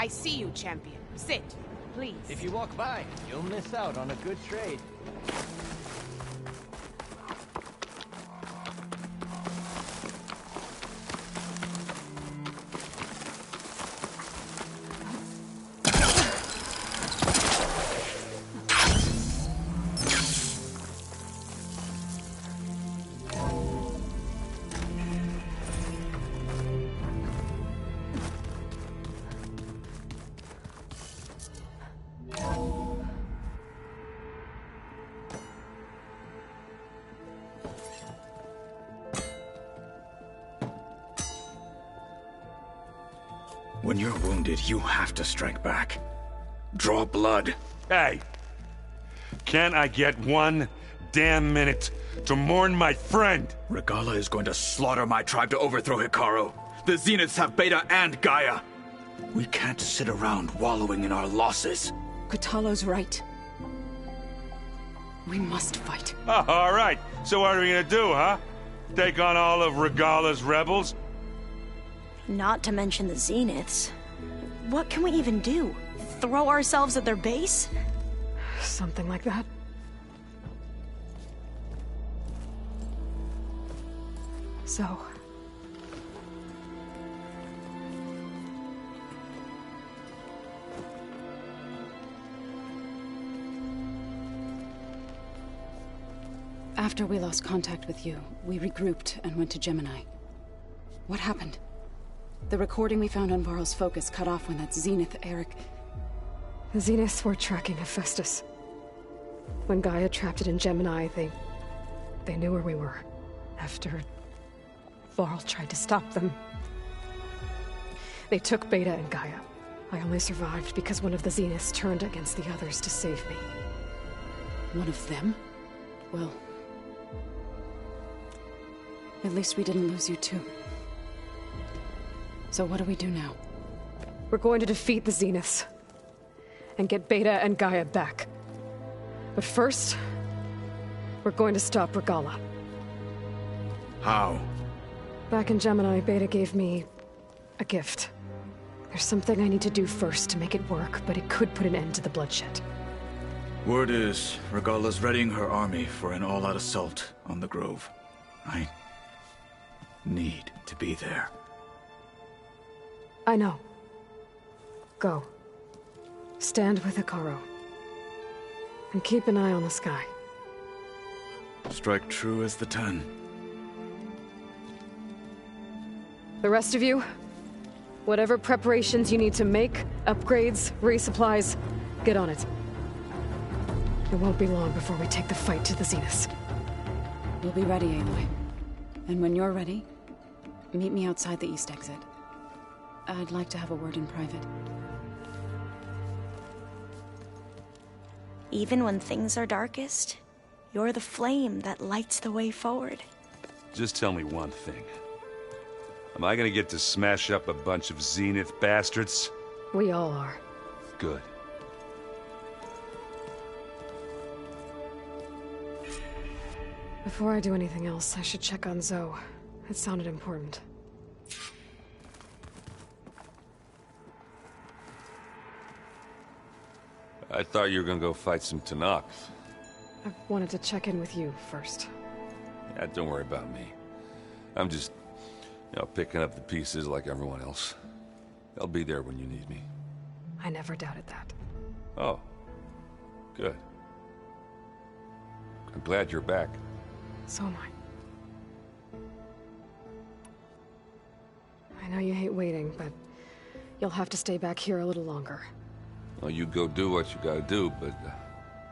I see you, champion. Sit, please. If you walk by, you'll miss out on a good trade. When you're wounded, you have to strike back. Draw blood. Hey! Can't I get one damn minute to mourn my friend? Regala is going to slaughter my tribe to overthrow Hikaru. The Zeniths have Beta and Gaia. We can't sit around wallowing in our losses. Kotallo's right. We must fight. Oh, all right. So what are we gonna do, huh? Take on all of Regala's rebels? Not to mention the Zeniths. What can we even do? Throw ourselves at their base? Something like that. So... After we lost contact with you, we regrouped and went to Gemini. What happened? The recording we found on Varl's focus cut off when that Zenith, Eric... The Zeniths were tracking Hephaestus. When Gaia trapped it in Gemini, they knew where we were. After Varl tried to stop them. They took Beta and Gaia. I only survived because one of the Zeniths turned against the others to save me. One of them? Well... at least we didn't lose you too. So what do we do now? We're going to defeat the Zeniths. And get Beta and Gaia back. But first... we're going to stop Regala. How? Back in Gemini, Beta gave me... a gift. There's something I need to do first to make it work, but it could put an end to the bloodshed. Word is, Regala's readying her army for an all-out assault on the Grove. I... need to be there. I know. Go. Stand with Hikaru. And keep an eye on the sky. Strike true as the 10. The rest of you, whatever preparations you need to make, upgrades, resupplies, get on it. It won't be long before we take the fight to the Zeniths. We'll be ready, Aloy. And when you're ready, meet me outside the east exit. I'd like to have a word in private. Even when things are darkest, you're the flame that lights the way forward. Just tell me one thing. Am I gonna get to smash up a bunch of Zenith bastards? We all are. Good. Before I do anything else, I should check on Zoe. It sounded important. I thought you were gonna go fight some Tanaks. I wanted to check in with you first. Yeah, don't worry about me. I'm just, picking up the pieces like everyone else. I'll be there when you need me. I never doubted that. Oh. Good. I'm glad you're back. So am I. I know you hate waiting, but you'll have to stay back here a little longer. Well, you go do what you gotta do, but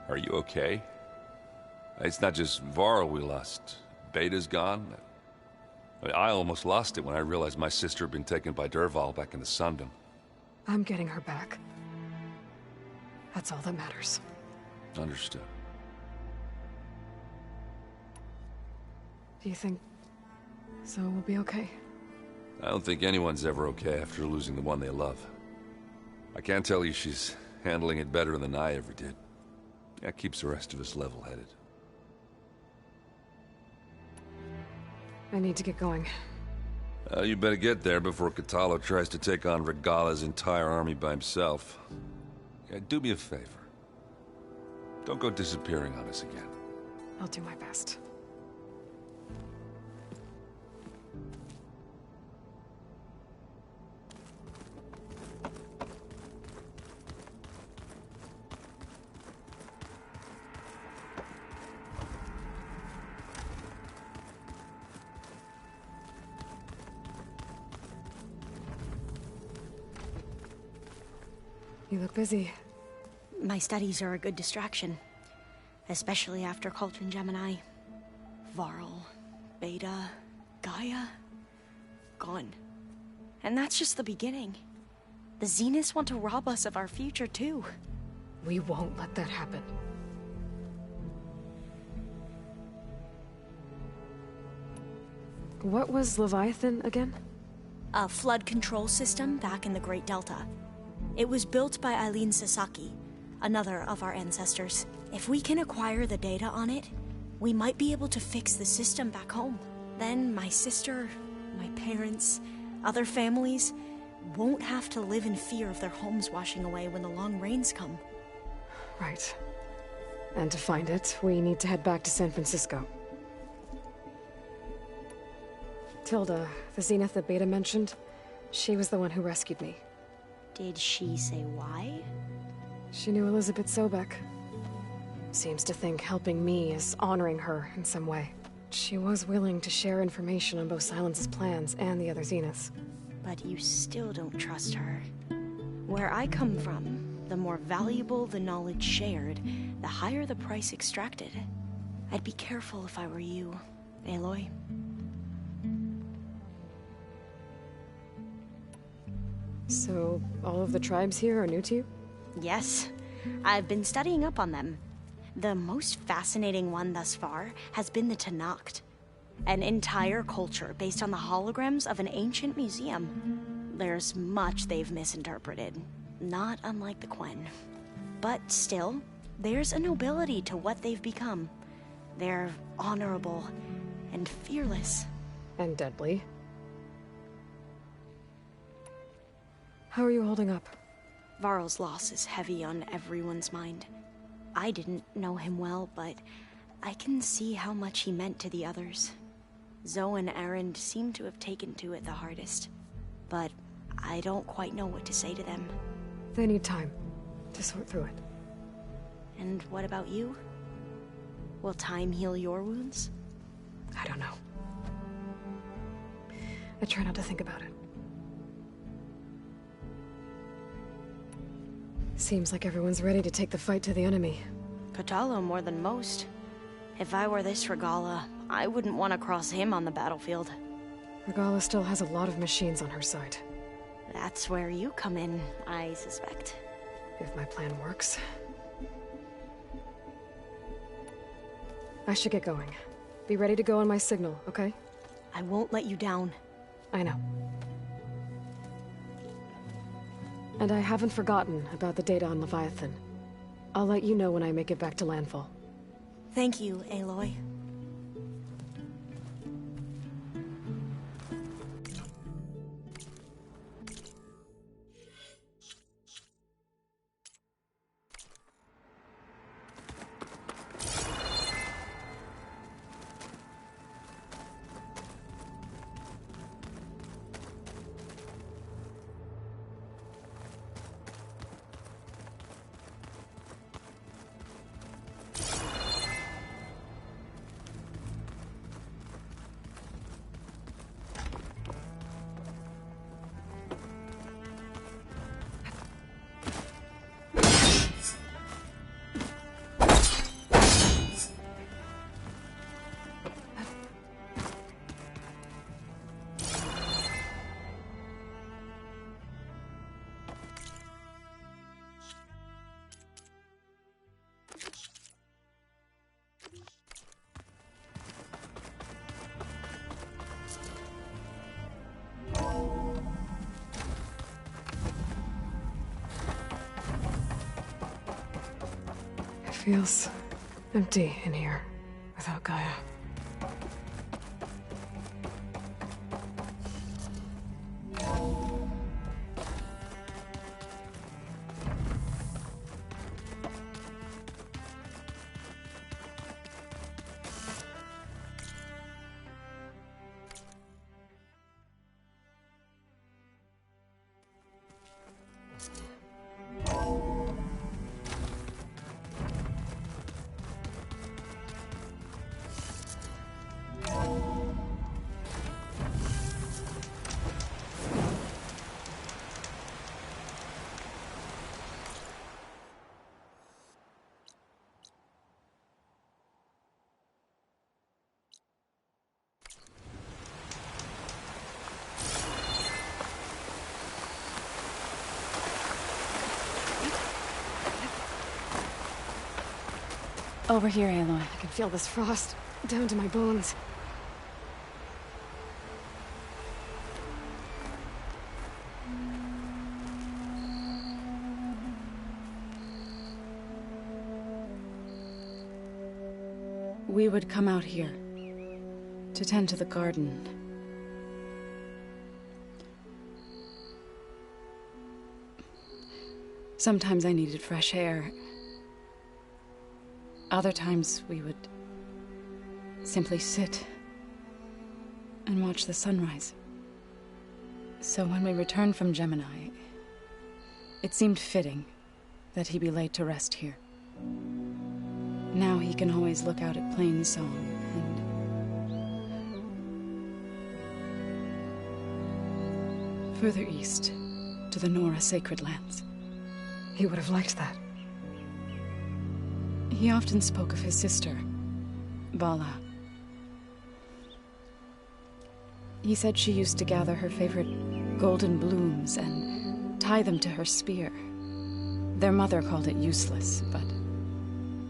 are you okay? It's not just Varl we lost. Beta's gone. I almost lost it when I realized my sister had been taken by Dervahl back in the Sundom. I'm getting her back. That's all that matters. Understood. Do you think Zoe will be okay? I don't think anyone's ever okay after losing the one they love. I can't tell you she's handling it better than I ever did. That keeps the rest of us level-headed. I need to get going. You better get there before Catalo tries to take on Regala's entire army by himself. Yeah, do me a favor. Don't go disappearing on us again. I'll do my best. You look busy. My studies are a good distraction. Especially after Cauldron Gemini. Varl, Beta, Gaia... gone. And that's just the beginning. The Zeniths want to rob us of our future, too. We won't let that happen. What was Leviathan again? A flood control system back in the Great Delta. It was built by Eileen Sasaki, another of our ancestors. If we can acquire the data on it, we might be able to fix the system back home. Then my sister, my parents, other families won't have to live in fear of their homes washing away when the long rains come. Right. And to find it, we need to head back to San Francisco. Tilda, the Zenith that Beta mentioned, she was the one who rescued me. Did she say why? She knew Elizabeth Sobek. Seems to think helping me is honoring her in some way. She was willing to share information on both Silence's plans and the other Zeniths. But you still don't trust her. Where I come from, the more valuable the knowledge shared, the higher the price extracted. I'd be careful if I were you, Aloy. So, all of the tribes here are new to you? Yes. I've been studying up on them. The most fascinating one thus far has been the Tenakth. An entire culture based on the holograms of an ancient museum. There's much they've misinterpreted, not unlike the Quen. But still, there's a nobility to what they've become. They're honorable and fearless. And deadly. How are you holding up? Varl's loss is heavy on everyone's mind. I didn't know him well, but I can see how much he meant to the others. Zoe and Erend seem to have taken to it the hardest, but I don't quite know what to say to them. They need time to sort through it. And what about you? Will time heal your wounds? I don't know. I try not to think about it. Seems like everyone's ready to take the fight to the enemy. Catalo more than most. If I were this Regala, I wouldn't want to cross him on the battlefield. Regala still has a lot of machines on her side. That's where you come in, I suspect. If my plan works. I should get going. Be ready to go on my signal, okay? I won't let you down. I know. And I haven't forgotten about the data on Leviathan. I'll let you know when I make it back to landfall. Thank you, Aloy. Feels empty in here without Gaia. Over here, Aloy. I can feel this frost down to my bones. We would come out here to tend to the garden. Sometimes I needed fresh air. Other times we would simply sit and watch the sunrise. So when we returned from Gemini, it seemed fitting that he be laid to rest here. Now he can always look out at Plainsong and further east to the Nora sacred lands. He would have liked that. He often spoke of his sister, Vala. He said she used to gather her favorite golden blooms and tie them to her spear. Their mother called it useless, but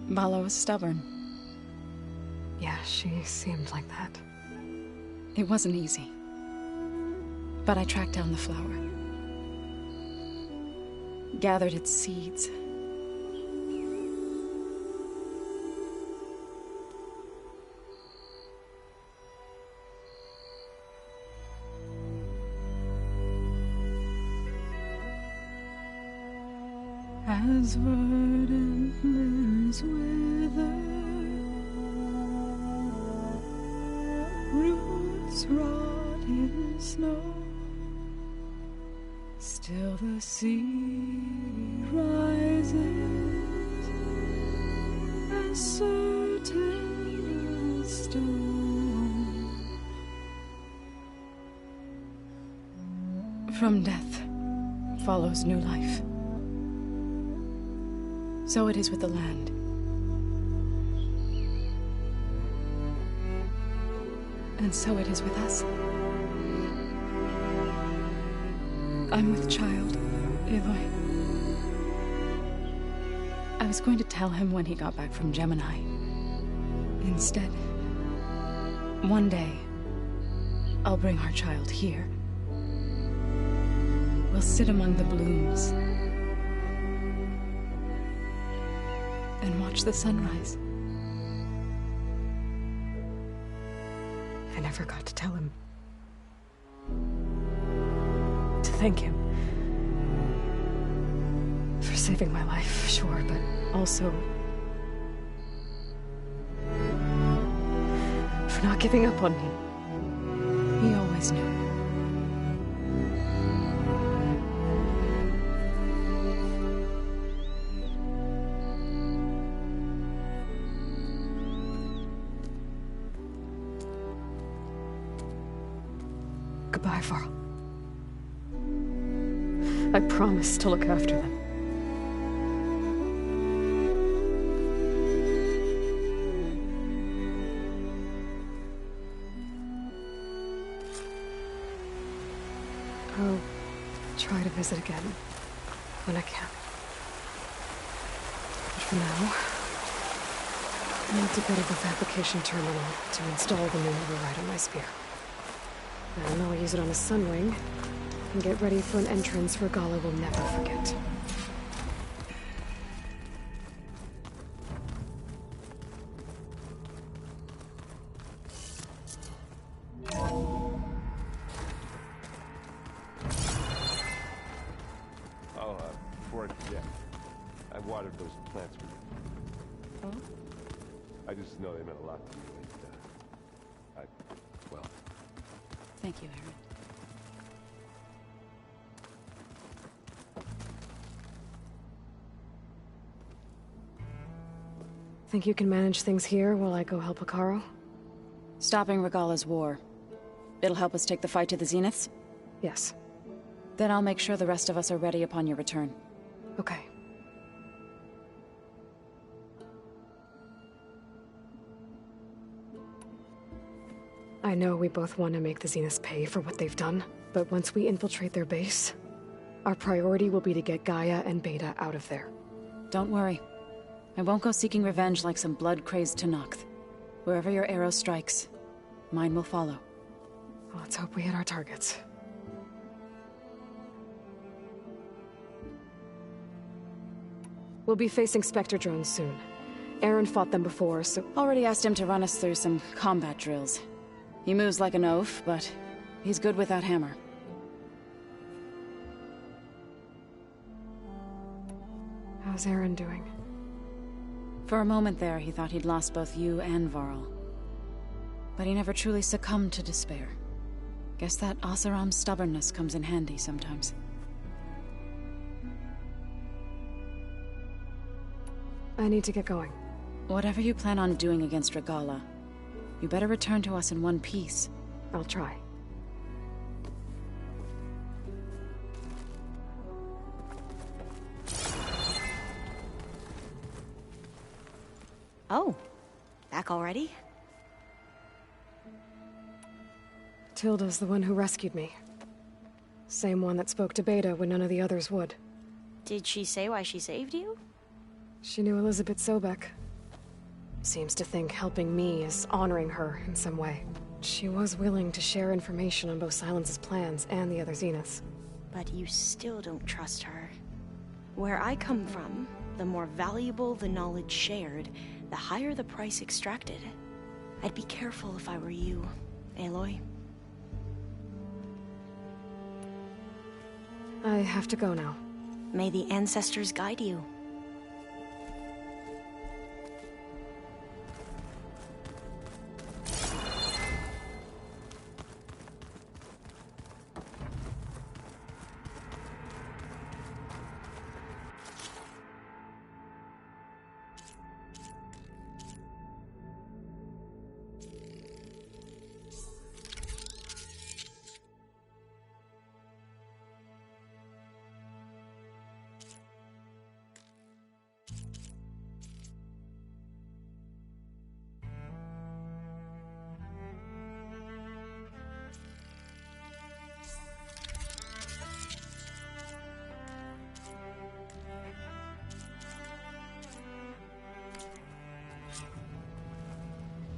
Vala was stubborn. Yeah, she seemed like that. It wasn't easy. But I tracked down the flower. Gathered its seeds. As verdant limbs wither, roots rot in snow, still the sea rises, as certain as stone. From death follows new life. So it is with the land. And so it is with us. I'm with child, Aloy. I was going to tell him when he got back from Gemini. Instead, one day, I'll bring our child here. We'll sit among the blooms and watch the sunrise. I never got to tell him. To thank him. For saving my life, sure, but also for not giving up on me. He always knew. Goodbye, Varl. I promise to look after them. I'll try to visit again when I can. But for now, I need to go to the fabrication terminal to install the new override on my spear. Then I'll use it on a sunwing and get ready for an entrance Regala will never forget. Oh, before I forget, I watered those plants for you. Oh? I just know they meant a lot to me. Well, Thank you, Aaron. Think you can manage things here while I go help Akaro? Stopping Regala's war. It'll help us take the fight to the Zeniths? Yes. Then I'll make sure the rest of us are ready upon your return. Okay. I know we both want to make the Zeniths pay for what they've done, but once we infiltrate their base, our priority will be to get Gaia and Beta out of there. Don't worry. I won't go seeking revenge like some blood-crazed Tenakth. Wherever your arrow strikes, mine will follow. Let's hope we hit our targets. We'll be facing Spectre drones soon. Aaron fought them before, so... Already asked him to run us through some combat drills. He moves like an oaf, but he's good with that hammer. How's Aaron doing? For a moment there, he thought he'd lost both you and Varl. But he never truly succumbed to despair. Guess that Oseram's stubbornness comes in handy sometimes. I need to get going. Whatever you plan on doing against Regalla, you better return to us in one piece. I'll try. Oh, back already? Tilda's the one who rescued me. Same one that spoke to Beta when none of the others would. Did she say why she saved you? She knew Elizabeth Sobek. Seems to think helping me is honoring her in some way. She was willing to share information on both Silence's plans and the other Zeniths. But you still don't trust her. Where I come from, the more valuable the knowledge shared, the higher the price extracted. I'd be careful if I were you, Aloy. I have to go now. May the ancestors guide you.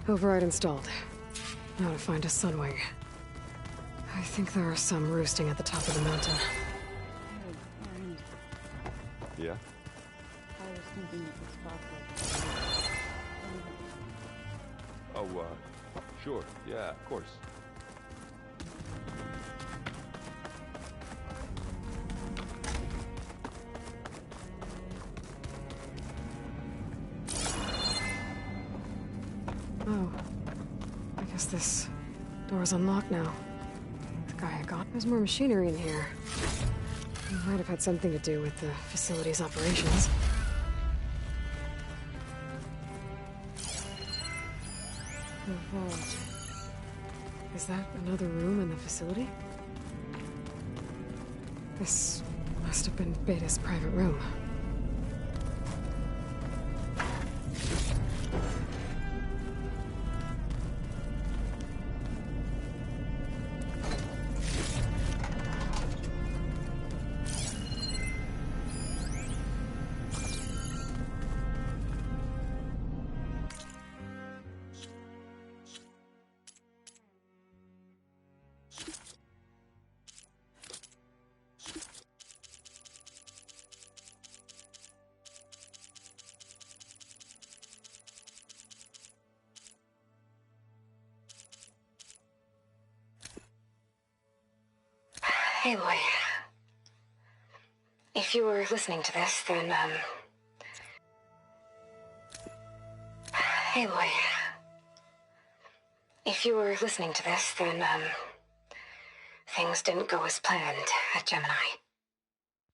Override installed. Now to find a Sunwing. I think there are some roosting at the top of the mountain. Yeah? I was thinking it was possible. Oh, sure. Yeah, of course. Oh. I guess this door's unlocked now. The guy I got. There's more machinery in here. He might have had something to do with the facility's operations. The vault. Is that another room in the facility? This must have been Beta's private room. Aloy, if you were listening to this, then, Aloy, if you were listening to this, then, things didn't go as planned at Gemini.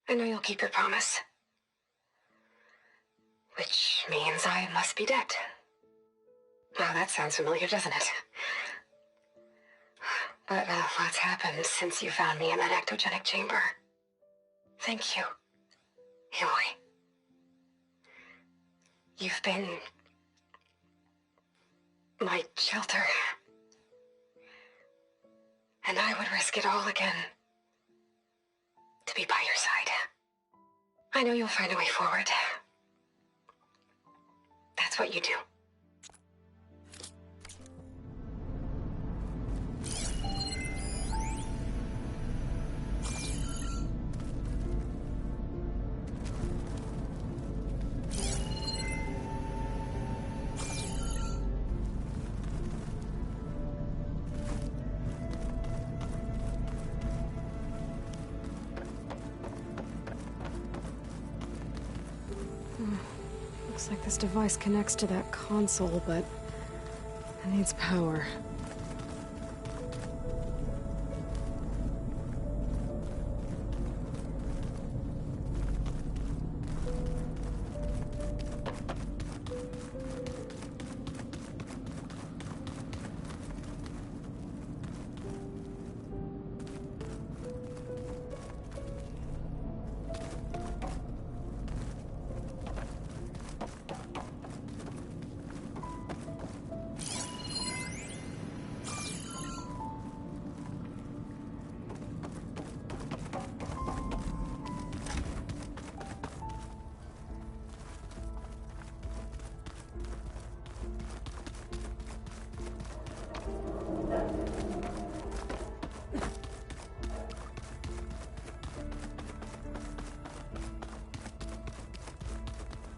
I know you'll keep your promise. Which means I must be dead. Well, that sounds familiar, doesn't it? But lots happened since you found me in that ectogenic chamber. Thank you, Aloy. You've been my shelter. And I would risk it all again to be by your side. I know you'll find a way forward. That's what you do. Looks like this device connects to that console, but it needs power.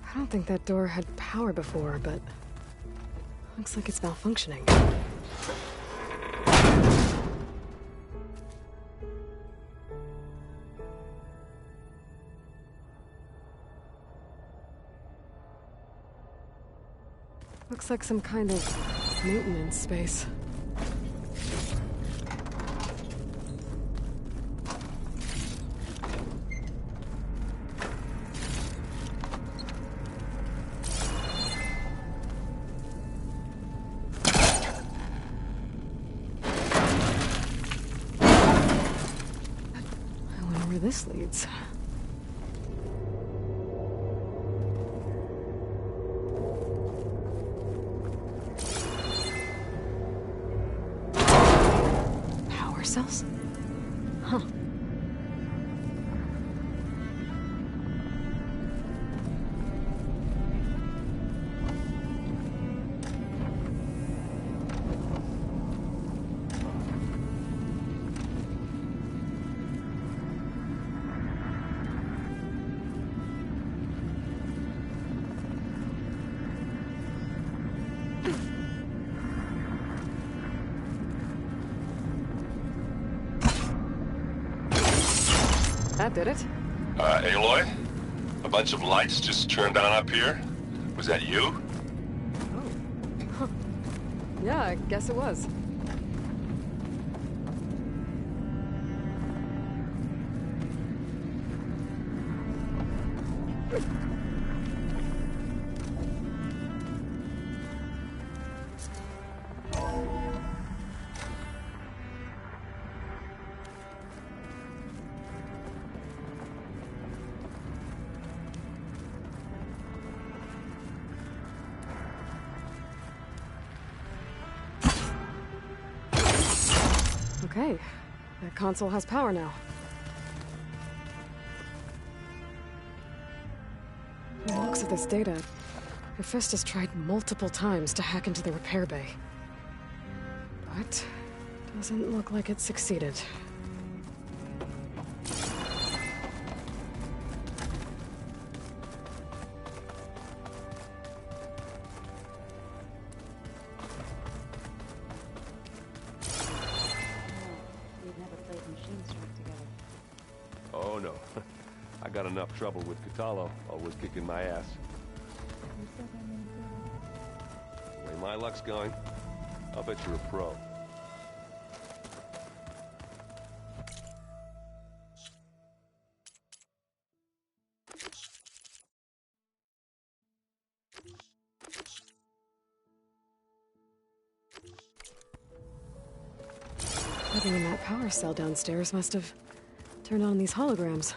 I don't think that door had power before, but looks like it's malfunctioning. Looks like some kind of maintenance space. This leads. Power cells? Huh. That did it. Aloy? A bunch of lights just turned on up here? Was that you? Oh. Huh. Yeah, I guess it was. Okay, that console has power now. From the looks of this data, Hephaestus tried multiple times to hack into the repair bay. But doesn't look like it succeeded. Oh no. I got enough trouble with Catalo, always kicking my ass. The way my luck's going, I'll bet you're a pro. Plugging in that power cell downstairs must have turned on these holograms.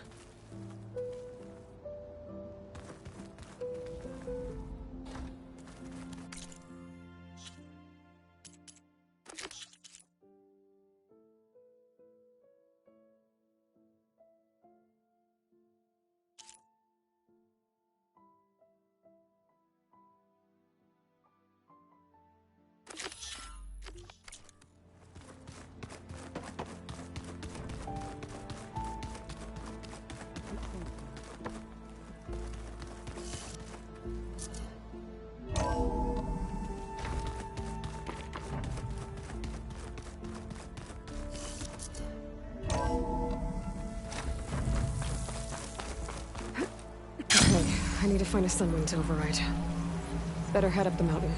I need to find a sunwing to override. Better head up the mountain.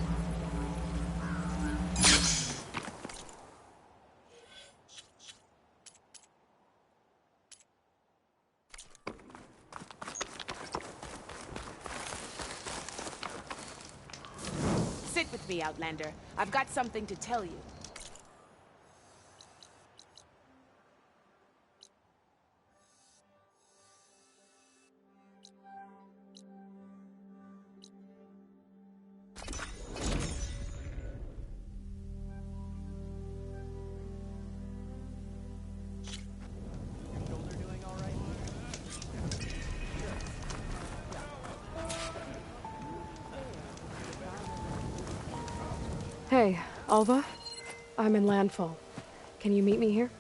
Sit with me, Outlander. I've got something to tell you. Hey, Alva? I'm in Landfall. Can you meet me here?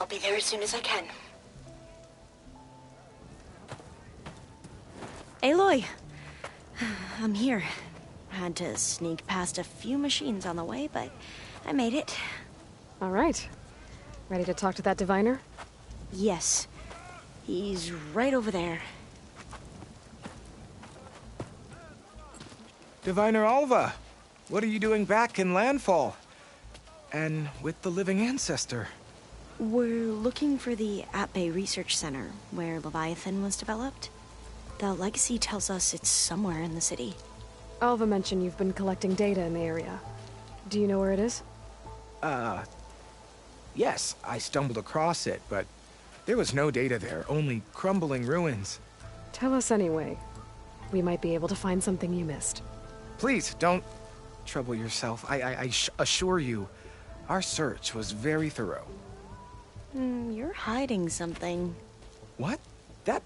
I'll be there as soon as I can. Aloy! I'm here. Had to sneak past a few machines on the way, but I made it. All right. Ready to talk to that diviner? Yes. He's right over there. Diviner Alva, what are you doing back in Landfall? And with the living ancestor? We're looking for the At-Bay Research Center, where Leviathan was developed. The legacy tells us it's somewhere in the city. Alva mentioned you've been collecting data in the area. Do you know where it is? Yes, I stumbled across it, but there was no data there, only crumbling ruins. Tell us anyway. We might be able to find something you missed. Please, don't trouble yourself. I assure you, our search was very thorough. You're hiding something. What? That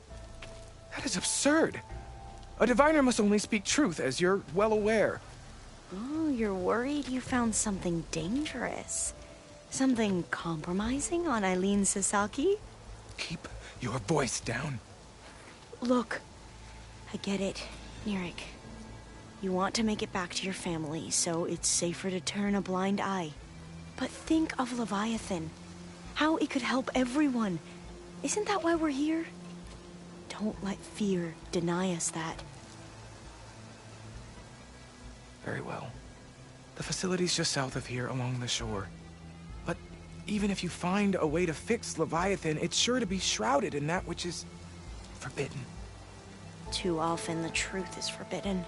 is absurd. A diviner must only speak truth, as you're well aware. Oh, you're worried you found something dangerous. Something compromising on Eileen Sasaki? Keep your voice down. Look, I get it, Nirik. You want to make it back to your family, so it's safer to turn a blind eye. But think of Leviathan. How it could help everyone. Isn't that why we're here? Don't let fear deny us that. Very well. The facility's just south of here, along the shore. But even if you find a way to fix Leviathan, it's sure to be shrouded in that which is forbidden. Too often the truth is forbidden.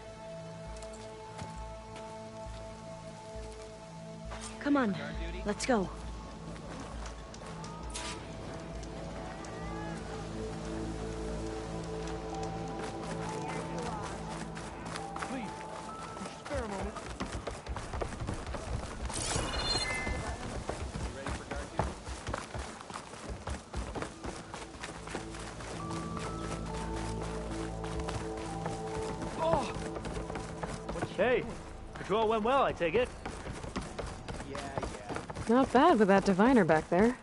Come on, let's go. Please, spare a moment. Oh! Hey, patrol went well, I take it. Not bad with that diviner back there.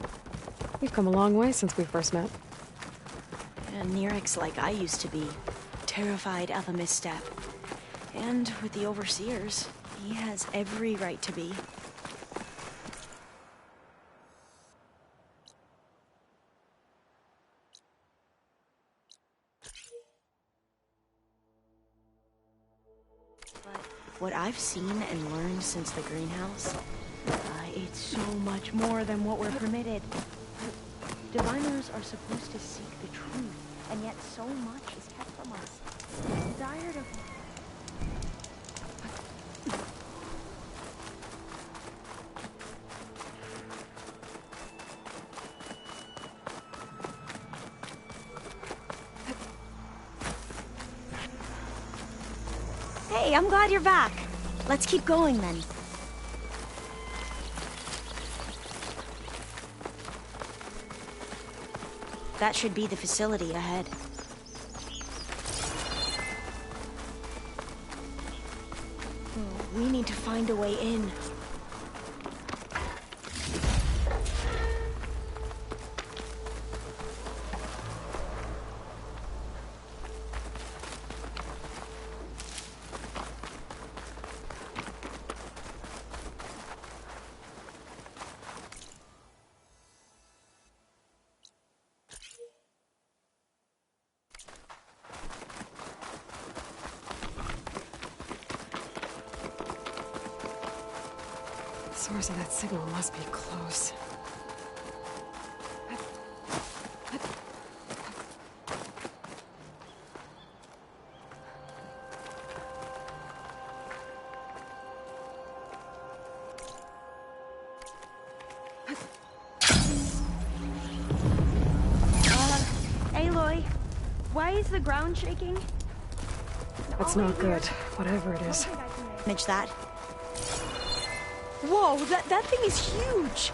We've come a long way since we first met. And Nirik's like I used to be, terrified of a misstep. And with the Overseers, he has every right to be. But what I've seen and learned since the greenhouse, it's so much more than what we're permitted. Diviners are supposed to seek the truth, and yet so much is kept from us. I'm tired of... Hey, I'm glad you're back. Let's keep going then. That should be the facility ahead. We need to find a way in. source of that signal must be close. Aloy, why is the ground shaking? That's not good, whatever it is. Manage that. Whoa, that thing is huge!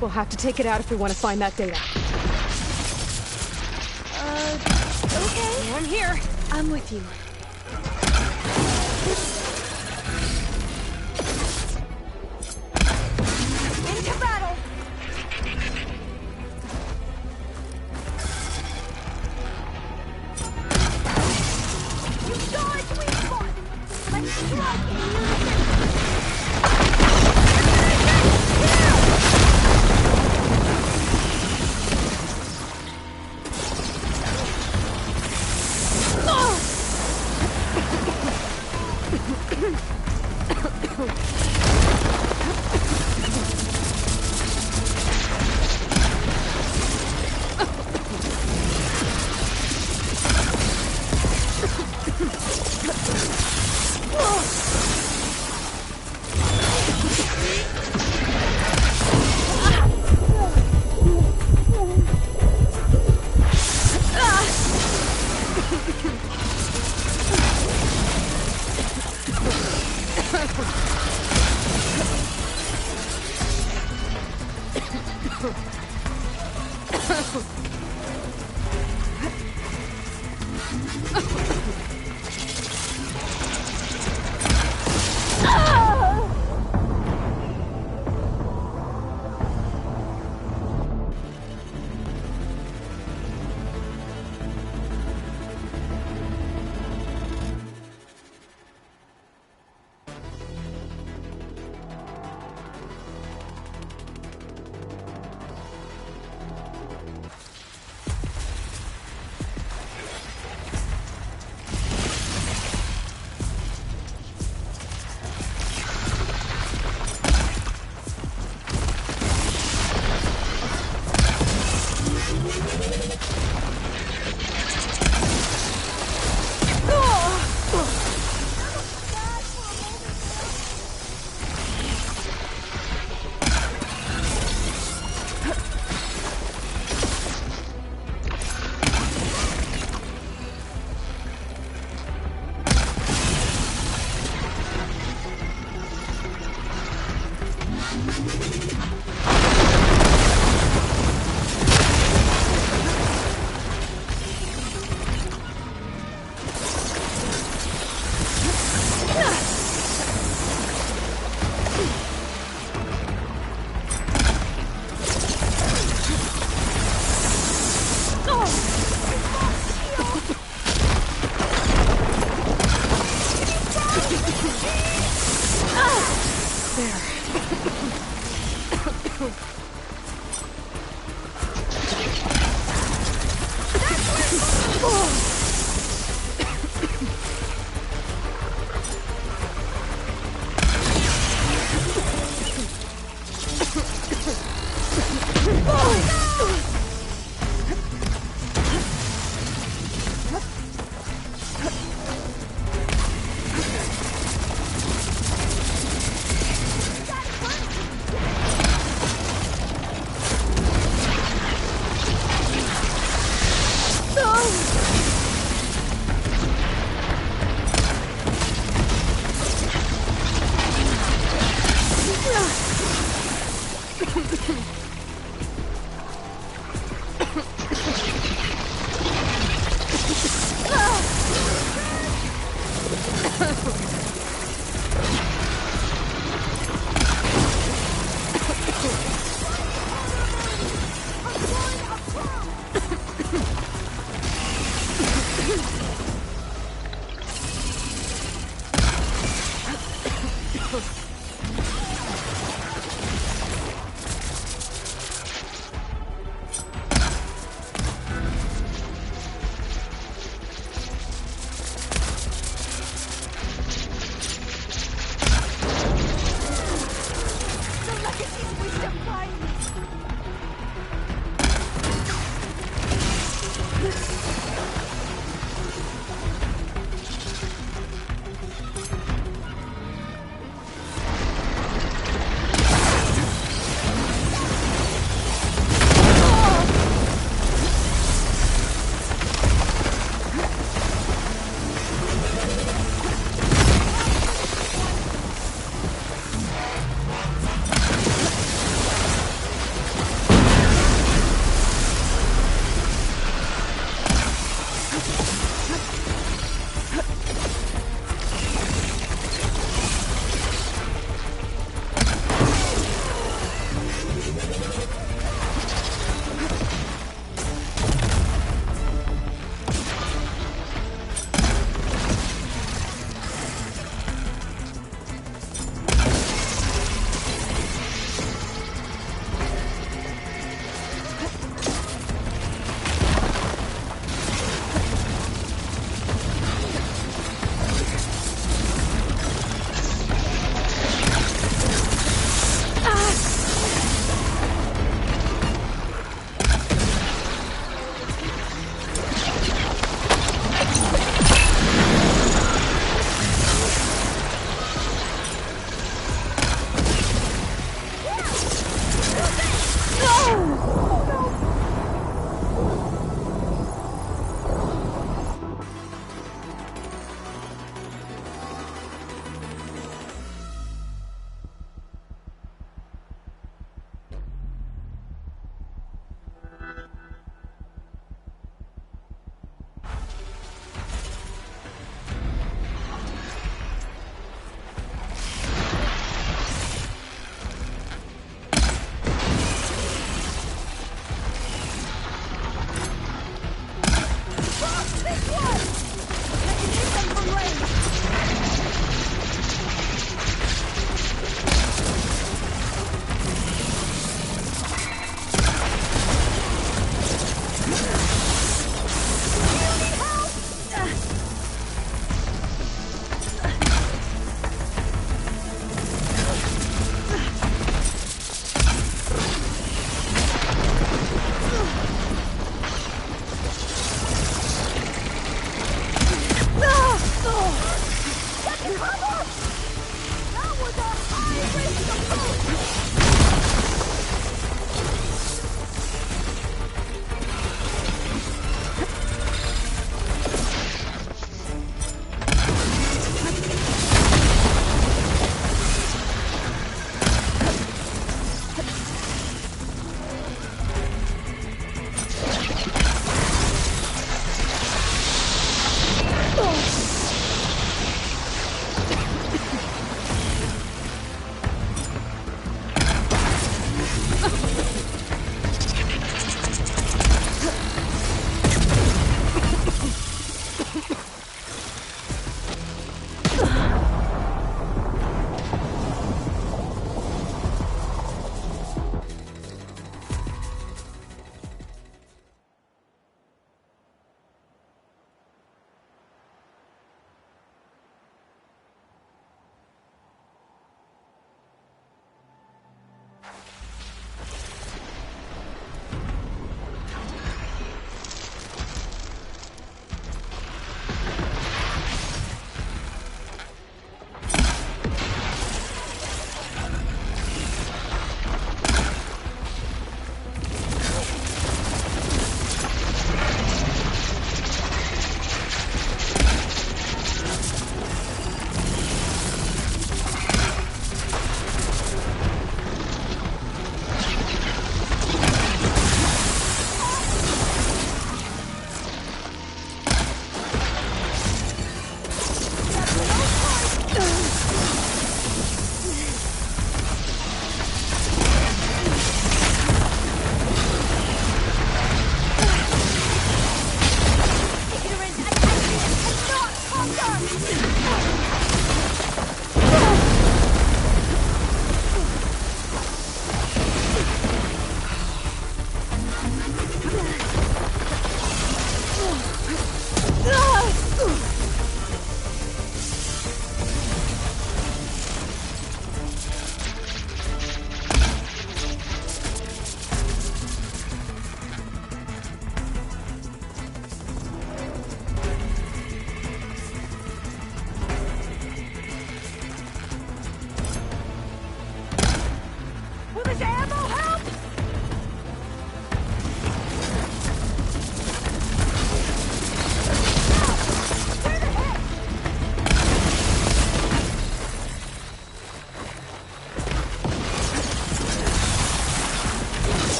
We'll have to take it out if we want to find that data. Okay. I'm here. I'm with you. Into battle! You saw it, sweet spot! Let's strike it!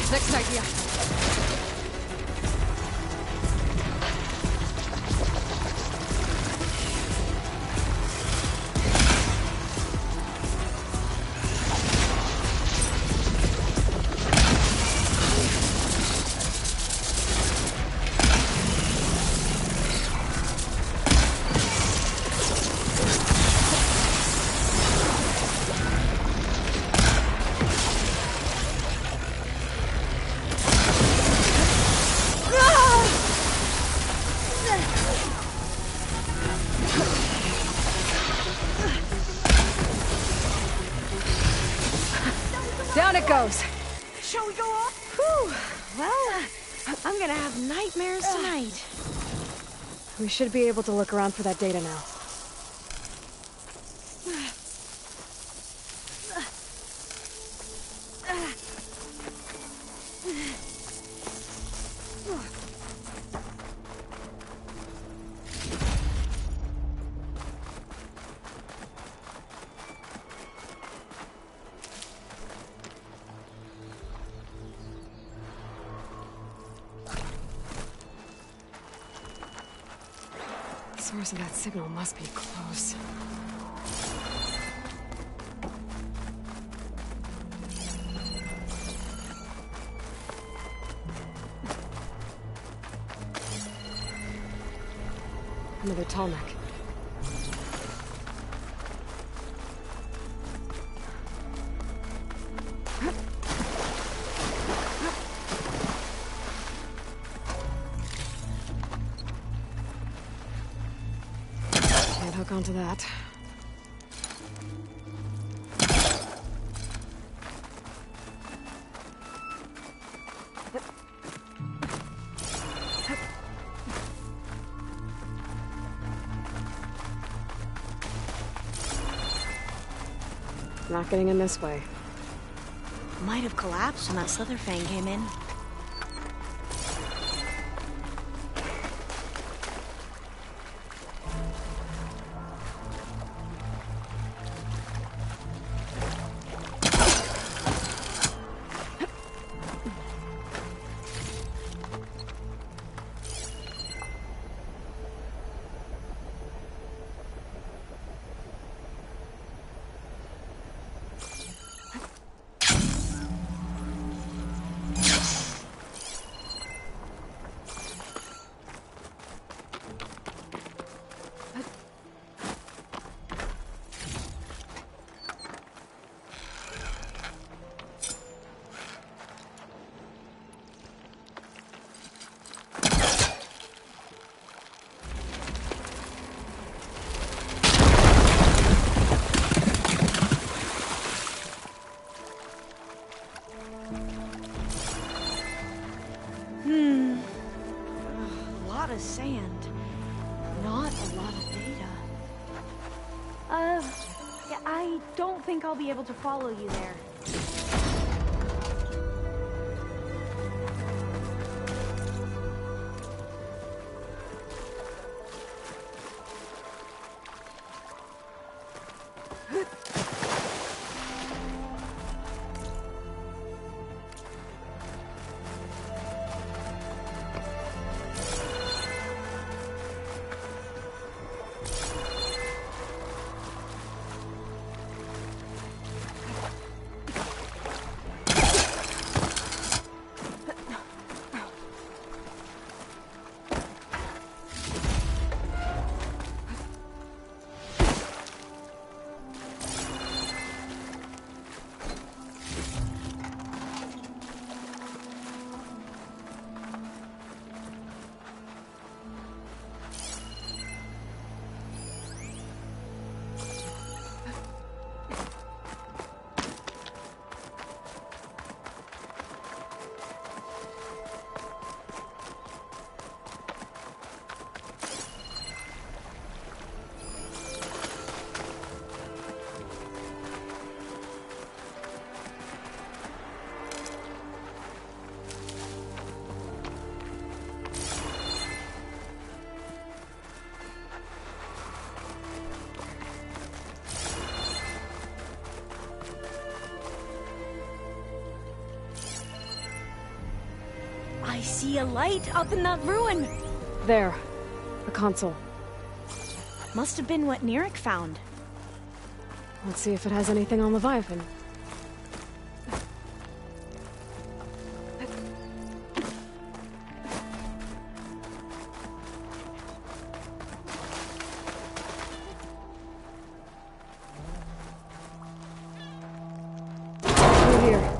Next idea. Down it goes. Shall we go off? Whew. Well, I'm gonna have nightmares tonight. We should be able to look around for that data now. The source of that signal must be close. Another tall neck. Can't hook onto that. Not getting in this way. Might have collapsed when that Slither Fang came in. A lot of sand. Not a lot of data. Yeah, I don't think I'll be able to follow you there. I see a light up in that ruin. There. A console. Must have been what Neric found. Let's see if it has anything on Leviathan. Through here.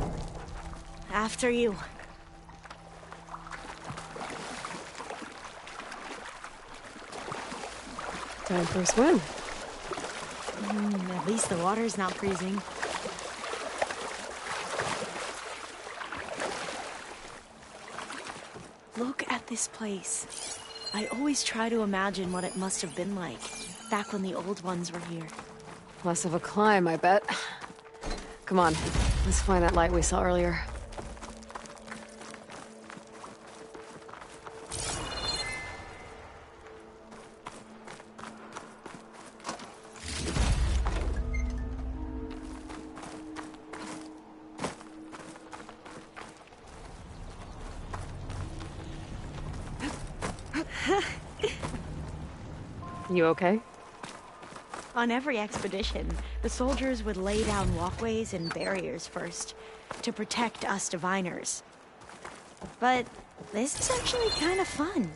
After you. Time for a swim. At least the water's not freezing. Look at this place. I always try to imagine what it must have been like, back when the old ones were here. Less of a climb, I bet. Come on, let's find that light we saw earlier. You okay? On every expedition, the soldiers would lay down walkways and barriers first, to protect us diviners. But this is actually kind of fun.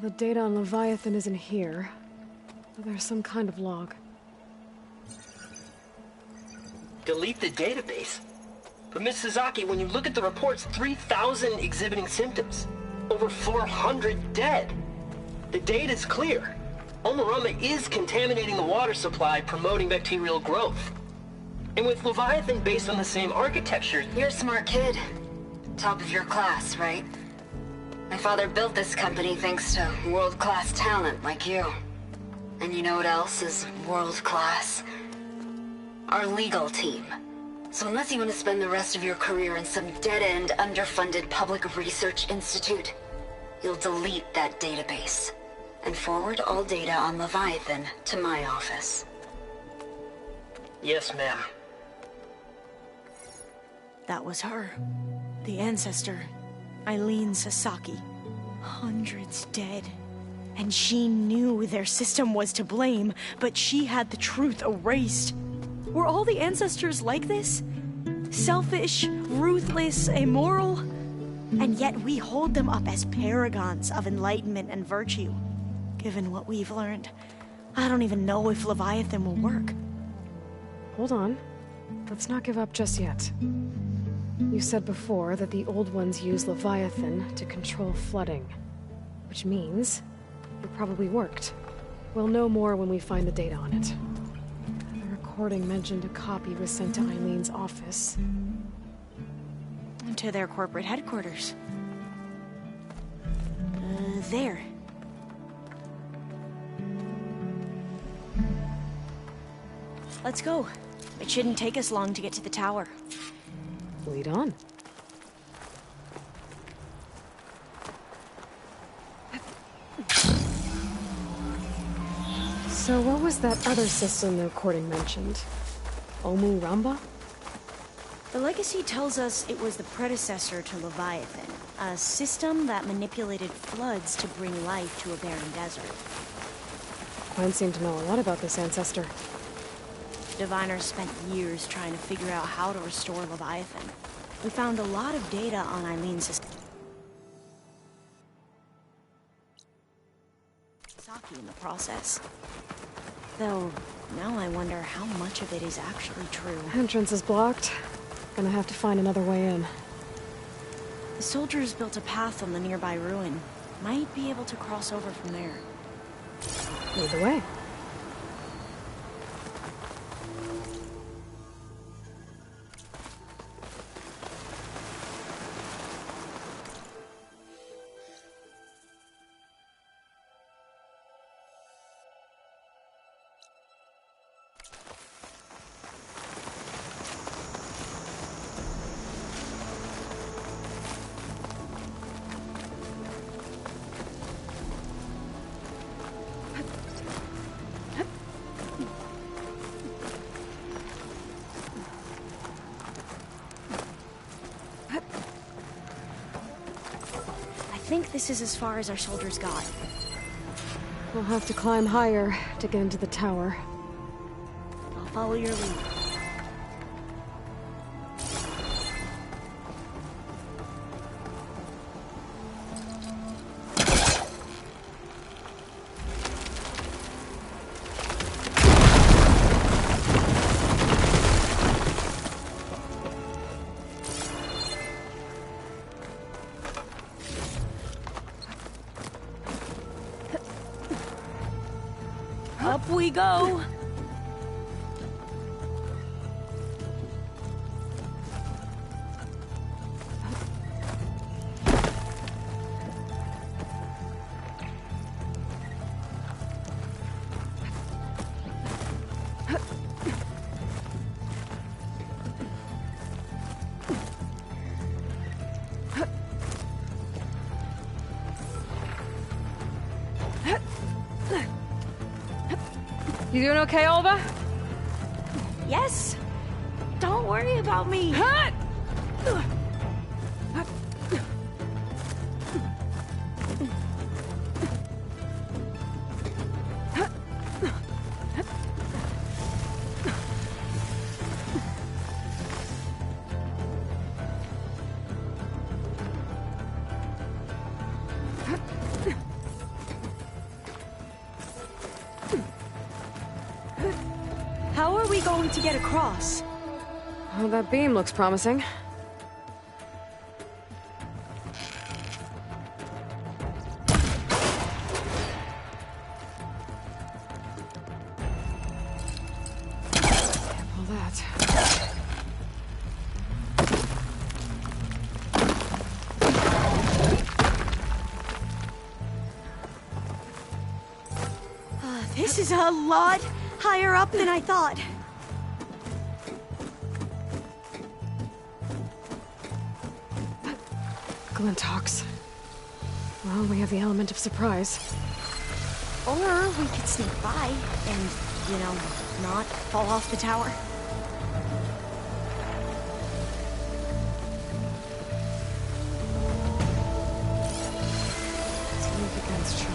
The data on Leviathan isn't here, but there's some kind of log. Delete the database? But Miss Sasaki, when you look at the reports, 3,000 exhibiting symptoms. Over 400 dead. The data's clear. Omarama is contaminating the water supply, promoting bacterial growth. And with Leviathan based on the same architecture... You're a smart kid. Top of your class, right? My father built this company thanks to world-class talent like you. And you know what else is world-class? Our legal team. So unless you want to spend the rest of your career in some dead-end, underfunded public research institute, you'll delete that database and forward all data on Leviathan to my office. Yes, ma'am. That was her. The ancestor. Eileen Sasaki. Hundreds dead. And she knew their system was to blame, but she had the truth erased. Were all the ancestors like this? Selfish, ruthless, immoral? And yet we hold them up as paragons of enlightenment and virtue. Given what we've learned, I don't even know if Leviathan will work. Hold on. Let's not give up just yet. You said before that the old ones use Leviathan to control flooding. Which means it probably worked. We'll know more when we find the data on it. The recording mentioned a copy was sent to Eileen's office. To their corporate headquarters. There. Let's go. It shouldn't take us long to get to the tower. Lead on. So what was that other system the recording mentioned? Omu Ramba? The legacy tells us it was the predecessor to Leviathan, a system that manipulated floods to bring life to a barren desert. Quinn seemed to know a lot about this ancestor. Diviners spent years trying to figure out how to restore Leviathan. We found a lot of data on Eileen's system. Saki in the process. Though, now I wonder how much of it is actually true. Entrance is blocked. Gonna have to find another way in. The soldiers built a path on the nearby ruin. Might be able to cross over from there. Lead the way. this is as far as our soldiers got. We'll have to climb higher to get into the tower. I'll follow your lead. Up we go! You doing okay, Alva? Yes! Don't worry about me! How are we going to get across? Well, that beam looks promising. Can't pull that. This is a lot higher up than I thought. Glinthawks. Well, we have the element of surprise. Or we could sneak by and, you know, not fall off the tower. Significance shock.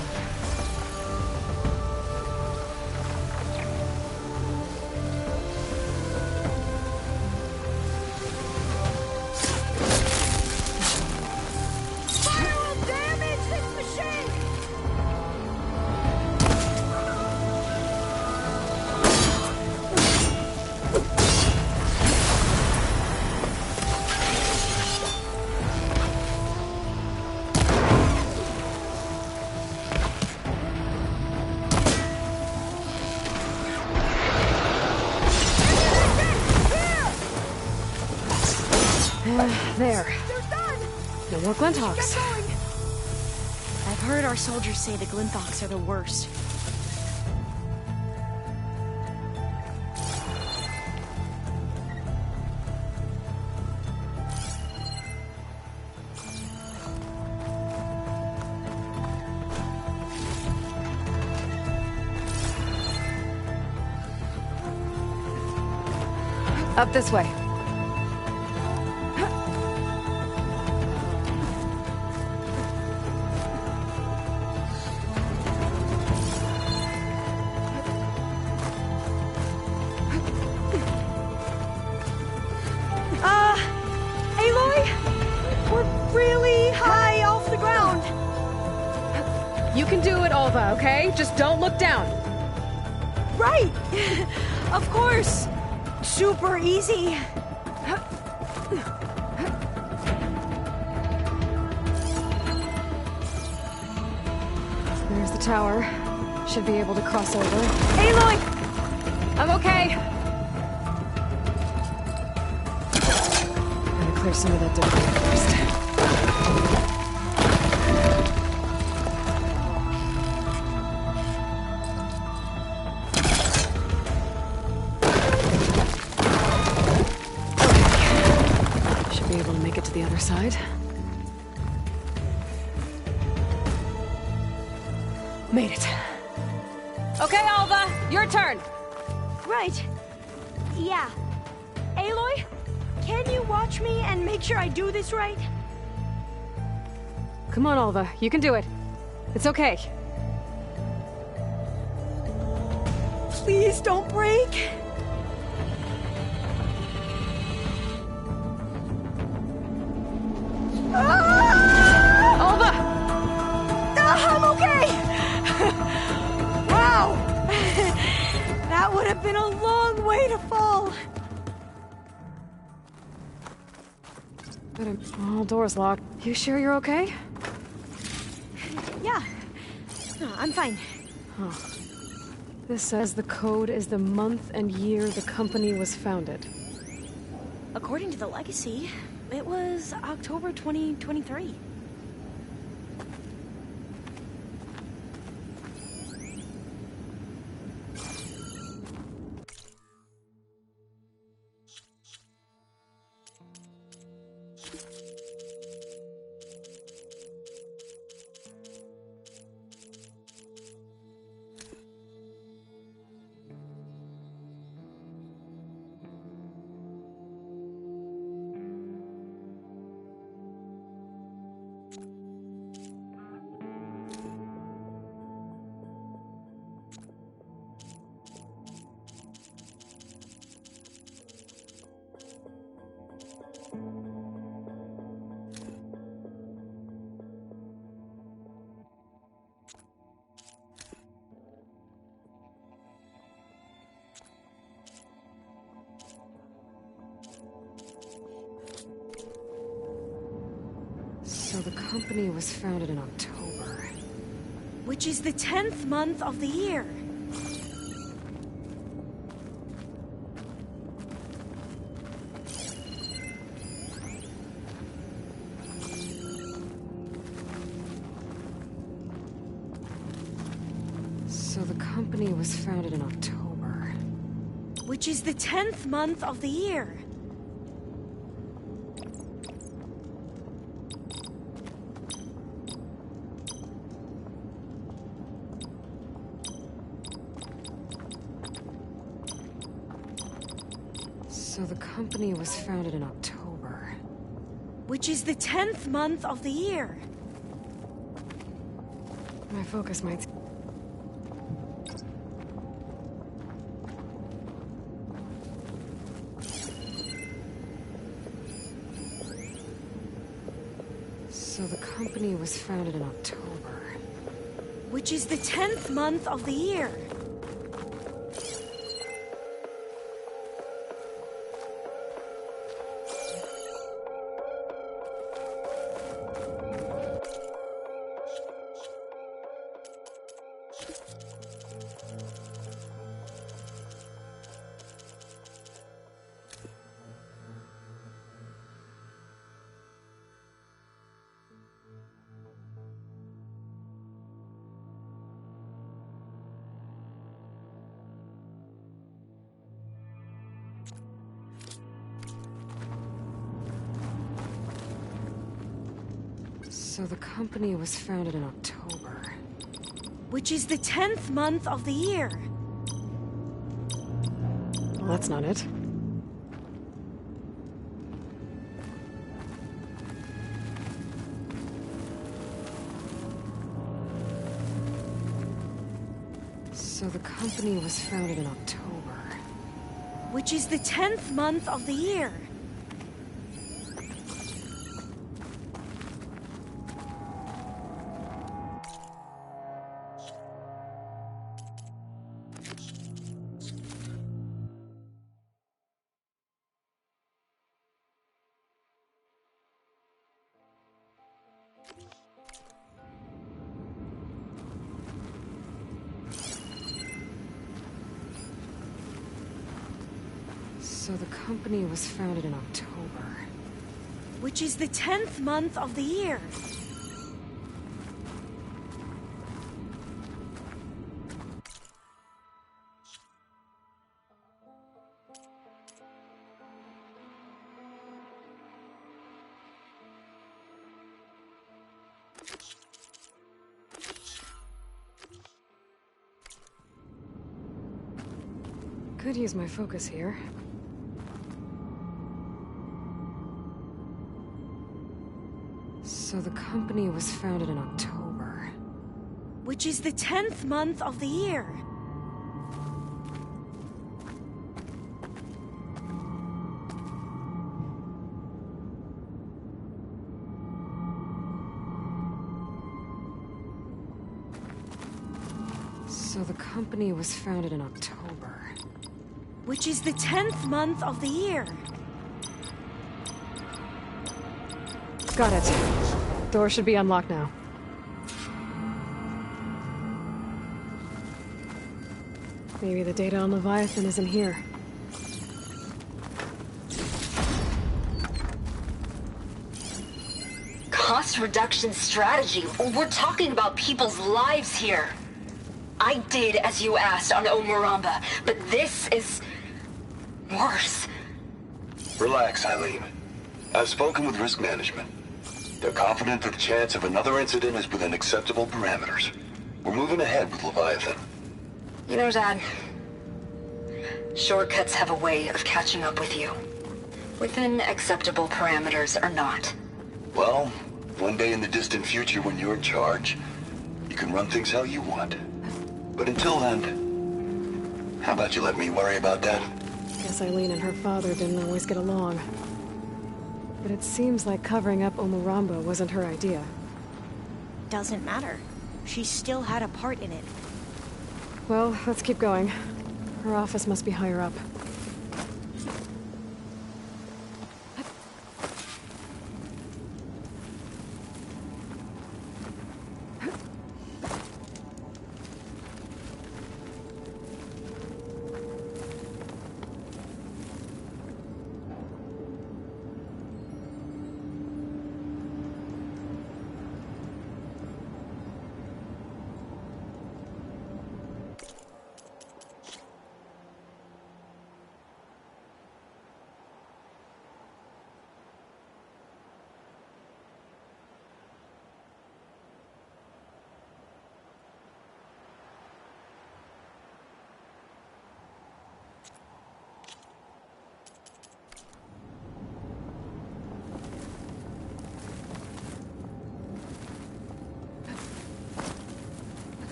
There. No more Glinthawks. I've heard our soldiers say the Glinthawks are the worst. Up this way. Aloy? We're really high off the ground. You can do it, Alva, okay? Just don't look down. Right! Of course! Super easy. There's the tower. Should be able to cross over. Aloy! I'm okay. Gotta clear some of that debris first. Should be able to make it to the other side. Made it. Okay, Alva, your turn. Right. Yeah. Aloy, can you watch me and make sure I do this right? Come on, Alva. You can do it. It's okay. Please don't break. Alva! I'm okay! Wow! That would have been a long way to fall. All doors locked. You sure you're okay? Yeah. No, I'm fine. Huh. This says the code is the month and year the company was founded. According to the legacy, it was October 2023. So the company was founded in October. Which is the 10th month of the year. So the company was founded in October. Which is the 10th month of the year. So the company was founded in October. Which is the 10th month of the year. My focus might... So the company was founded in October. Which is the 10th month of the year. So the company was founded in October. Which is the 10th month of the year. Well, that's not it. So the company was founded in October. Which is the 10th month of the year. So the company was founded in October. Which is the 10th month of the year. Could use my focus here. So the company was founded in October. Which is the 10th month of the year. So the company was founded in October. Which is the 10th month of the year. Got it. Door should be unlocked now. Maybe the data on Leviathan isn't here. Cost reduction strategy? We're talking about people's lives here. I did as you asked on Omuramba, but this is worse. Relax, Eileen. I've spoken with risk management. They're confident that the chance of another incident is within acceptable parameters. We're moving ahead with Leviathan. You know, Dad, shortcuts have a way of catching up with you. Within acceptable parameters or not. Well, one day in the distant future when you're in charge, you can run things how you want. But until then, how about you let me worry about that? Guess Eileen and her father didn't always get along. But it seems like covering up Omuramba wasn't her idea. Doesn't matter. She still had a part in it. Well, let's keep going. Her office must be higher up.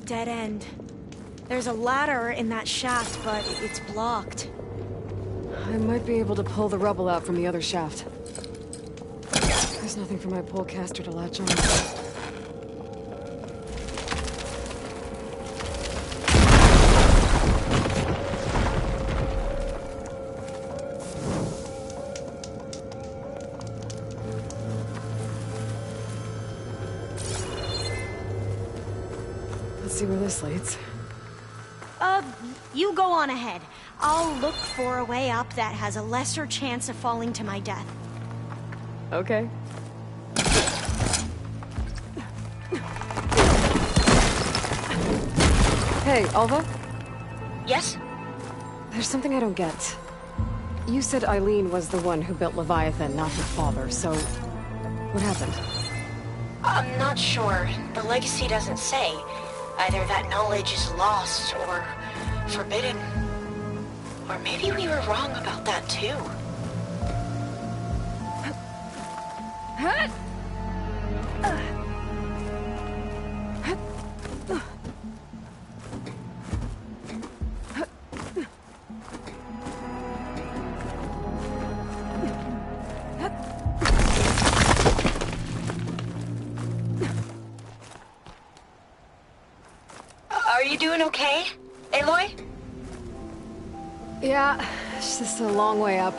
Dead end. There's a ladder in that shaft, but it's blocked. I might be able to pull the rubble out from the other shaft. There's nothing for my polecaster to latch on. See where this leads. You go on ahead. I'll look for a way up that has a lesser chance of falling to my death. Okay. Hey, Alva? Yes? There's something I don't get. You said Eileen was the one who built Leviathan, not her father, so... what happened? I'm not sure. The legacy doesn't say. Either that knowledge is lost or forbidden. Or maybe we were wrong about that too. Are you doing okay, Aloy? Yeah, it's just a long way up.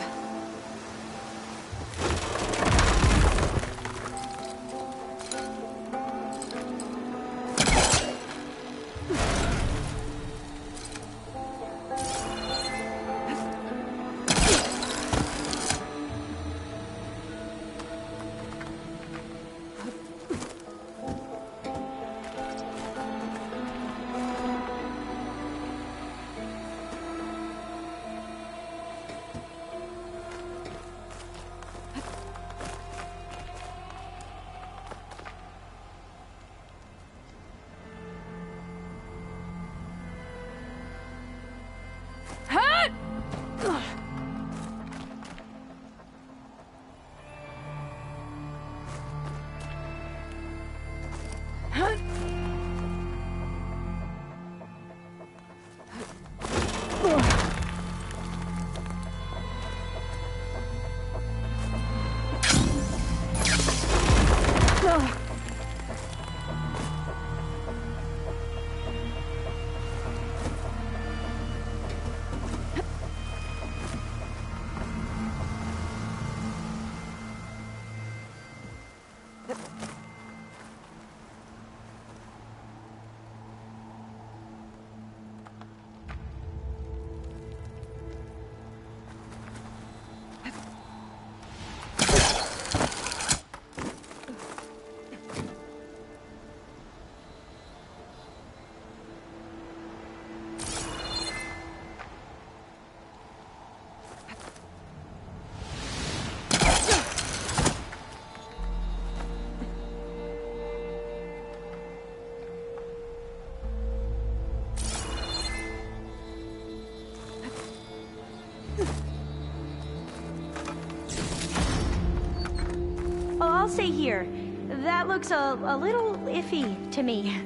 I'll stay here. That looks a little iffy to me.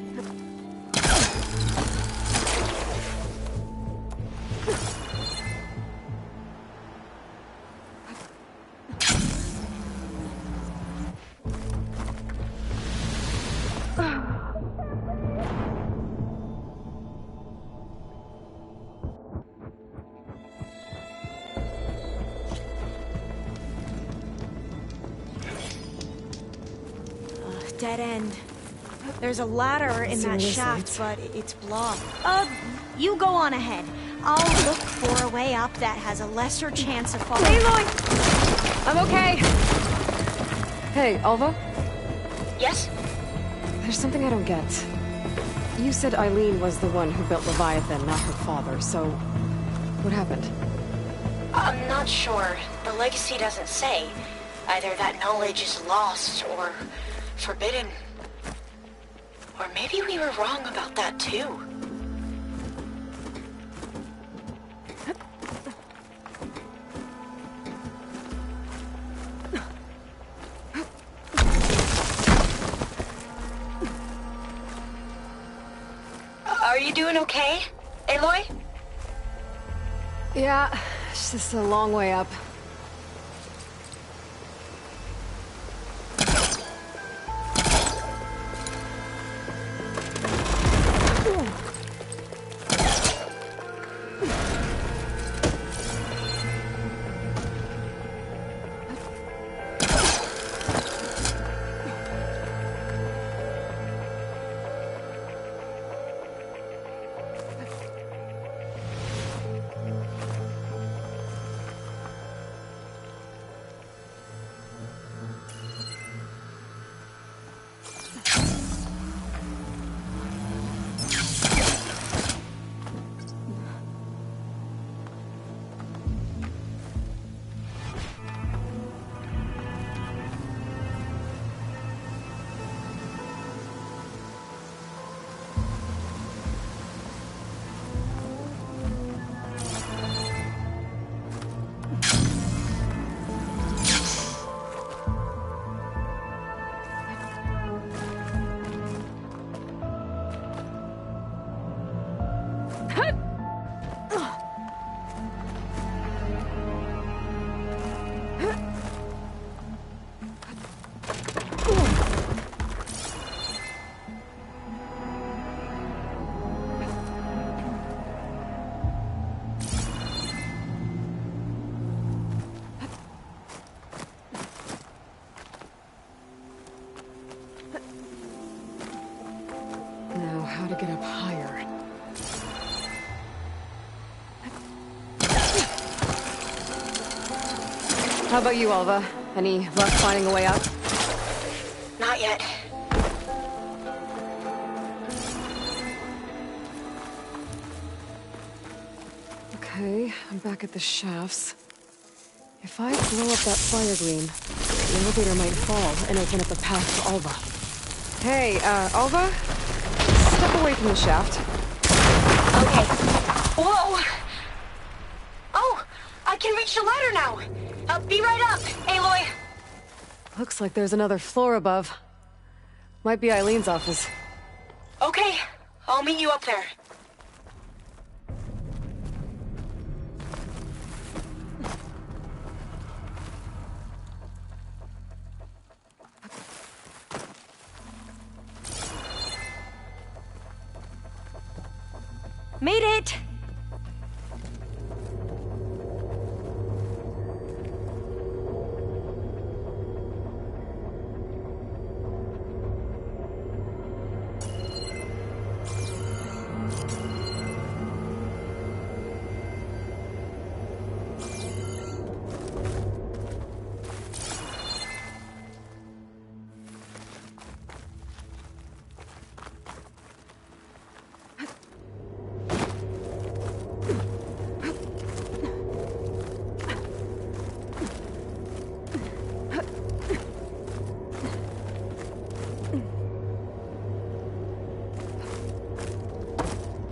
Dead end. There's a ladder in that shaft, but it's blocked. You go on ahead. I'll look for a way up that has a lesser chance of falling. Aloy! I'm okay. Hey, Alva? Yes? There's something I don't get. You said Eileen was the one who built Leviathan, not her father, so... what happened? I'm not sure. The legacy doesn't say. Either that knowledge is lost, or... forbidden. Or maybe we were wrong about that too. Are you doing okay, Aloy? Yeah, it's just a long way up. How to get up higher. How about you, Alva? Any luck finding a way out? Not yet. Okay, I'm back at the shafts. If I blow up that fire gleam, the elevator might fall and open up a path for Alva. Hey, Alva? Step away from the shaft. Okay. Whoa! Oh, I can reach the ladder now! I'll be right up, Aloy! Looks like there's another floor above. Might be Eileen's office. Okay, I'll meet you up there. Made it!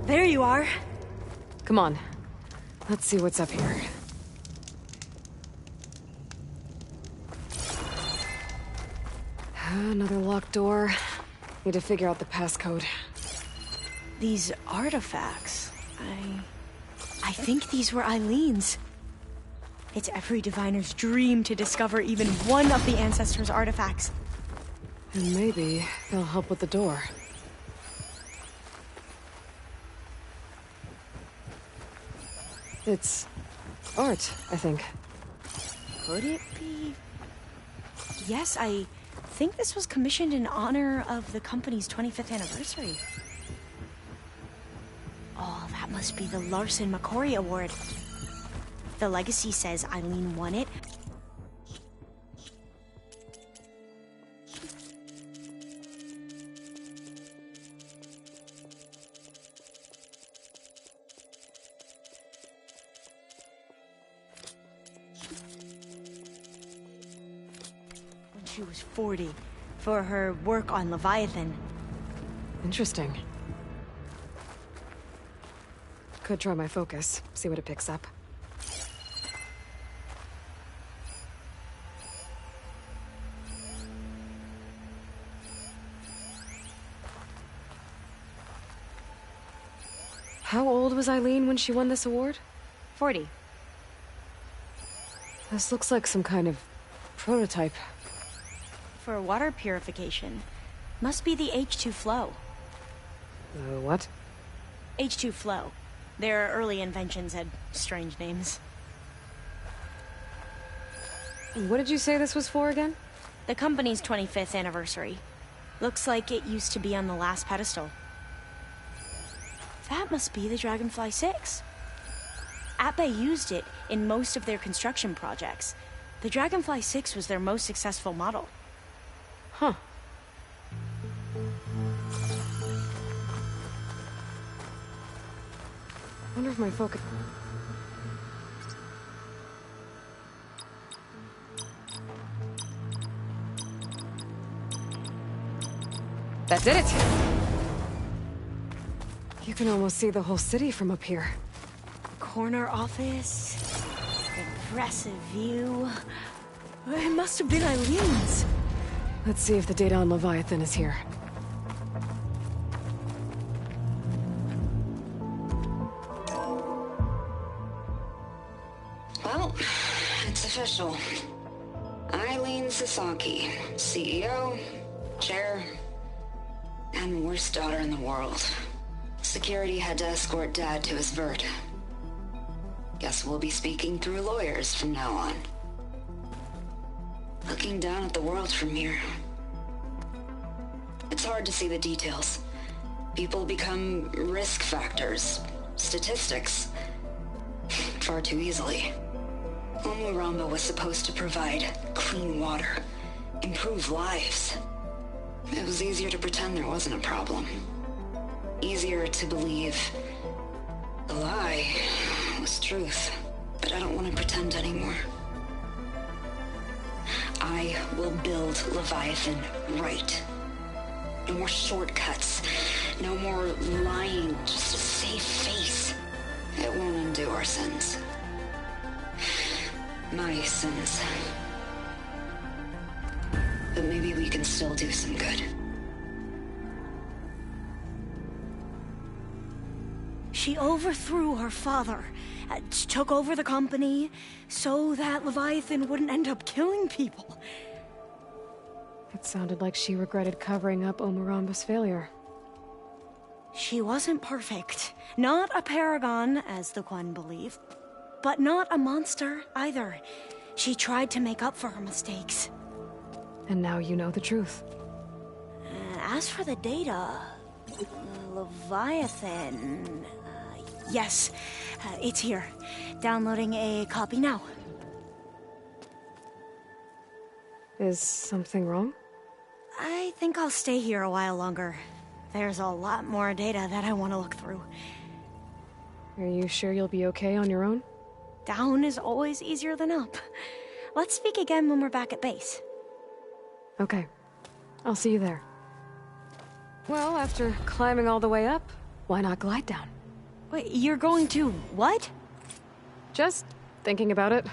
There you are. Come on. Let's see what's up here. Another locked door. Need to figure out the passcode. These artifacts... I think these were Eileen's. It's every diviner's dream to discover even one of the Ancestors' artifacts. And maybe they'll help with the door. It's art, I think. Could it be? Yes, I think this was commissioned in honor of the company's 25th anniversary. Oh, that must be the Larson McCory Award. The legacy says Eileen won it. She was 40 for her work on Leviathan. Interesting. Could try my focus, see what it picks up. How old was Eileen when she won this award? 40. This looks like some kind of prototype. For water purification. Must be the H2 flow. What? H2 flow. Their early inventions had strange names. What did you say this was for again? The company's 25th anniversary. Looks like it used to be on the last pedestal. That must be the Dragonfly 6. Atbay used it in most of their construction projects. The Dragonfly 6 was their most successful model. Huh. Wonder if my focus... That did it! You can almost see the whole city from up here. Corner office. Impressive view. It must have been Eileen's. Let's see if the data on Leviathan is here. Well, it's official. Eileen Sasaki, CEO, chair, and worst daughter in the world. Security had to escort Dad to his vert. Guess we'll be speaking through lawyers from now on. Looking down at the world from here. It's hard to see the details. People become risk factors, statistics, far too easily. Omuramba was supposed to provide clean water, improve lives. It was easier to pretend there wasn't a problem. Easier to believe the lie was truth. But I don't want to pretend anymore. I will build Leviathan right. No more shortcuts. No more lying just to save face. It won't undo our sins. My sins. But maybe we can still do some good. She overthrew her father, took over the company, so that Leviathan wouldn't end up killing people. It sounded like she regretted covering up Omaramba's failure. She wasn't perfect. Not a paragon, as the Quan believe, but not a monster either. She tried to make up for her mistakes. And now you know the truth. As for the data, Leviathan... yes, it's here. Downloading a copy now. Is something wrong? I think I'll stay here a while longer. There's a lot more data that I want to look through. Are you sure you'll be okay on your own? Down is always easier than up. Let's speak again when we're back at base. Okay. I'll see you there. Well, after climbing all the way up, why not glide down? Wait, you're going to what? Just thinking about it.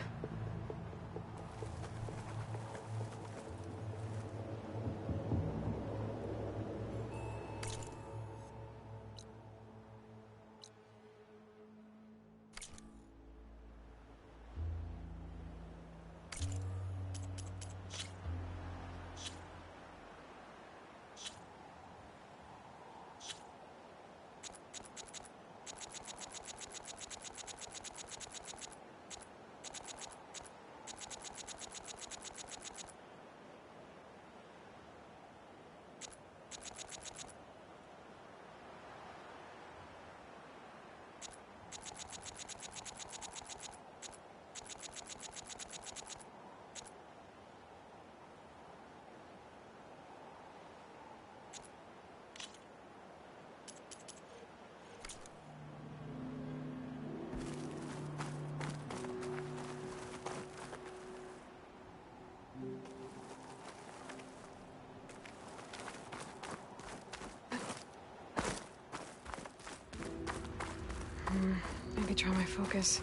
Maybe try my focus.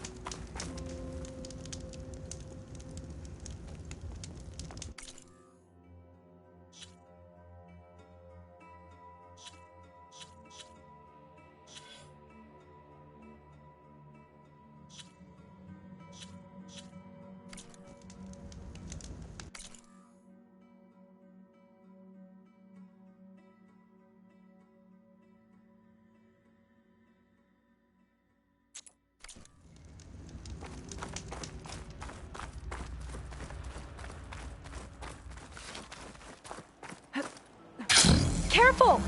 Careful!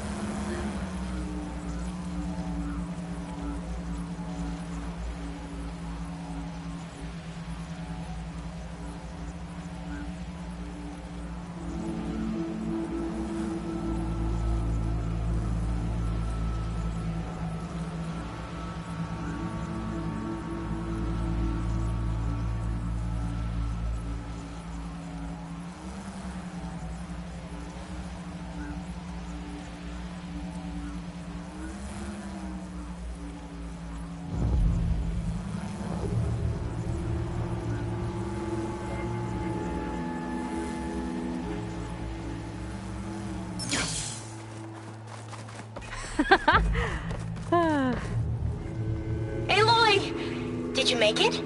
Aloy! Did you make it?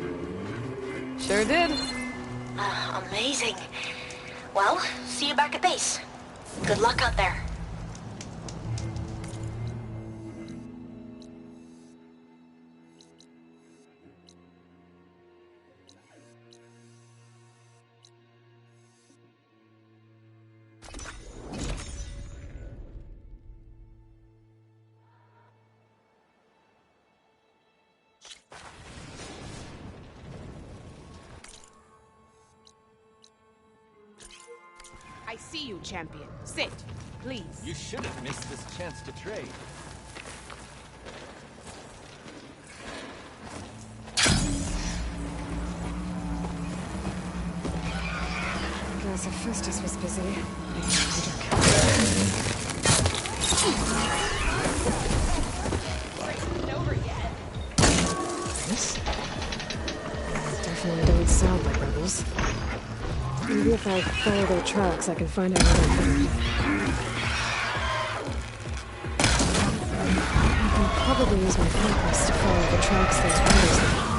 Sure did. Amazing. Well, see you back at base. Good luck out there. I see you, champion. Sit, please. You should have missed this chance to trade. Guess Hephaestus was busy. Isn't over yet. This? Definitely don't sound like rebels. else. Maybe if I follow their tracks, I can find out where they're headed. I can probably use my focus to follow the tracks those riders left behind.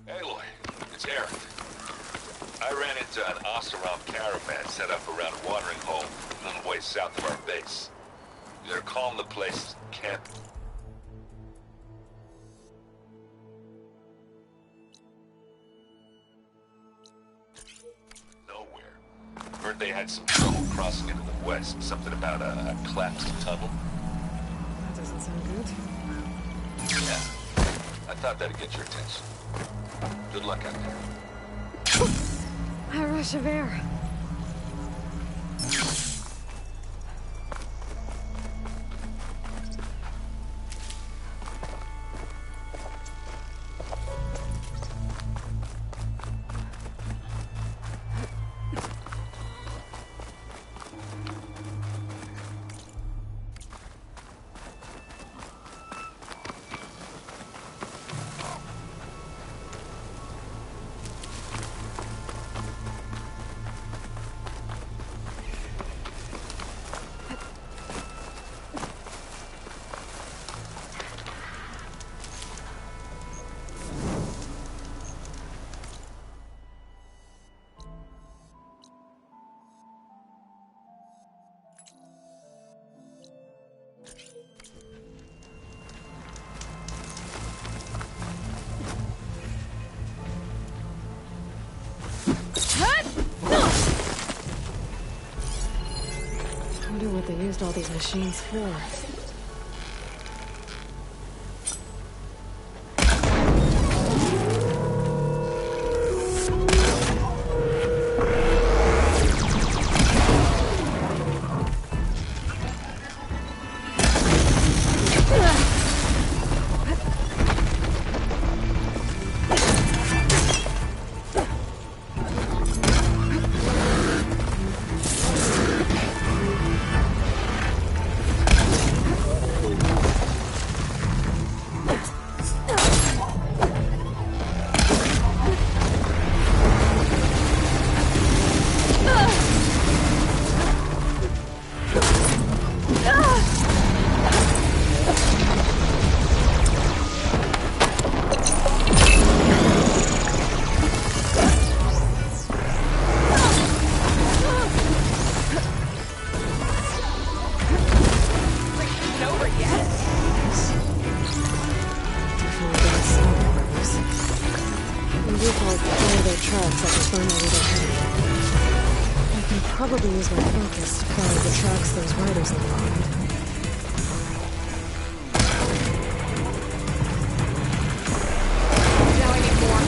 Aloy, it's Eric. I ran into an Oseram caravan set up around a watering hole a little way south of our base. They're calling the place Camp. Nowhere. Heard they had some trouble crossing into the west. Something about a collapsed tunnel. That doesn't sound good. Yeah. I thought that'd get your attention. Good luck out there. A rush of air. I wonder what they used all these machines for. Probably use my focus to follow the tracks those riders left behind. Now I need more.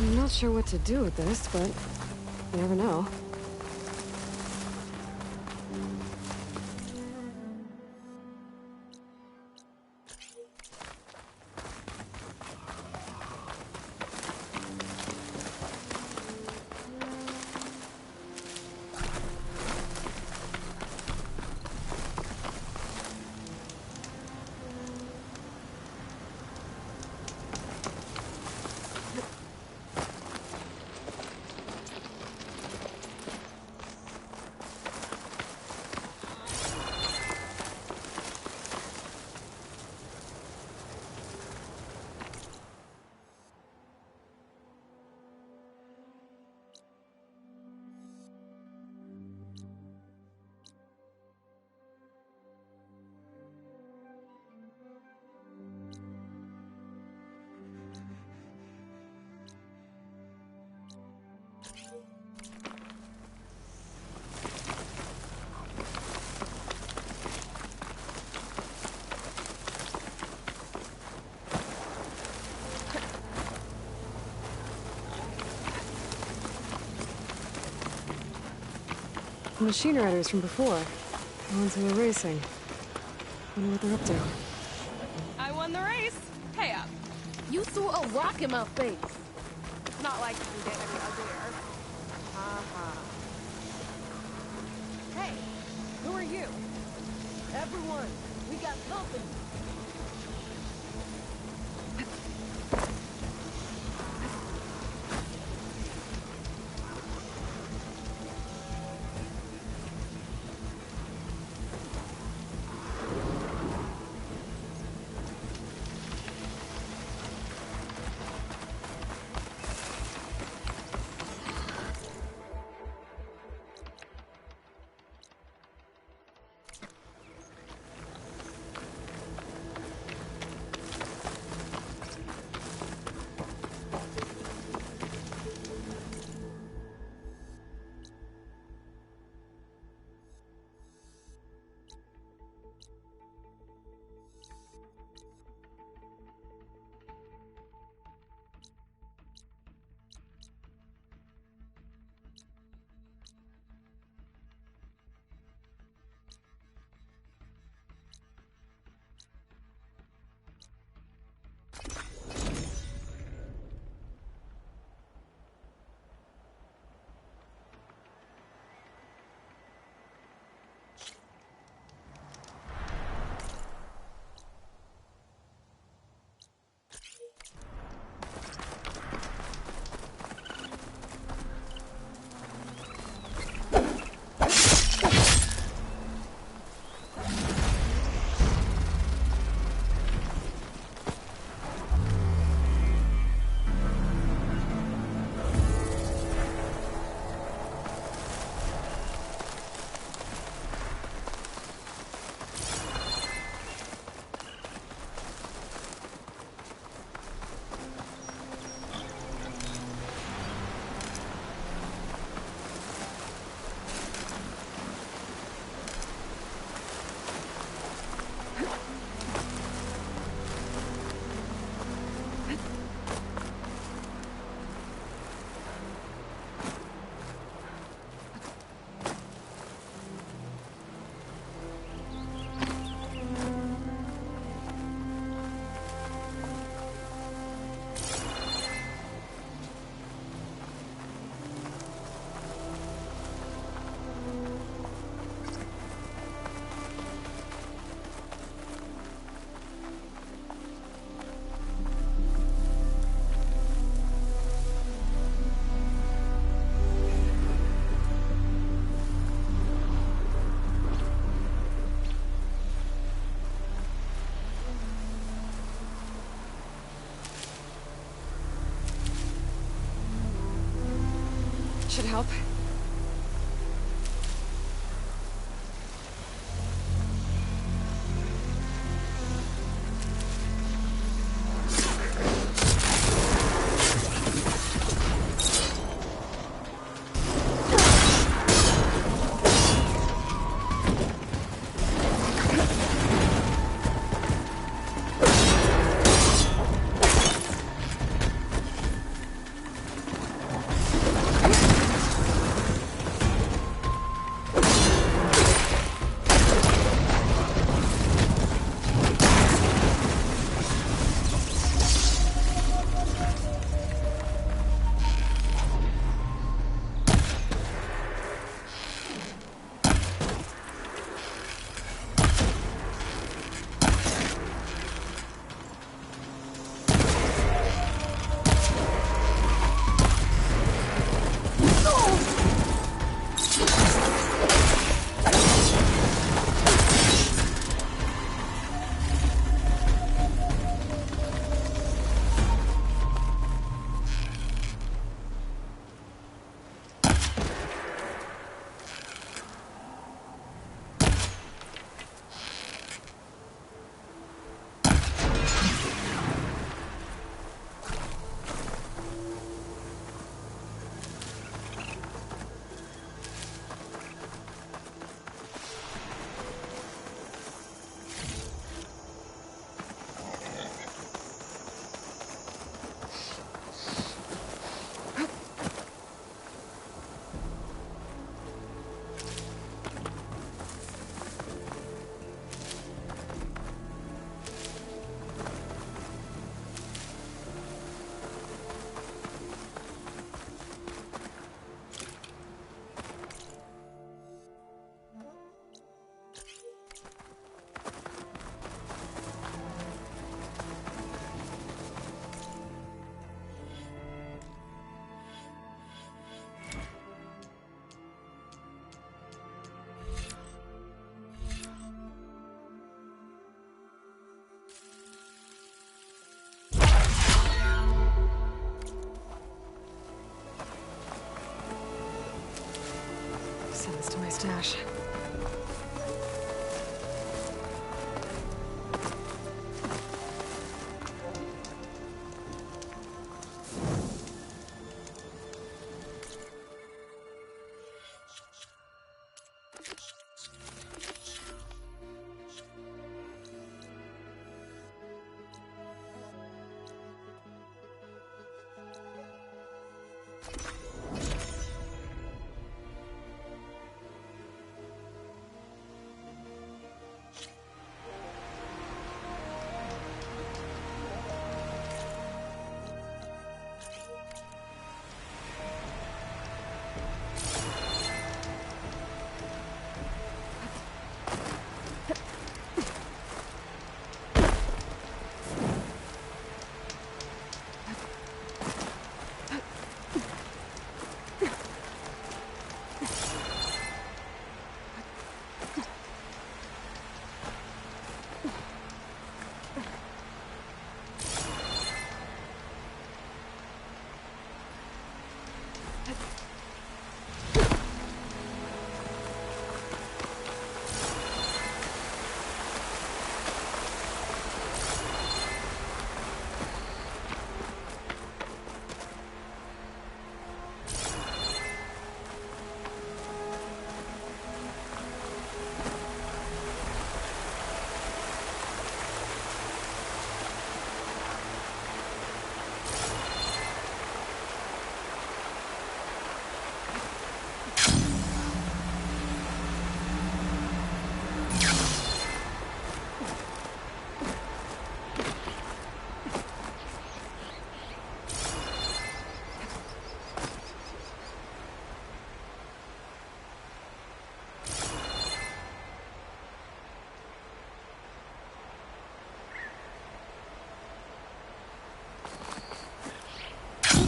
I'm not sure what to do with this, but you never know. The machine riders from before. The ones who were racing. Wonder what they're up to. I won the race. Pay up. You threw a rock in my face. It's not like you can get any uglier. Hey, who are you? Everyone, we got company. Should help. stash.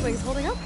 Wings holding up?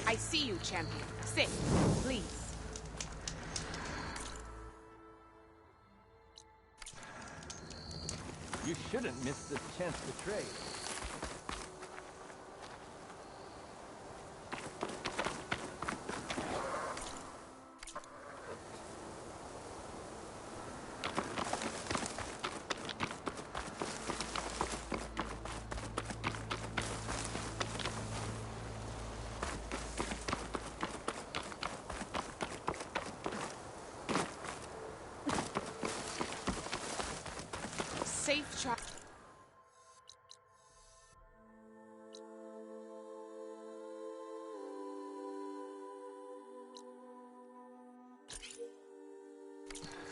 I see you, champion. Sit, please. You shouldn't miss this chance to trade. Safe tra-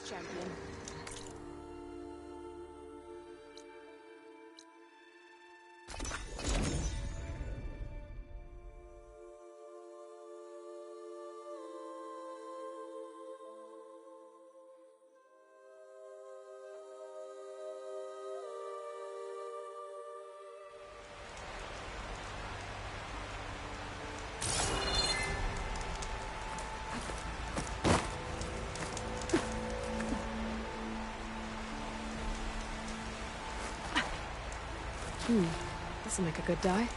champion. This'll make a good die.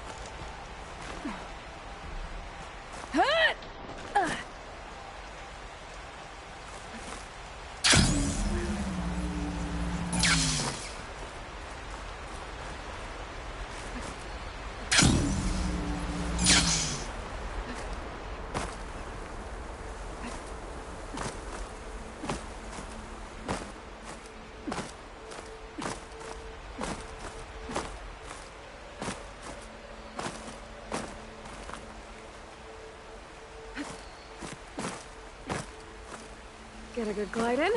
Get a good glide in.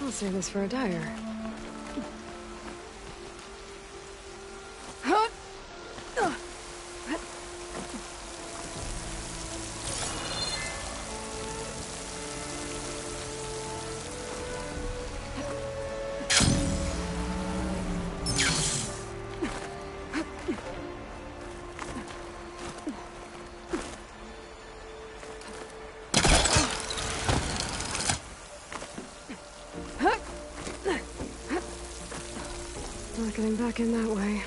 I'll save this for a dyer. Not getting back in that way.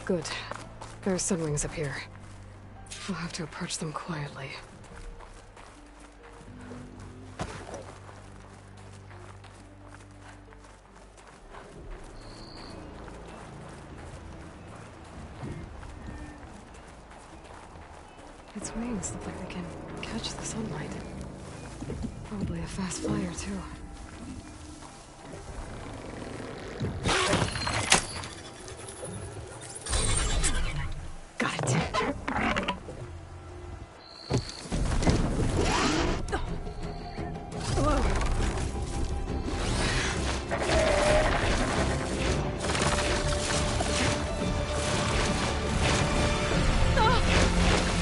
Good. There are sunwings up here. We'll have to approach them quietly. Its wings look like they can catch the sunlight. Probably a fast flyer, too. Got it.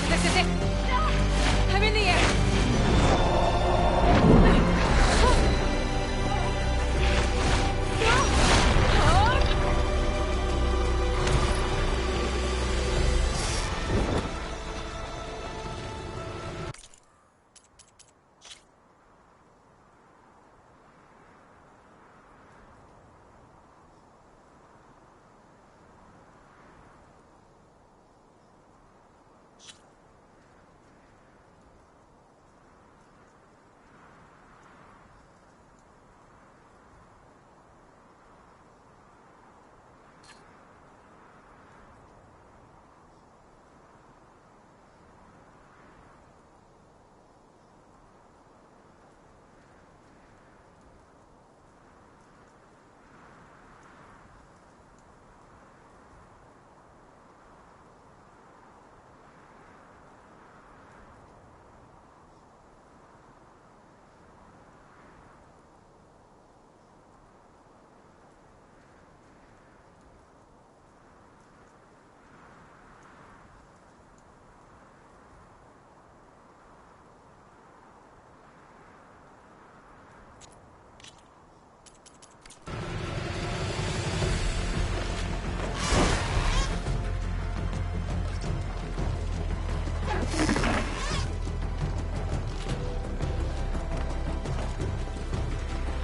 This is it. I'm in the air.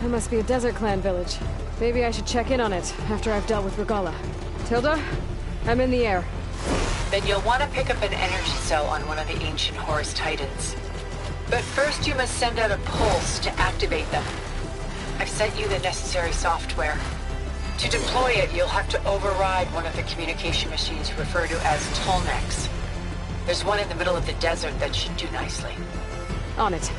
That must be a Desert Clan village. Maybe I should check in on it after I've dealt with Regala. Tilda, I'm in the air. Then you'll want to pick up an energy cell on one of the ancient Horus Titans. But first you must send out a pulse to activate them. I've sent you the necessary software. To deploy it, you'll have to override one of the communication machines referred to as Tolnecs. There's one in the middle of the desert that should do nicely. On it.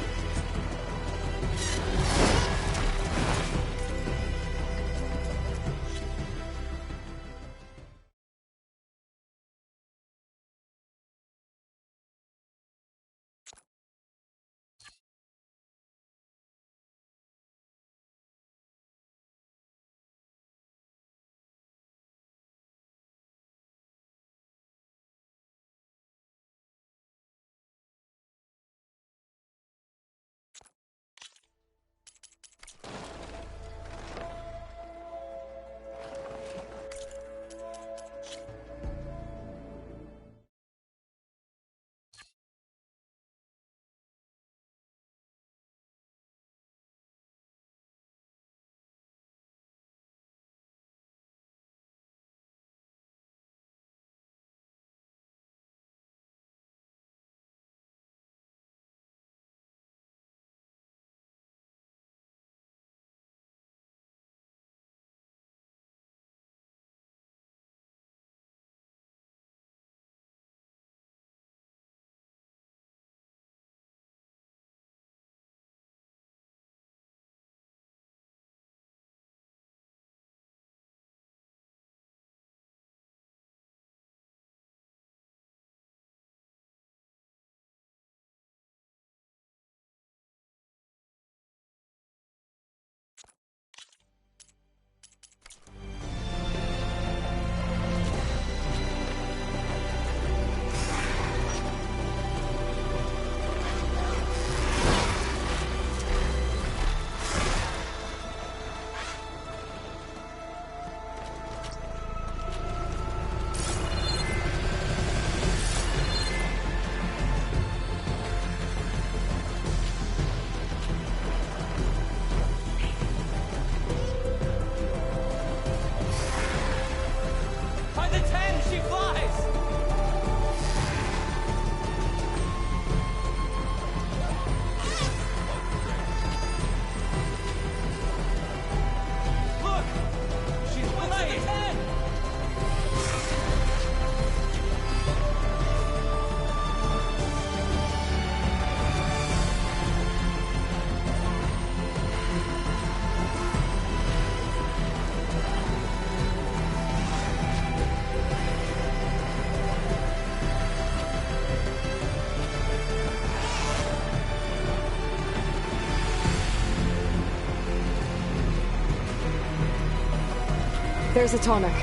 There's a tonic.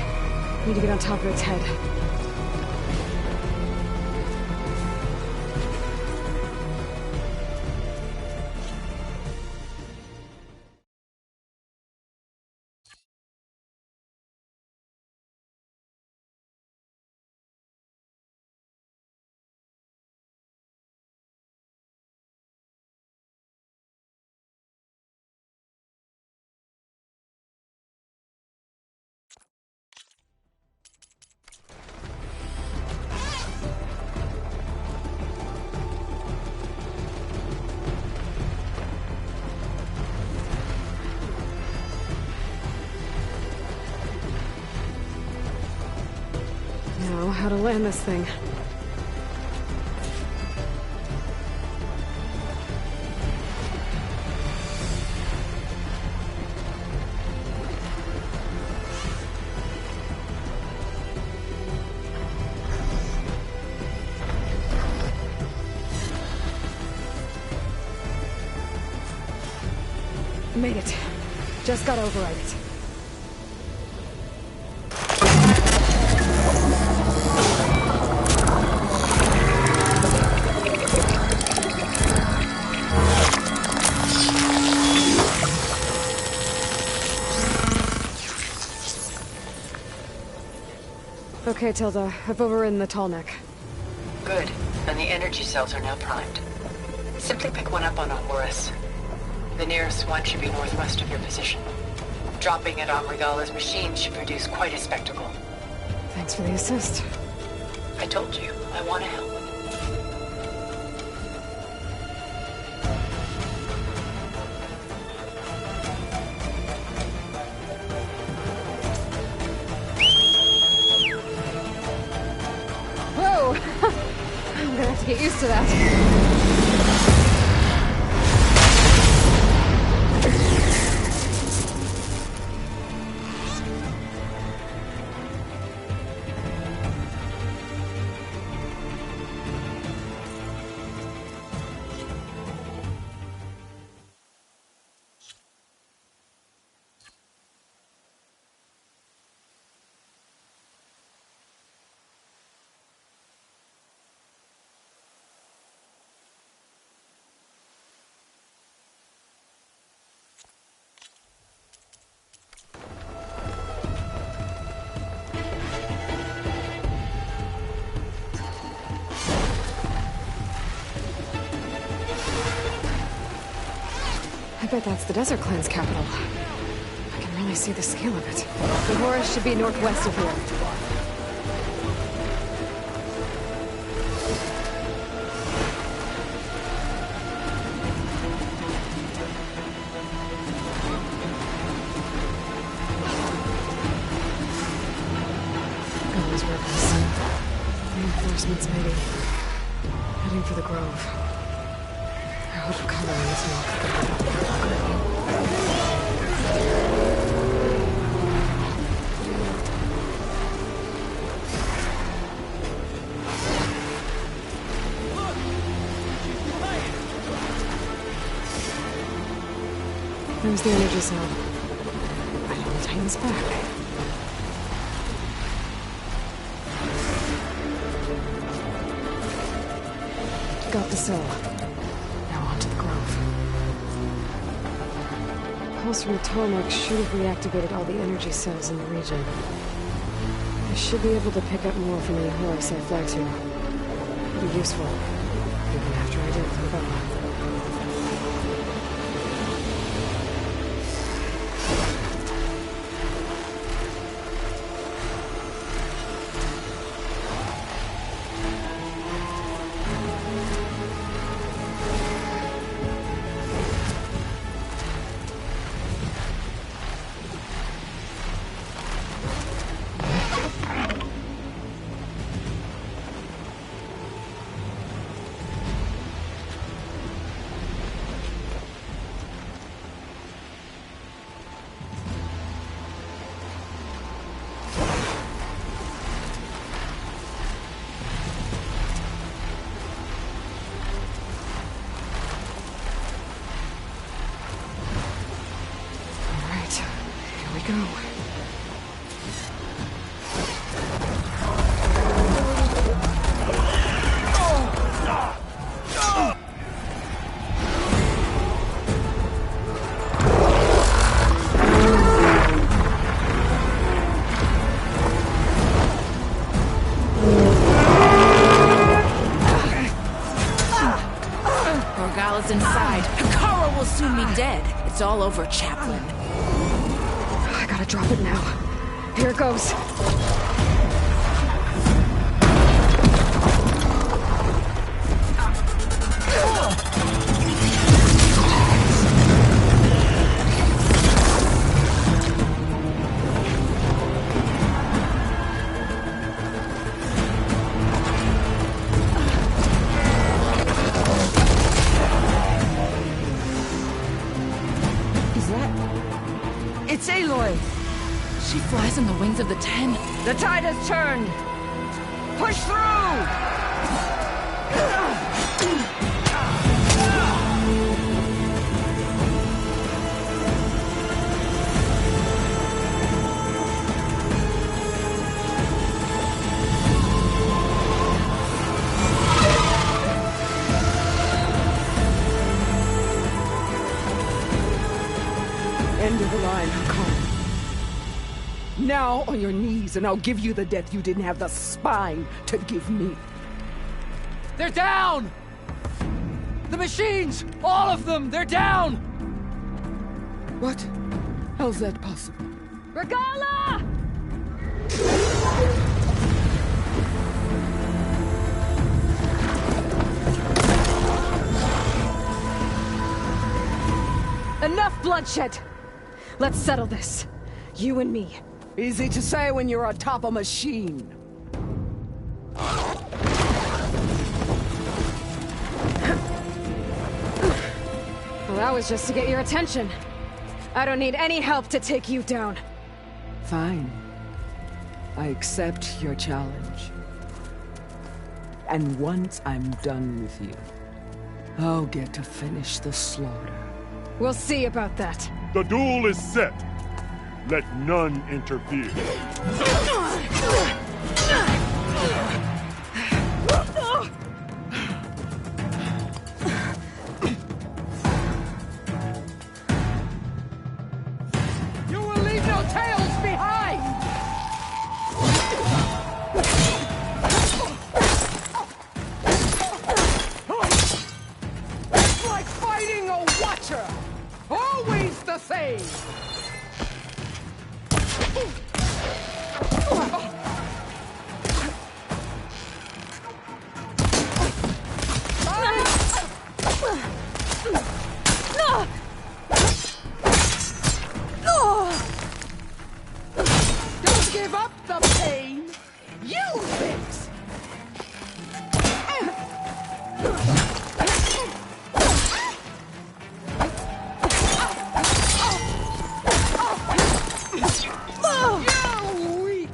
Need to get on top of its head. Now, how to land this thing. Made it. Just gotta override it. Okay, Tilda. I've overridden the tall neck. Good. And the energy cells are now primed. Simply pick one up on Horus. The nearest one should be northwest of your position. Dropping it on Regala's machine should produce quite a spectacle. Thanks for the assist. I told you, I want to help. Whoa! I'm gonna have to get used to that. I bet that's the Desert Clan's capital. I can really see the scale of it. The Horus should be northwest of here. Those rebels. Reinforcements, maybe. Heading for the Grove. I hope covering is not. There's the energy cell. I don't tighten this back. Got the cell. Now on to the Grove. Pulse from Tomek should have reactivated all the energy cells in the region. I should be able to pick up more from the Horus I fly to. It'll be useful, even after I deal with Regala. Go. soon be dead. It's all over, Chaplain. I gotta drop it now. Here it goes. It's Aloy! She flies on the wings of the 10. The tide has turned! Push through! End of the line, Hakon. Now on your knees, and I'll give you the death you didn't have the spine to give me. They're down! The machines! All of them! They're down! What? How's that possible? Regala! Enough bloodshed! Let's settle this. You and me. Easy to say when you're atop a machine. Well, that was just to get your attention. I don't need any help to take you down. Fine. I accept your challenge. And once I'm done with you, I'll get to finish the slaughter. We'll see about that. The duel is set. Let none interfere. You will leave no tails behind! It's like fighting a watcher! Always the same! Don't give up the pain! Use it! You're weak!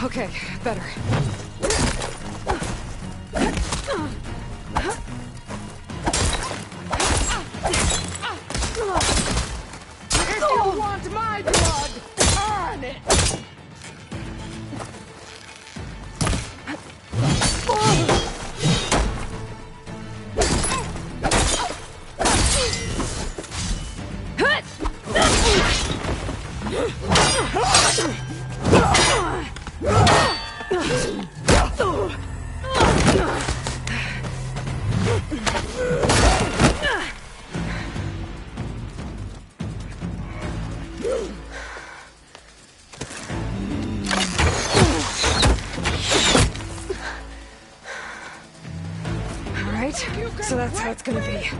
Okay, better. If you want my blood, earn it! Alright, so that's how it's gonna be.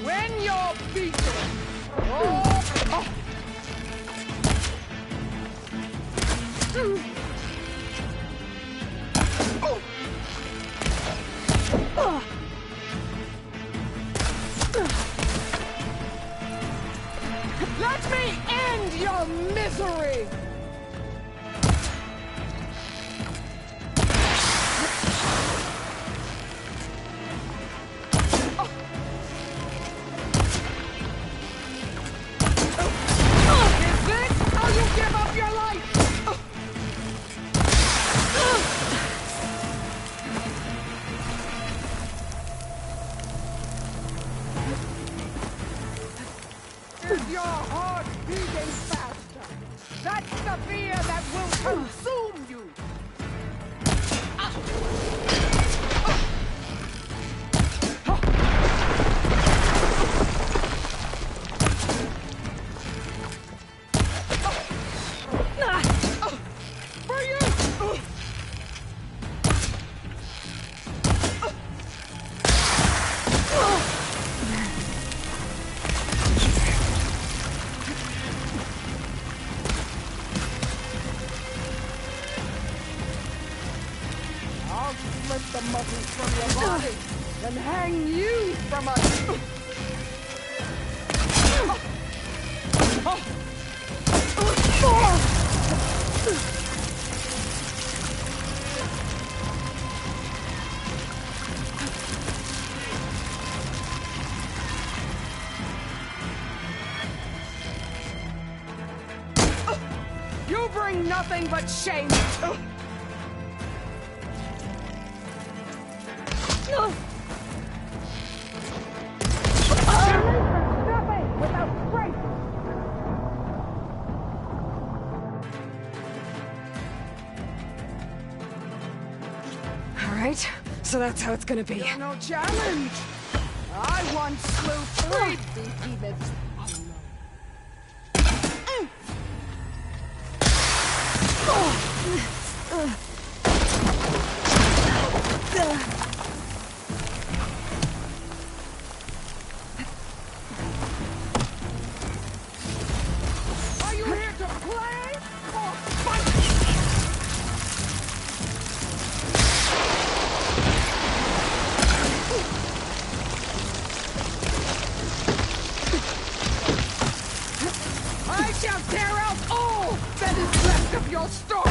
When you're beaten, Let me end your misery! Is this how you give up your life? Is your heart beating faster? That's the fear that will consume you! For you! I'll split the muscles from your body and hang you from a... You bring nothing but shame! Nothing without strength! All right, so that's how it's gonna be. You're no challenge! I once slew 3 behemoths alone. Are you here to play or fight? I shall tear out all that is left of your story!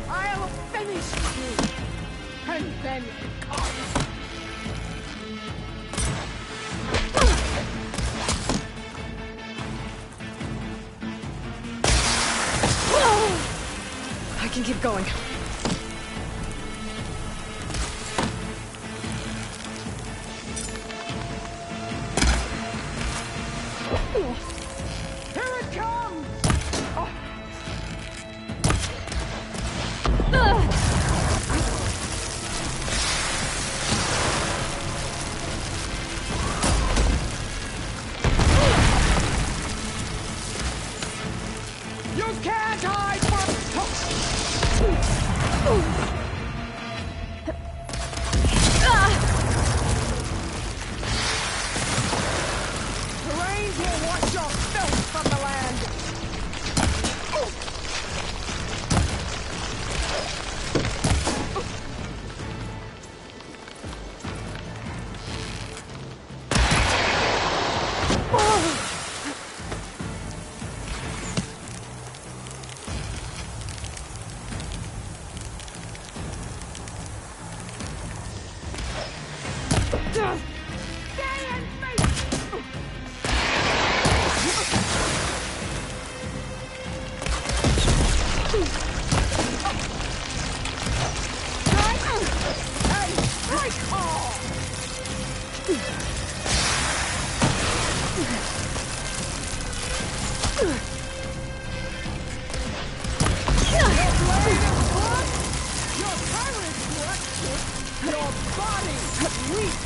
I'll finish you, and then come. I can keep going. Here it comes! Oh. You can't hide from... The rains will wash your filth from the land. Stay and face! Your body weak!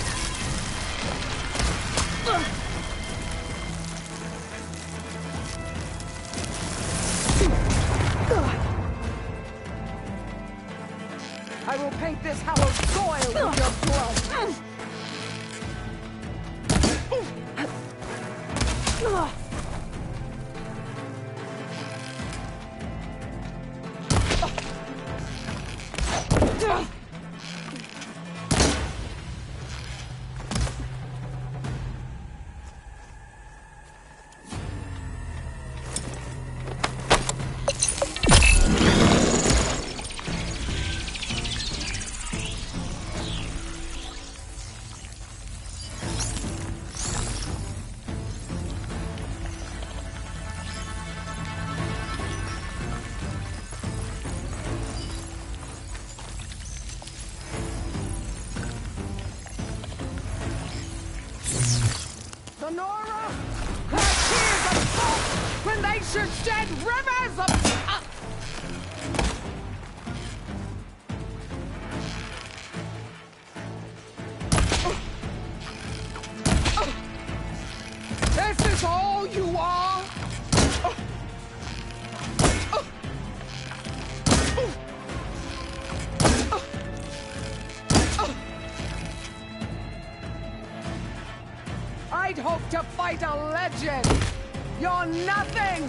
paint this hallowed soil with your blood! Sonora! Her tears of salt when they should shed rivers of... This is all you are? I'd hoped to fight a legend. You're nothing!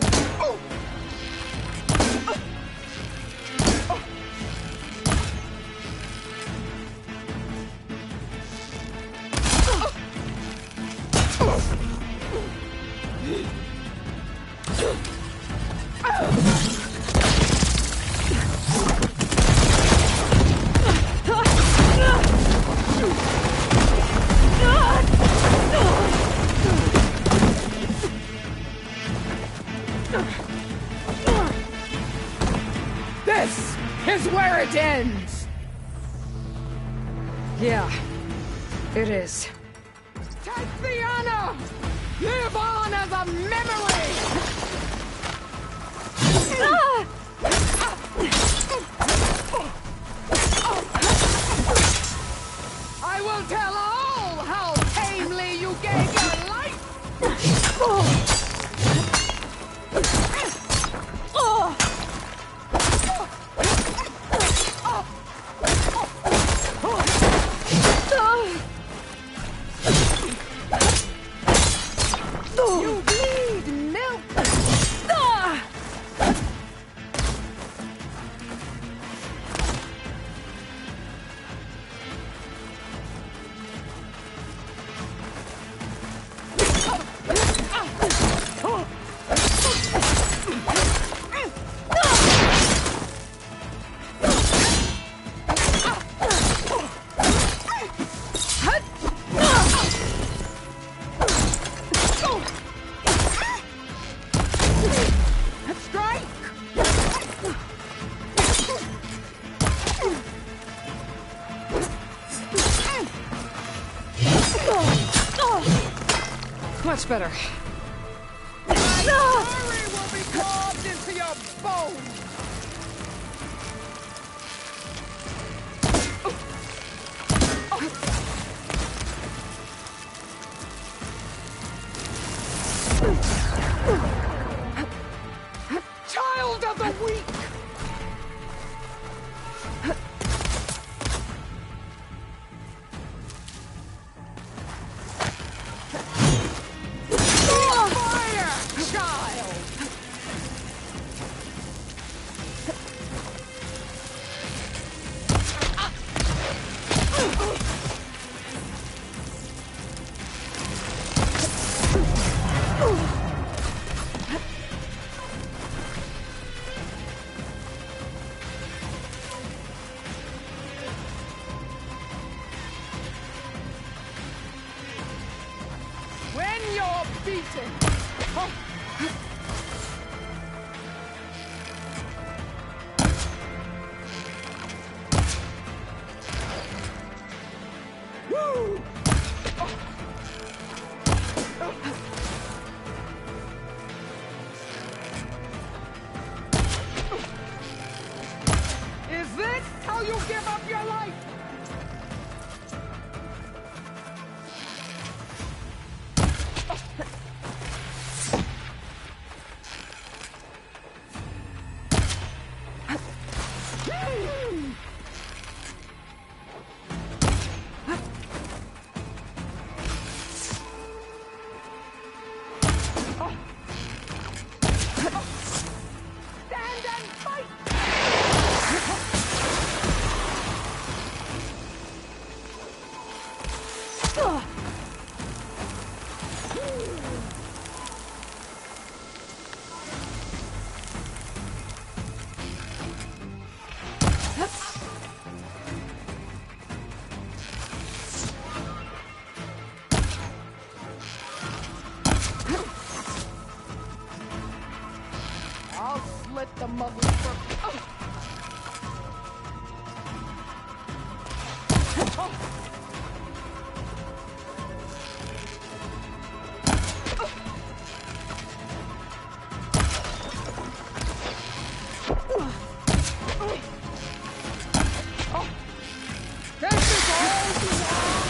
This is where it ends! Yeah, it is. Take the honor! Live on as a memory! I will tell all how tamely you gave your life! You bleed milk! Strike! Much better. Fury will be carved into your bones! Child of the weak! Fire, child! When you're beaten, woo! Is this how you give up your life? The muggles for... This is all you want!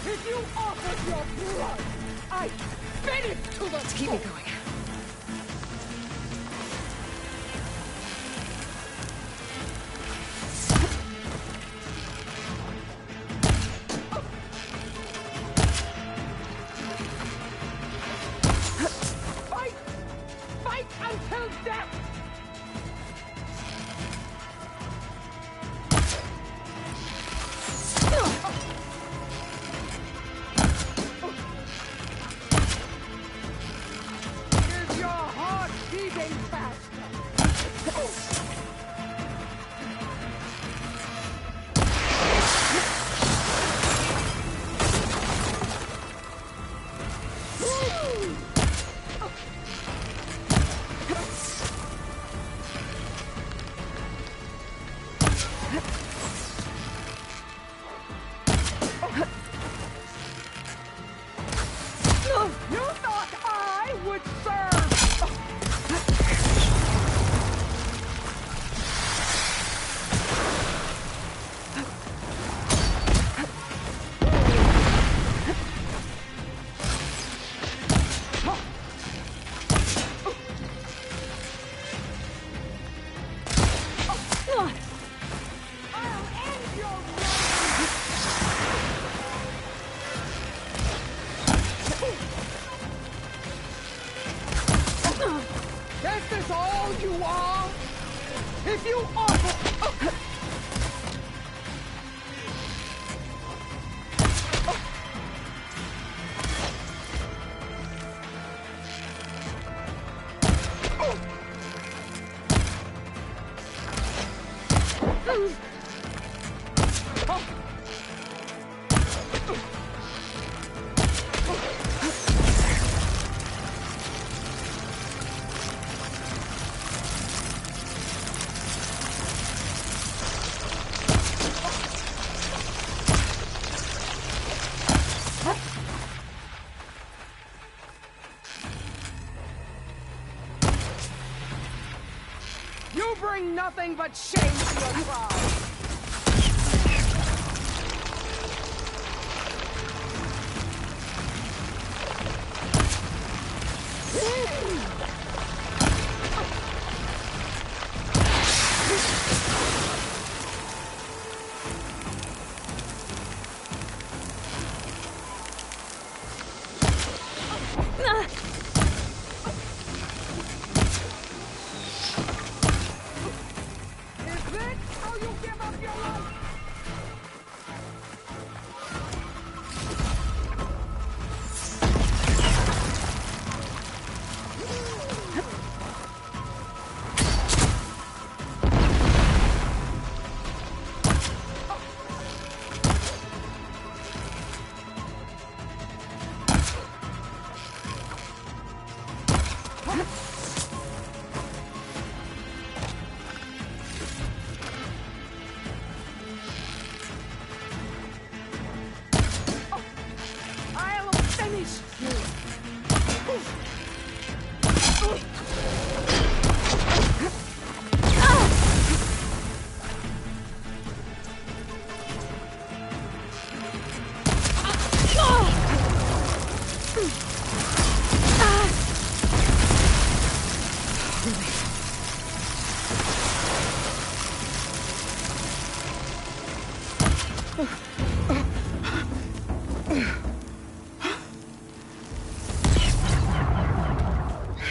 If you offered your blood, I'd spit it to the... Let's keep me going. Fight! Fight until death! Is your heart beating faster? You thought I would serve! I'll end your This is all you are? If you offer... You bring nothing but shame to your tribe! Is this how you give up your life? I'll finish you!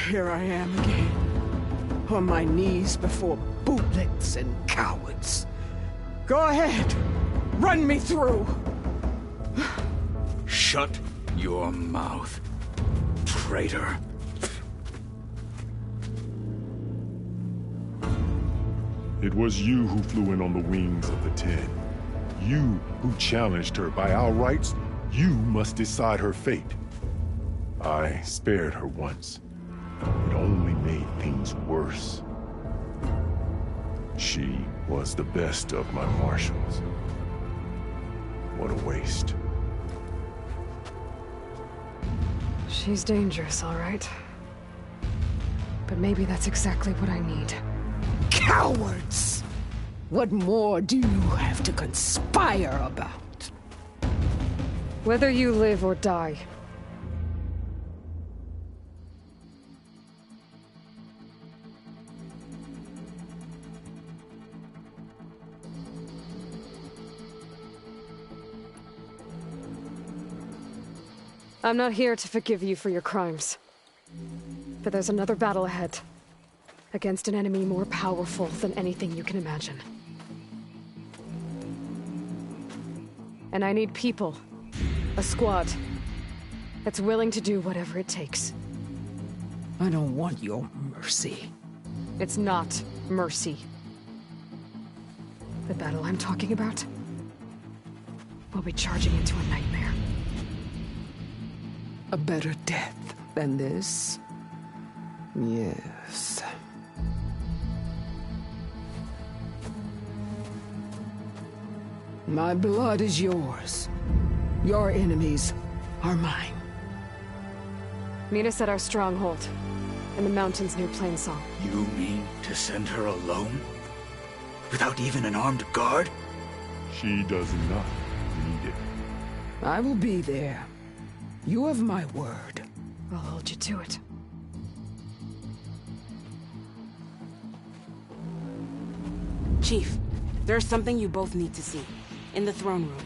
Here I am again, on my knees before bootlets and cowards. Go ahead, run me through. Shut your mouth, traitor. It was you who flew in on the wings of the Ten. You who challenged her by our rights. You must decide her fate. I spared her once. It only made things worse. She was the best of my marshals. What a waste. She's dangerous, all right. But maybe that's exactly what I need. Cowards! What more do you have to conspire about? Whether you live or die. I'm not here to forgive you for your crimes. But there's another battle ahead. Against an enemy more powerful than anything you can imagine. And I need people. A squad. That's willing to do whatever it takes. I don't want your mercy. It's not mercy. The battle I'm talking about will be charging into a nightmare. A better death than this? Yes. My blood is yours. Your enemies are mine. Meet us at our stronghold, in the mountains near Plainsong. You mean to send her alone? Without even an armed guard? She does not need it. I will be there. You have my word. I'll hold you to it. Chief, there's something you both need to see. In the throne room.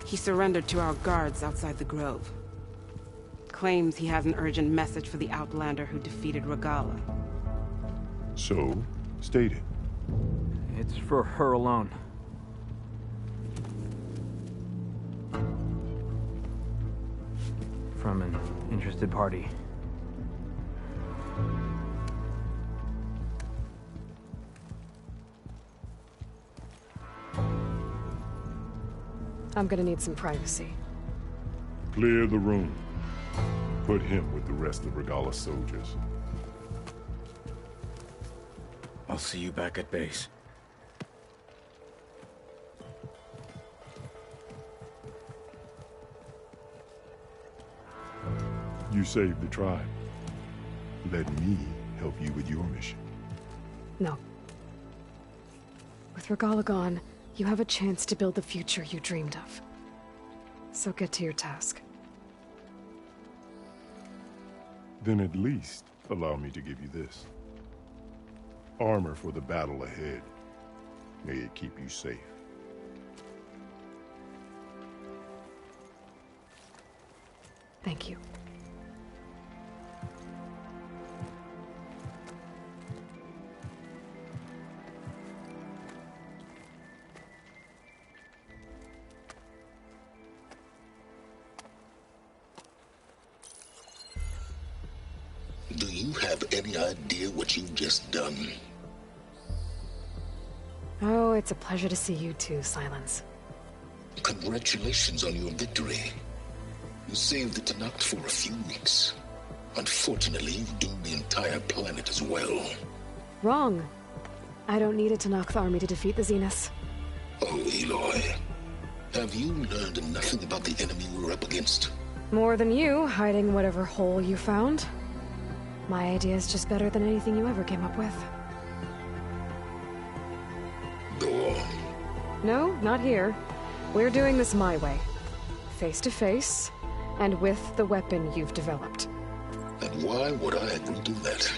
He surrendered to our guards outside the grove. Claims he has an urgent message for the Outlander who defeated Regala. So, state it. It's for her alone. From an interested party. I'm gonna need some privacy. Clear the room. Put him with the rest of Regala's soldiers. I'll see you back at base. You saved the tribe. Let me help you with your mission. No. With Regala gone, you have a chance to build the future you dreamed of. So get to your task. Then at least allow me to give you this. Armor for the battle ahead. May it keep you safe. Thank you. Do you have any idea what you've just done? Oh, it's a pleasure to see you too, Silence. Congratulations on your victory. You saved the Tanakh for a few weeks. Unfortunately, you've doomed the entire planet as well. Wrong. I don't need a Tanakh army to defeat the Zeniths. Oh, Aloy. Have you learned nothing about the enemy we're up against? More than you, hiding whatever hole you found. My idea is just better than anything you ever came up with. Go on. No, not here. We're doing this my way. Face to face, and with the weapon you've developed. And why would I agree to that?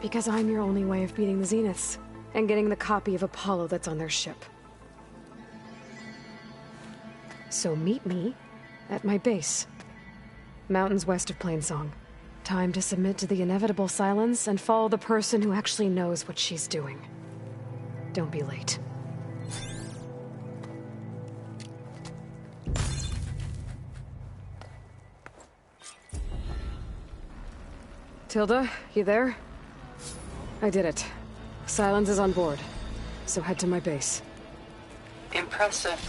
Because I'm your only way of beating the Zeniths, and getting the copy of Apollo that's on their ship. So meet me at my base. Mountains west of Plainsong. Time to submit to the inevitable silence and follow the person who actually knows what she's doing. Don't be late. Tilda, you there? I did it. Silence is on board, so head to my base. Impressive.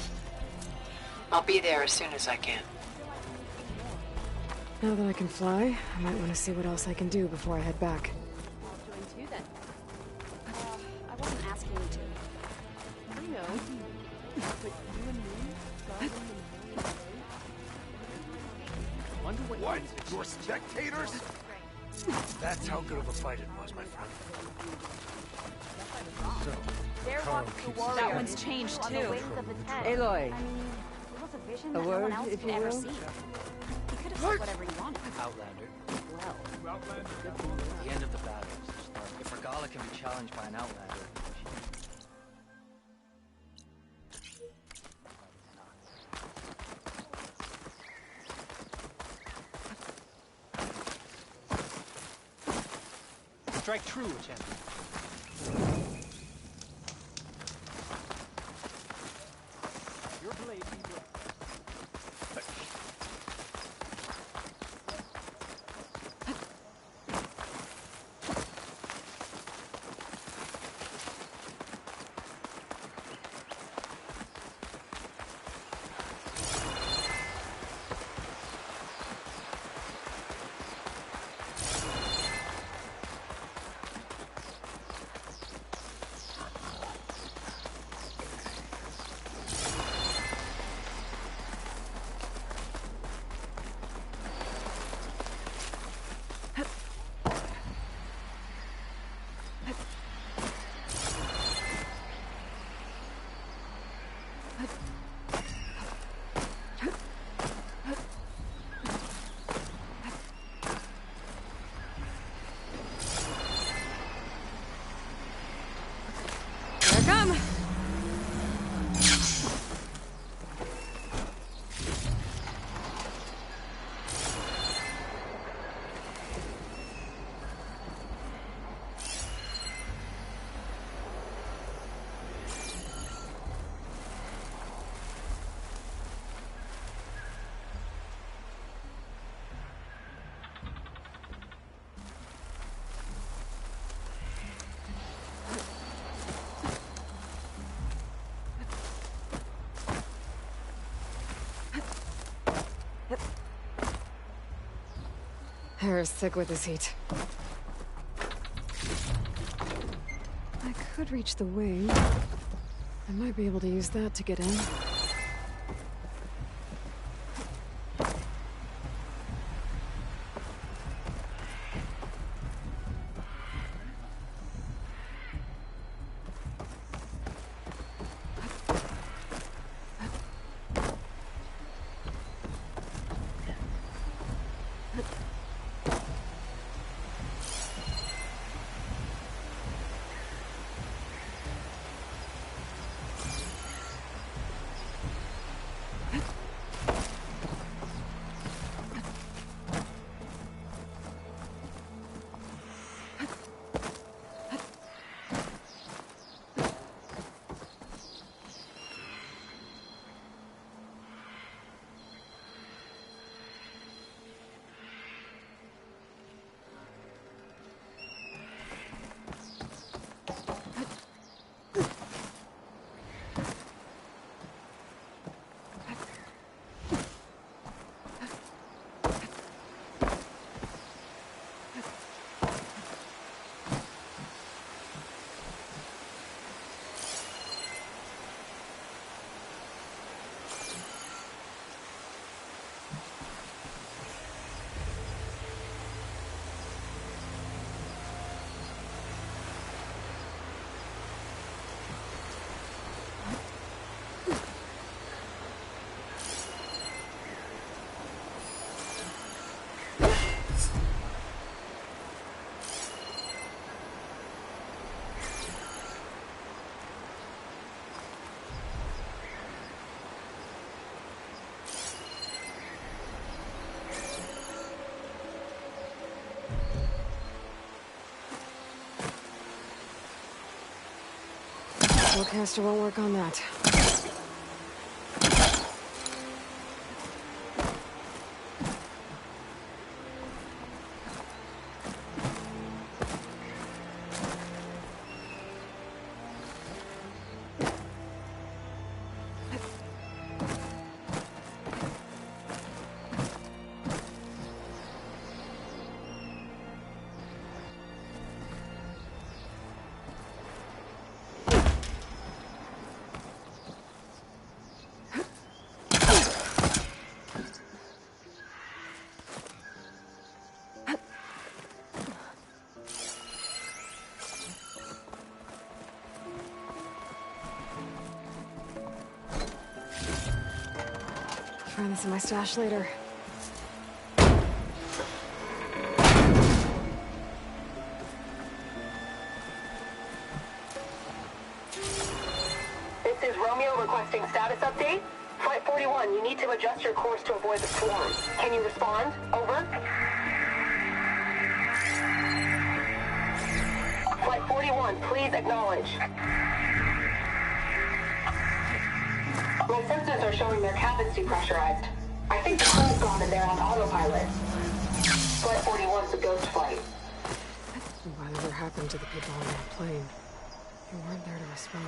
I'll be there as soon as I can. Now that I can fly, I might want to see what else I can do before I head back. Join too, then. I wasn't asking you to. I know. But you and me, Wonder what you're spectators? That's how good of a fight it was, my friend. So, there walks the warrior. That one's changed too. Aloy. A word, if you will. He could have said whatever he wanted. Outlander. Well, At the end of the battle, if Regala can be challenged by an Outlander, strike true, champion. Your blade be black. Come! Hair's thick with this heat. I could reach the wing. I might be able to use that to get in. Spellcaster won't work on that. find this in my stash later. This is Romeo requesting status update. Flight 41, you need to adjust your course to avoid the swarm. Can you respond? Over. Flight 41, please acknowledge. My sensors are showing their cabins depressurized. I think the crew's gone and they're on autopilot. Flight 41's a ghost flight. Whatever happened to the people on that plane? They weren't there to respond.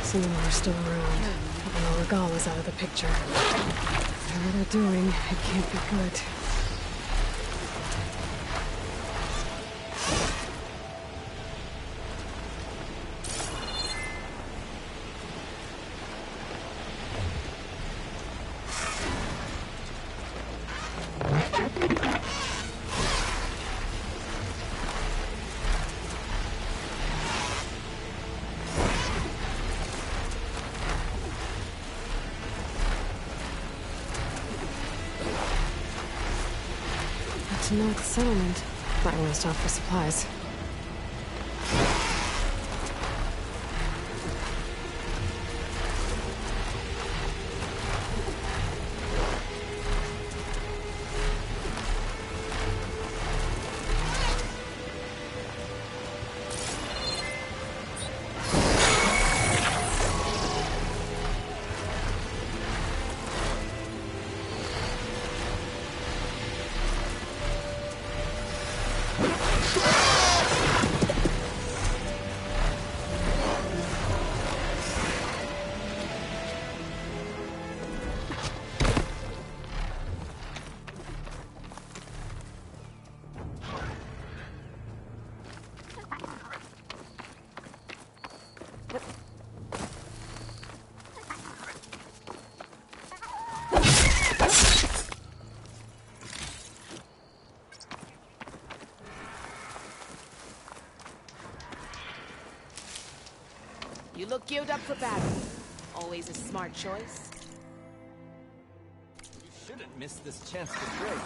Some of them are still around, even though Regala's out of the picture. Whatever they're doing, it can't be good. North settlement. Might want to stop for supplies. You look geared up for battle. Always a smart choice. You shouldn't miss this chance to trade.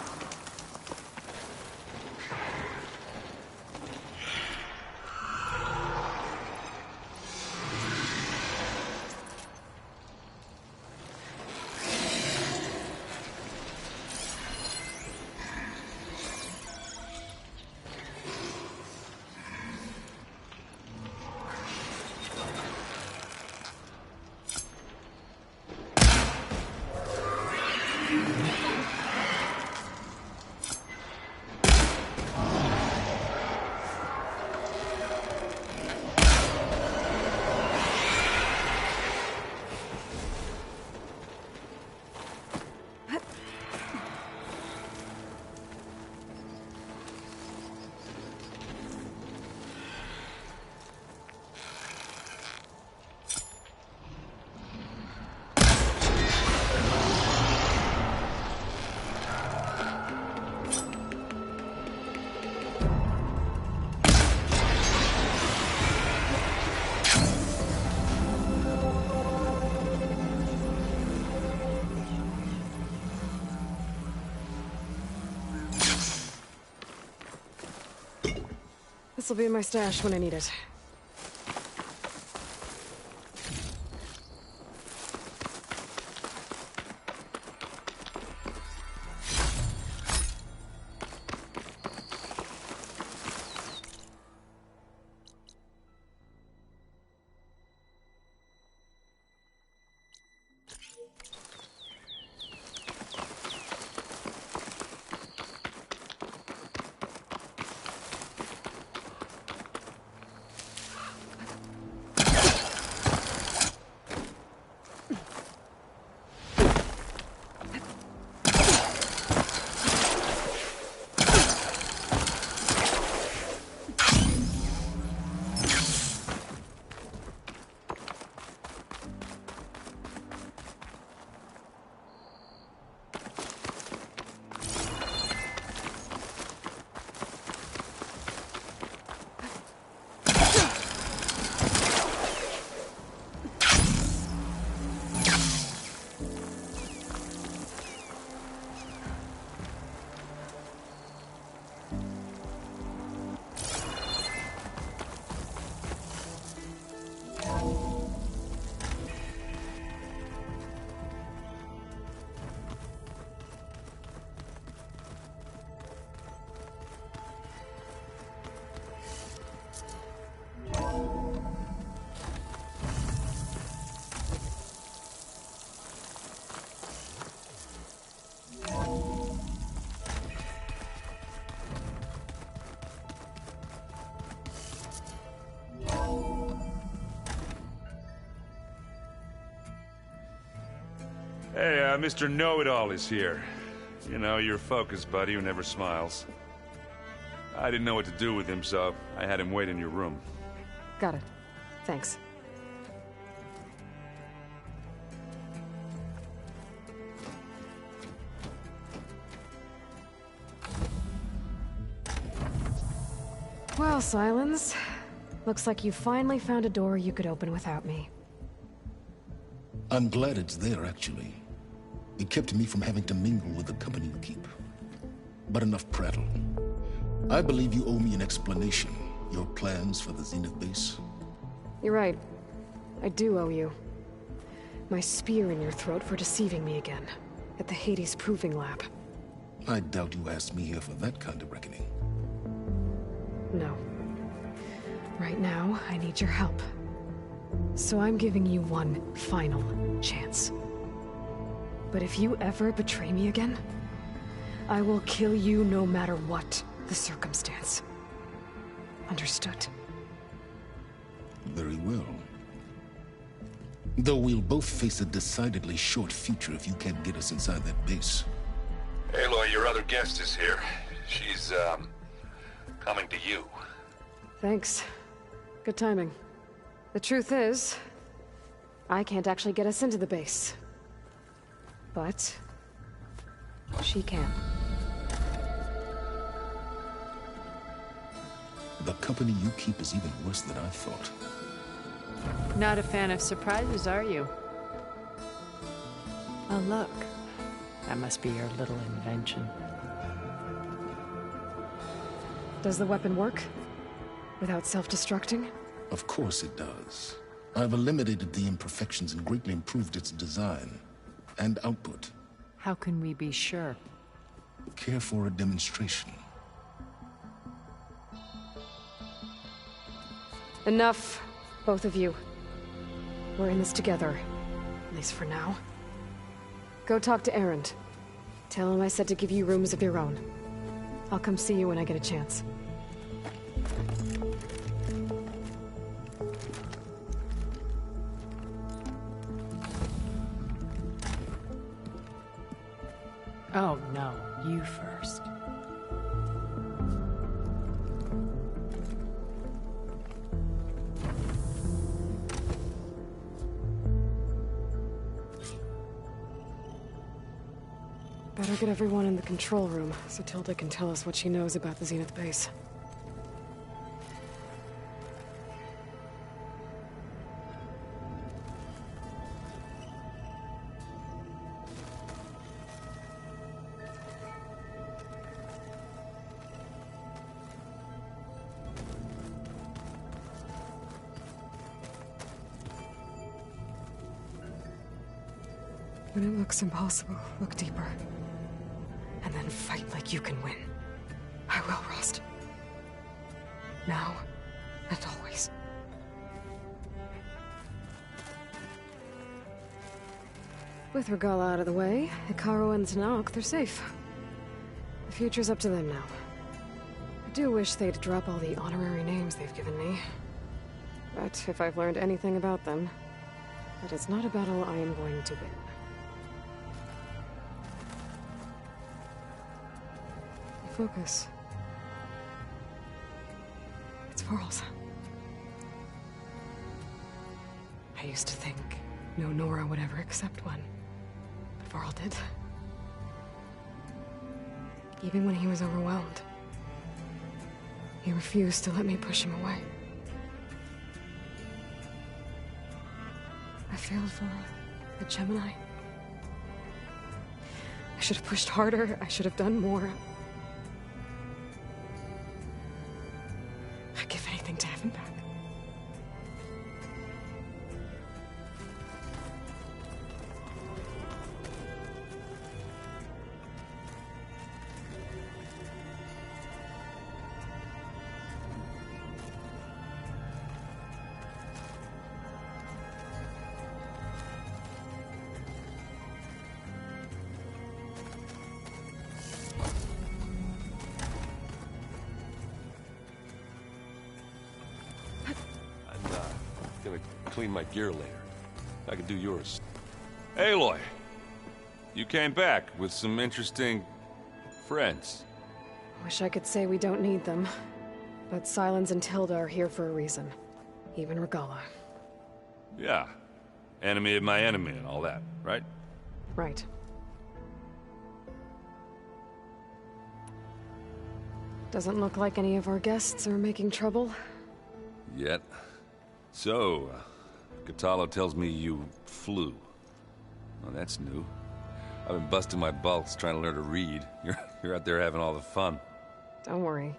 This'll be in my stash when I need it. Hey, Mr. Know-It-All is here. You know, your focus buddy who never smiles. I didn't know what to do with him, so I had him wait in your room. Got it. Thanks. Well, Silence. Looks like you finally found a door you could open without me. I'm glad it's there, actually. It kept me from having to mingle with the company you keep. But enough prattle. I believe you owe me an explanation. Your plans for the Zenith base? You're right. I do owe you. My spear in your throat for deceiving me again. At the Hades Proving Lab. I doubt you asked me here for that kind of reckoning. No. Right now, I need your help. So I'm giving you one final chance. But if you ever betray me again, I will kill you no matter what the circumstance. Understood? Very well. Though we'll both face a decidedly short future if you can't get us inside that base. Aloy, your other guest is here. She's, coming to you. Thanks. Good timing. The truth is, I can't actually get us into the base. But she can. The company you keep is even worse than I thought. Not a fan of surprises, are you? Oh, look. That must be your little invention. Does the weapon work? Without self-destructing? Of course it does. I've eliminated the imperfections and greatly improved its design and output. How can we be sure? Care for a demonstration? Enough, both of you. We're in this together, at least for now. Go talk to Erend. Tell him I said to give you rooms of your own. I'll come see you when I get a chance. Oh, no. You first. Better get everyone in the control room, so Tilda can tell us what she knows about the Zenith base. When it looks impossible, look deeper. And then fight like you can win. I will, Rost. Now and always. With Regala out of the way, Hikaru and Tanakh, they're safe. The future's up to them now. I do wish they'd drop all the honorary names they've given me. But if I've learned anything about them, that is not a battle I am going to win. Focus. It's Varl's. I used to think no Nora would ever accept one. But Varl did. Even when he was overwhelmed. He refused to let me push him away. I failed Varl, the Gemini. I should have pushed harder. I should have done more. I'd give anything to have him back. Clean my gear later. I can do yours. Aloy! You came back with some interesting friends. Wish I could say we don't need them. But Silence and Tilda are here for a reason. Even Regala. Yeah. Enemy of my enemy and all that, right? Right. Doesn't look like any of our guests are making trouble. Yet. So, Katalo tells me you flew. Well, that's new. I've been busting my balls trying to learn to read. You're out there having all the fun. Don't worry.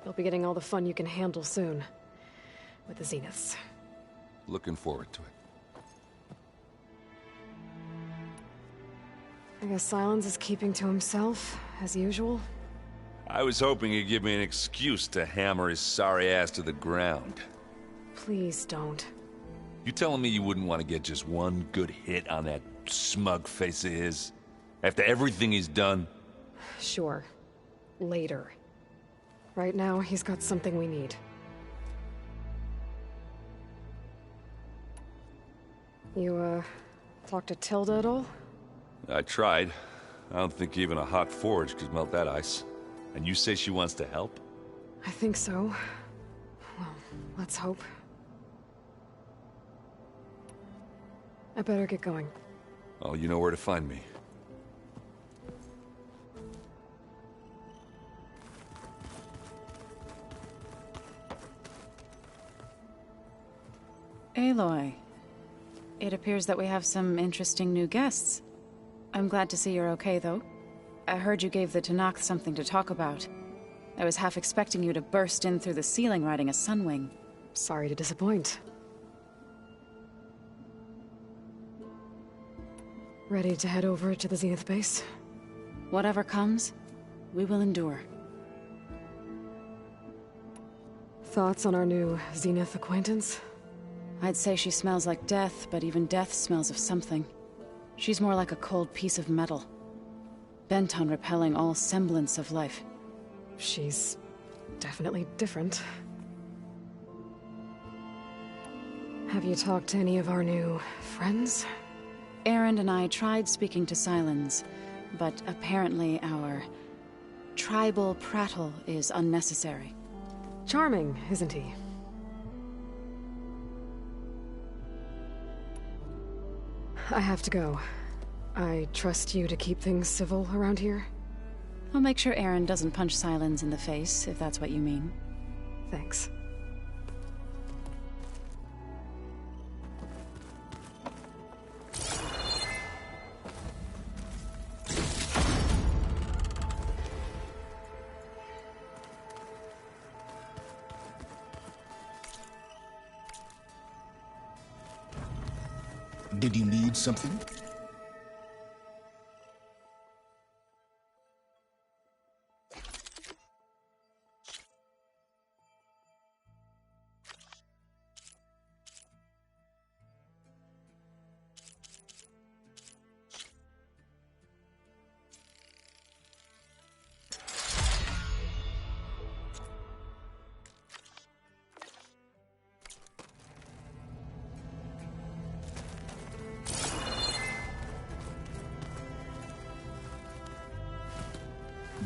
You'll be getting all the fun you can handle soon. With the Zeniths. Looking forward to it. I guess Silence is keeping to himself, as usual. I was hoping he'd give me an excuse to hammer his sorry ass to the ground. Please don't. You telling me you wouldn't want to get just one good hit on that smug face of his? After everything he's done? Sure. Later. Right now, he's got something we need. You, talked to Tilda at all? I tried. I don't think even a hot forge could melt that ice. And you say she wants to help? I think so. Well, let's hope. I better get going. Oh, you know where to find me. Aloy. It appears that we have some interesting new guests. I'm glad to see you're okay, though. I heard you gave the Tanakh something to talk about. I was half expecting you to burst in through the ceiling riding a sunwing. Sorry to disappoint. Ready to head over to the Zenith base? Whatever comes, we will endure. Thoughts on our new Zenith acquaintance? I'd say she smells like death, but even death smells of something. She's more like a cold piece of metal. Bent on repelling all semblance of life. She's definitely different. Have you talked to any of our new friends? Erend and I tried speaking to Silence, but apparently our tribal prattle is unnecessary. Charming, isn't he? I have to go. I trust you to keep things civil around here? I'll make sure Erend doesn't punch Silence in the face, if that's what you mean. Thanks. Did you need something?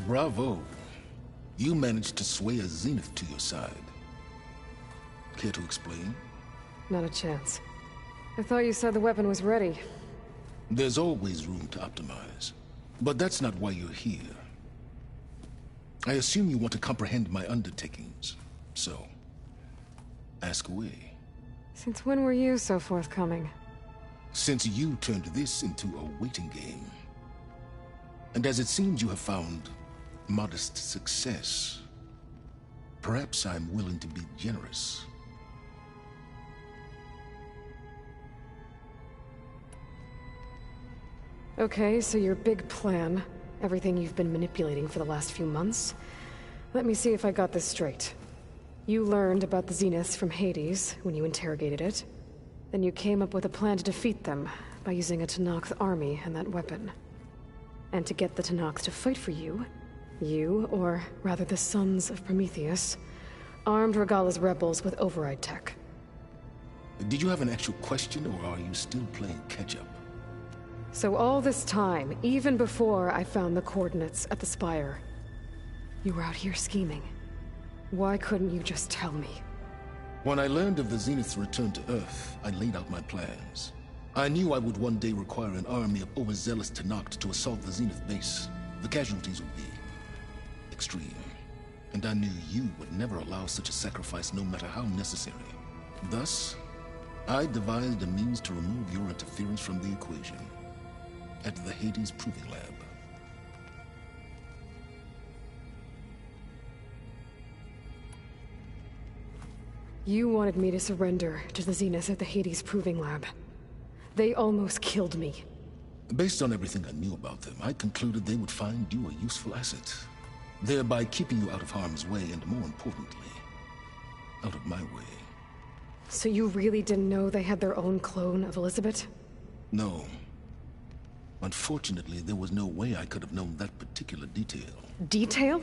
Bravo. You managed to sway a Zenith to your side. Care to explain? Not a chance. I thought you said the weapon was ready. There's always room to optimize. But that's not why you're here. I assume you want to comprehend my undertakings. So, ask away. Since when were you so forthcoming? Since you turned this into a waiting game. And as it seems you have found modest success, perhaps I'm willing to be generous. Okay, so your big plan, everything you've been manipulating for the last few months. Let me see if I got this straight. You learned about the Zeniths from Hades when you interrogated it. Then you came up with a plan to defeat them by using a Tenakth army and that weapon. And to get the Tenakth to fight for you, or rather the Sons of Prometheus, armed Regalla's rebels with override tech. Did you have an actual question, or are you still playing catch-up? So all this time, even before I found the coordinates at the Spire, you were out here scheming. Why couldn't you just tell me? When I learned of the Zenith's return to Earth, I laid out my plans. I knew I would one day require an army of overzealous Tenakth to assault the Zenith base. The casualties would be extreme. And I knew you would never allow such a sacrifice, no matter how necessary. Thus, I devised a means to remove your interference from the equation. At the Hades Proving Lab. You wanted me to surrender to the Zeniths at the Hades Proving Lab. They almost killed me. Based on everything I knew about them, I concluded they would find you a useful asset, thereby keeping you out of harm's way and, more importantly, out of my way. So you really didn't know they had their own clone of Elizabeth? No. Unfortunately, there was no way I could have known that particular detail. Detail?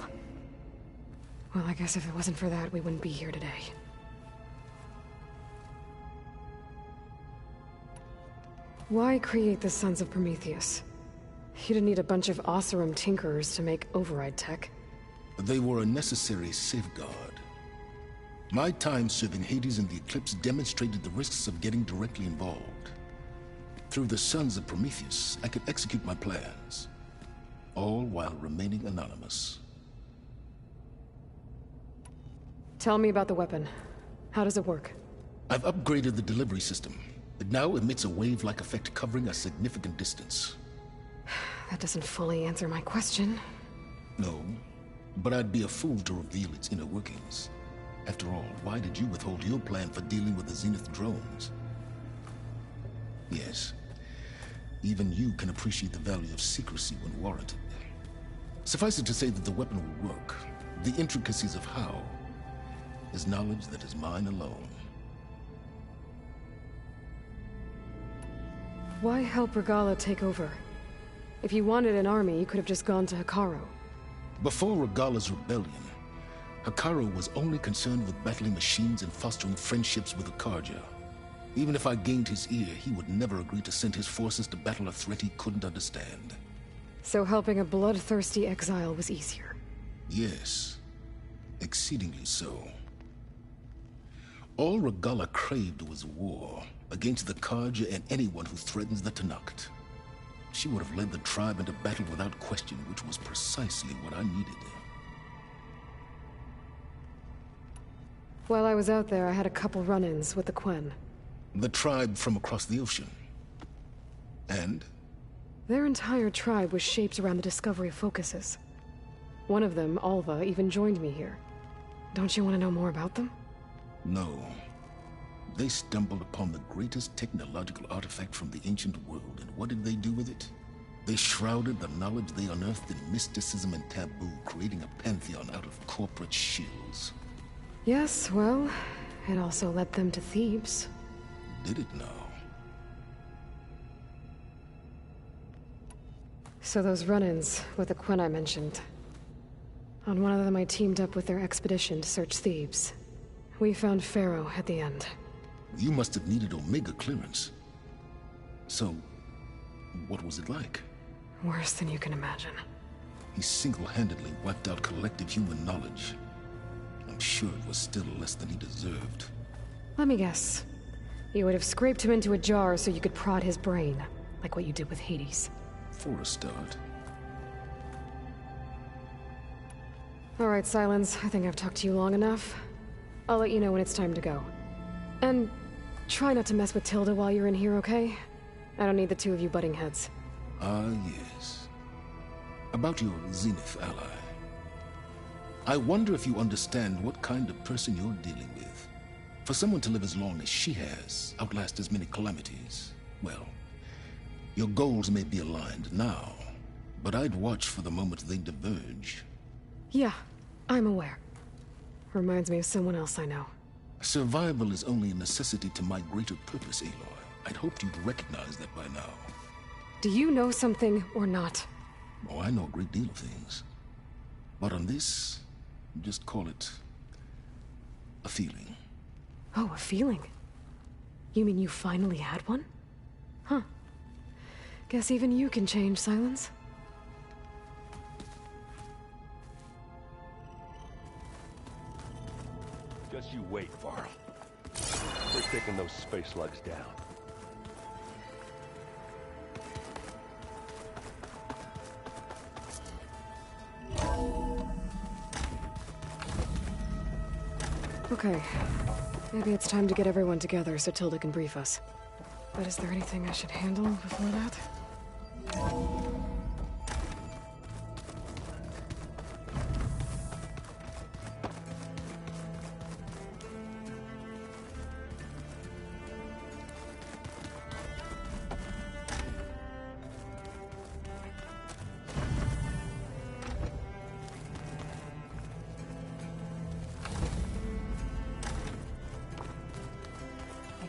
Well, I guess if it wasn't for that, we wouldn't be here today. Why create the Sons of Prometheus? You didn't need a bunch of Oseram tinkerers to make override tech. They were a necessary safeguard. My time serving Hades in the Eclipse demonstrated the risks of getting directly involved. Through the Sons of Prometheus, I could execute my plans, all while remaining anonymous. Tell me about the weapon. How does it work? I've upgraded the delivery system. It now emits a wave-like effect covering a significant distance. That doesn't fully answer my question. No, but I'd be a fool to reveal its inner workings. After all, why did you withhold your plan for dealing with the Zenith drones? Yes. Even you can appreciate the value of secrecy when warranted. Suffice it to say that the weapon will work. The intricacies of how is knowledge that is mine alone. Why help Regalla take over? If you wanted an army, you could have just gone to Hekarro. Before Regalla's rebellion, Hekarro was only concerned with battling machines and fostering friendships with the Karja. Even if I gained his ear, he would never agree to send his forces to battle a threat he couldn't understand. So helping a bloodthirsty exile was easier? Yes. Exceedingly so. All Regalla craved was war, against the Karja and anyone who threatens the Tenakth. She would have led the tribe into battle without question, which was precisely what I needed. While I was out there, I had a couple run-ins with the Quen. The tribe from across the ocean. And? Their entire tribe was shaped around the discovery of focuses. One of them, Alva, even joined me here. Don't you want to know more about them? No. They stumbled upon the greatest technological artifact from the ancient world, and what did they do with it? They shrouded the knowledge they unearthed in mysticism and taboo, creating a pantheon out of corporate shills. Yes, well, it also led them to Thebes. Did it now? So those run-ins with the Quen I mentioned. On one of them I teamed up with their expedition to search Thebes. We found Pharaoh at the end. You must have needed Omega clearance. So, what was it like? Worse than you can imagine. he single-handedly wiped out collective human knowledge. I'm sure it was still less than he deserved. Let me guess. You would have scraped him into a jar so you could prod his brain, like what you did with Hades. For a start. All right, Silence. I think I've talked to you long enough. I'll let you know when it's time to go. And try not to mess with Tilda while you're in here, okay? I don't need the two of you butting heads. Ah, yes. About your Zenith ally. I wonder if you understand what kind of person you're dealing with. For someone to live as long as she has, outlast as many calamities, well, your goals may be aligned now, but I'd watch for the moment they diverge. Yeah, I'm aware. Reminds me of someone else I know. Survival is only a necessity to my greater purpose, Aloy. I'd hoped you'd recognize that by now. Do you know something or not? Oh, I know a great deal of things. But on this, just call it a feeling. Oh, a feeling? You mean you finally had one? Huh. Guess even you can change, Silence. Just you wait, Varl. We're taking those space slugs down. Okay. Maybe it's time to get everyone together so Tilda can brief us. But is there anything I should handle before that?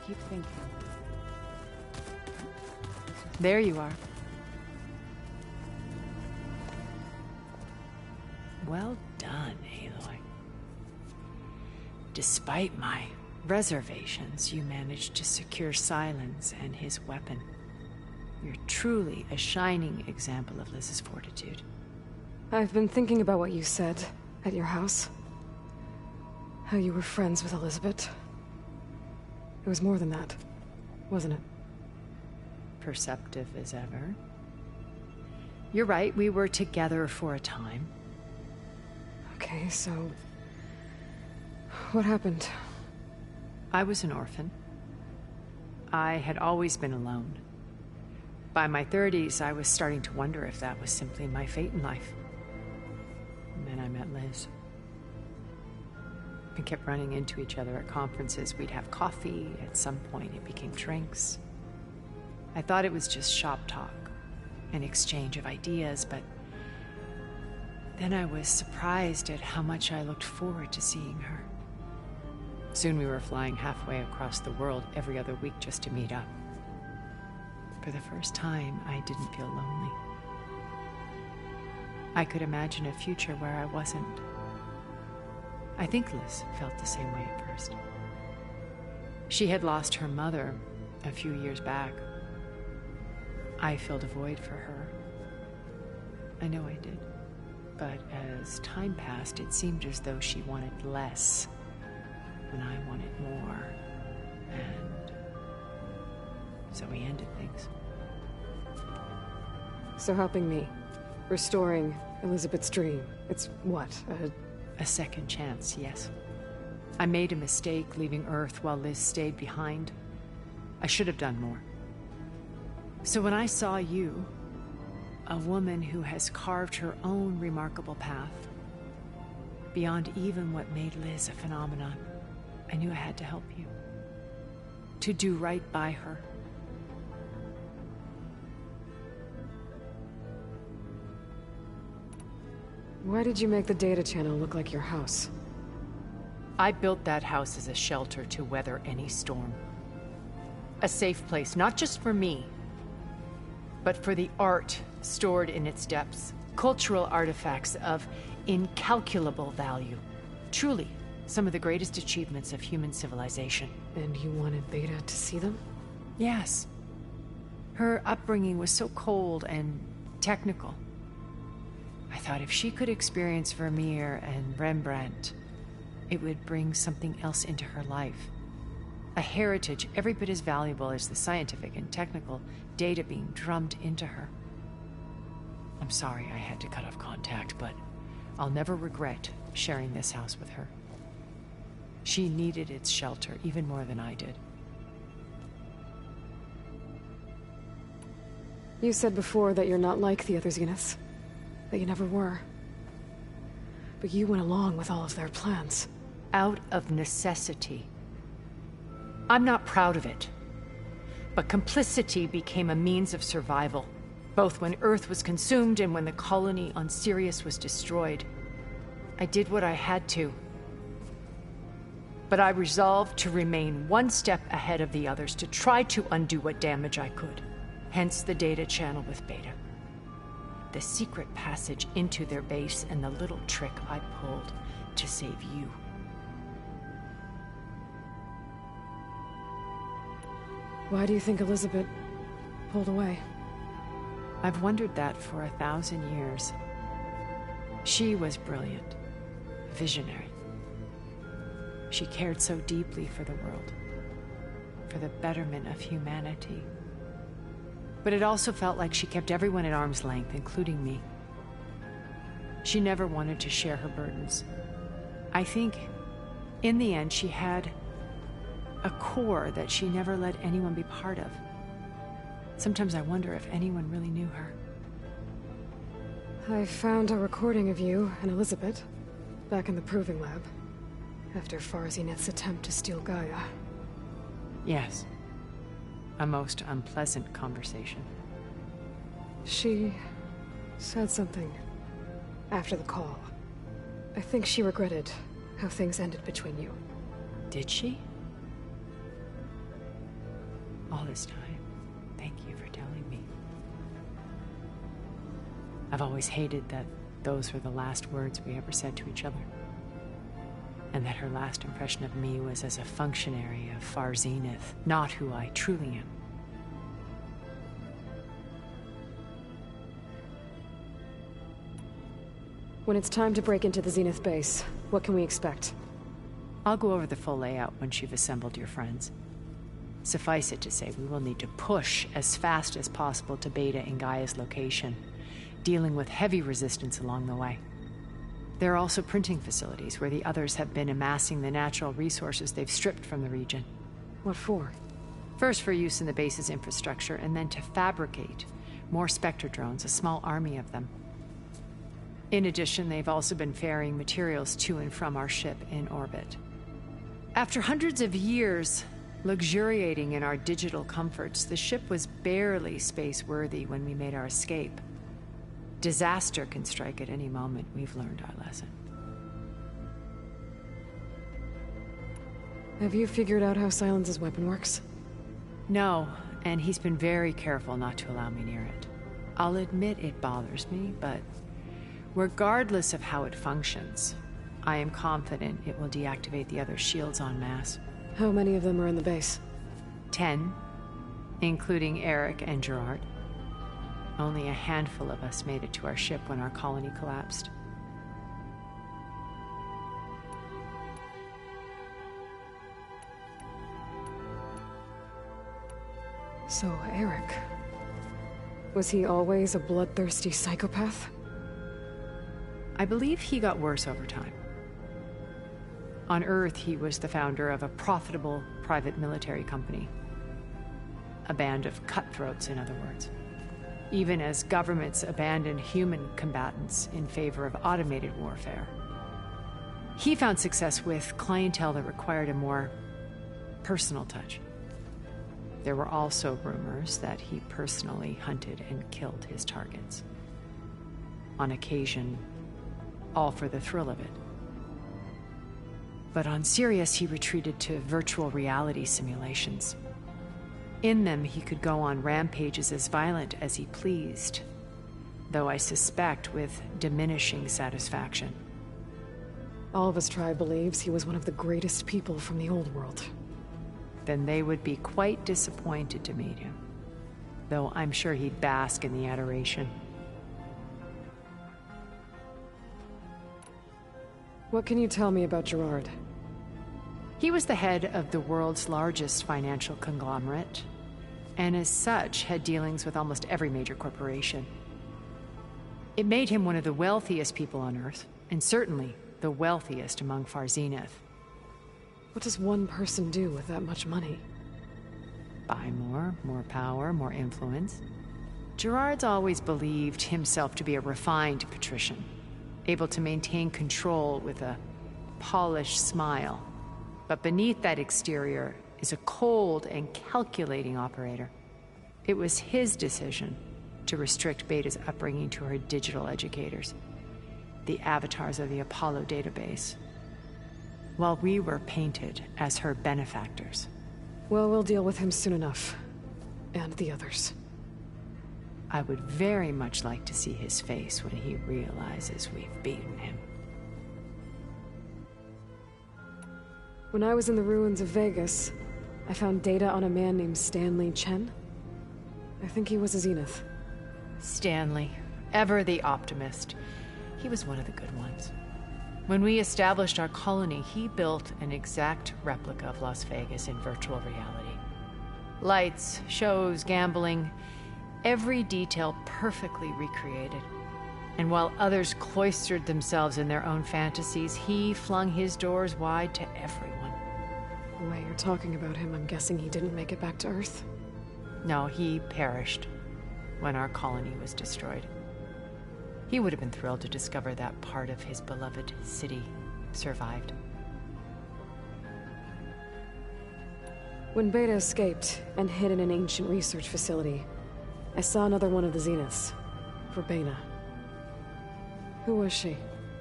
Keep thinking. There you are. Well done, Aloy. Despite my reservations, you managed to secure Silence and his weapon. You're truly a shining example of Liz's fortitude. I've been thinking about what you said at your house. How you were friends with Elizabeth. It was more than that, wasn't it? Perceptive as ever. You're right, we were together for a time. Okay, so... what happened? I was an orphan. I had always been alone. By my 30s, I was starting to wonder if that was simply my fate in life. And then I met Liz. We kept running into each other at conferences. We'd have coffee. At some point, it became drinks. I thought it was just shop talk, an exchange of ideas, but then I was surprised at how much I looked forward to seeing her. Soon we were flying halfway across the world every other week just to meet up. For the first time, I didn't feel lonely. I could imagine a future where I wasn't. I think Liz felt the same way at first. She had lost her mother a few years back. I filled a void for her. I know I did. But as time passed, it seemed as though she wanted less, and I wanted more. And so we ended things. So helping me, restoring Elizabeth's dream, it's what, a second chance, yes. I made a mistake leaving Earth while Liz stayed behind. I should have done more. So when I saw you, a woman who has carved her own remarkable path, beyond even what made Liz a phenomenon, I knew I had to help you. To do right by her. Why did you make the data channel look like your house? I built that house as a shelter to weather any storm. A safe place, not just for me, but for the art stored in its depths. Cultural artifacts of incalculable value. Truly, some of the greatest achievements of human civilization. And you wanted Beta to see them? Yes. Her upbringing was so cold and technical. I thought if she could experience Vermeer and Rembrandt, it would bring something else into her life. A heritage every bit as valuable as the scientific and technical data being drummed into her. I'm sorry I had to cut off contact, but I'll never regret sharing this house with her. She needed its shelter even more than I did. You said before that you're not like the other Zeniths. That you never were. But you went along with all of their plans. Out of necessity. I'm not proud of it. But complicity became a means of survival, both when Earth was consumed and when the colony on Sirius was destroyed. I did what I had to. But I resolved to remain one step ahead of the others, to try to undo what damage I could. Hence the data channel with Beta. The secret passage into their base and the little trick I pulled to save you. Why do you think Elizabeth pulled away? I've wondered that for 1,000 years. She was brilliant, visionary. She cared so deeply for the world, for the betterment of humanity. But it also felt like she kept everyone at arm's length, including me. She never wanted to share her burdens. I think, in the end, she had a core that she never let anyone be part of. Sometimes I wonder if anyone really knew her. I found a recording of you and Elizabeth back in the Proving Lab after Farzineth's attempt to steal Gaia. Yes. A most unpleasant conversation. She said something after the call. I think she regretted how things ended between you. Did she? All this time, thank you for telling me. I've always hated that those were the last words we ever said to each other. And that her last impression of me was as a functionary of Far Zenith, not who I truly am. When it's time to break into the Zenith base, what can we expect? I'll go over the full layout once you've assembled your friends. Suffice it to say, we will need to push as fast as possible to Beta and Gaia's location, dealing with heavy resistance along the way. There are also printing facilities where the others have been amassing the natural resources they've stripped from the region. What for? First for use in the base's infrastructure, and then to fabricate more Spectre drones, a small army of them. In addition, they've also been ferrying materials to and from our ship in orbit. After hundreds of years luxuriating in our digital comforts, the ship was barely space-worthy when we made our escape. Disaster can strike at any moment. We've learned our lesson. Have you figured out how Silence's weapon works? No, and he's been very careful not to allow me near it. I'll admit it bothers me, but regardless of how it functions, I am confident it will deactivate the other shields en masse. How many of them are in the base? 10, including Eric and Gerard. Only a handful of us made it to our ship when our colony collapsed. So, Eric... was he always a bloodthirsty psychopath? I believe he got worse over time. On Earth, he was the founder of a profitable private military company. A band of cutthroats, in other words. Even as governments abandoned human combatants in favor of automated warfare. He found success with clientele that required a more personal touch. There were also rumors that he personally hunted and killed his targets. On occasion, all for the thrill of it. But on Sirius, he retreated to virtual reality simulations. In them, he could go on rampages as violent as he pleased, though I suspect with diminishing satisfaction. All of his tribe believes he was one of the greatest people from the old world. Then they would be quite disappointed to meet him, though I'm sure he'd bask in the adoration. What can you tell me about Gerard? He was the head of the world's largest financial conglomerate, and as such had dealings with almost every major corporation. It made him one of the wealthiest people on Earth, and certainly the wealthiest among Far Zenith. What does one person do with that much money? Buy more power, more influence. Gerard's always believed himself to be a refined patrician, able to maintain control with a polished smile. But beneath that exterior is a cold and calculating operator. It was his decision to restrict Beta's upbringing to her digital educators, the avatars of the Apollo database, while we were painted as her benefactors. Well, we'll deal with him soon enough. And the others. I would very much like to see his face when he realizes we've beaten him. When I was in the ruins of Vegas, I found data on a man named Stanley Chen. I think he was a Zenith. Stanley, ever the optimist. He was one of the good ones. When we established our colony, he built an exact replica of Las Vegas in virtual reality. Lights, shows, gambling, every detail perfectly recreated. And while others cloistered themselves in their own fantasies, he flung his doors wide to everyone. The way you're talking about him, I'm guessing he didn't make it back to Earth? No, he perished when our colony was destroyed. He would have been thrilled to discover that part of his beloved city survived. When Beta escaped and hid in an ancient research facility, I saw another one of the Zeniths, Verbena. Who was she?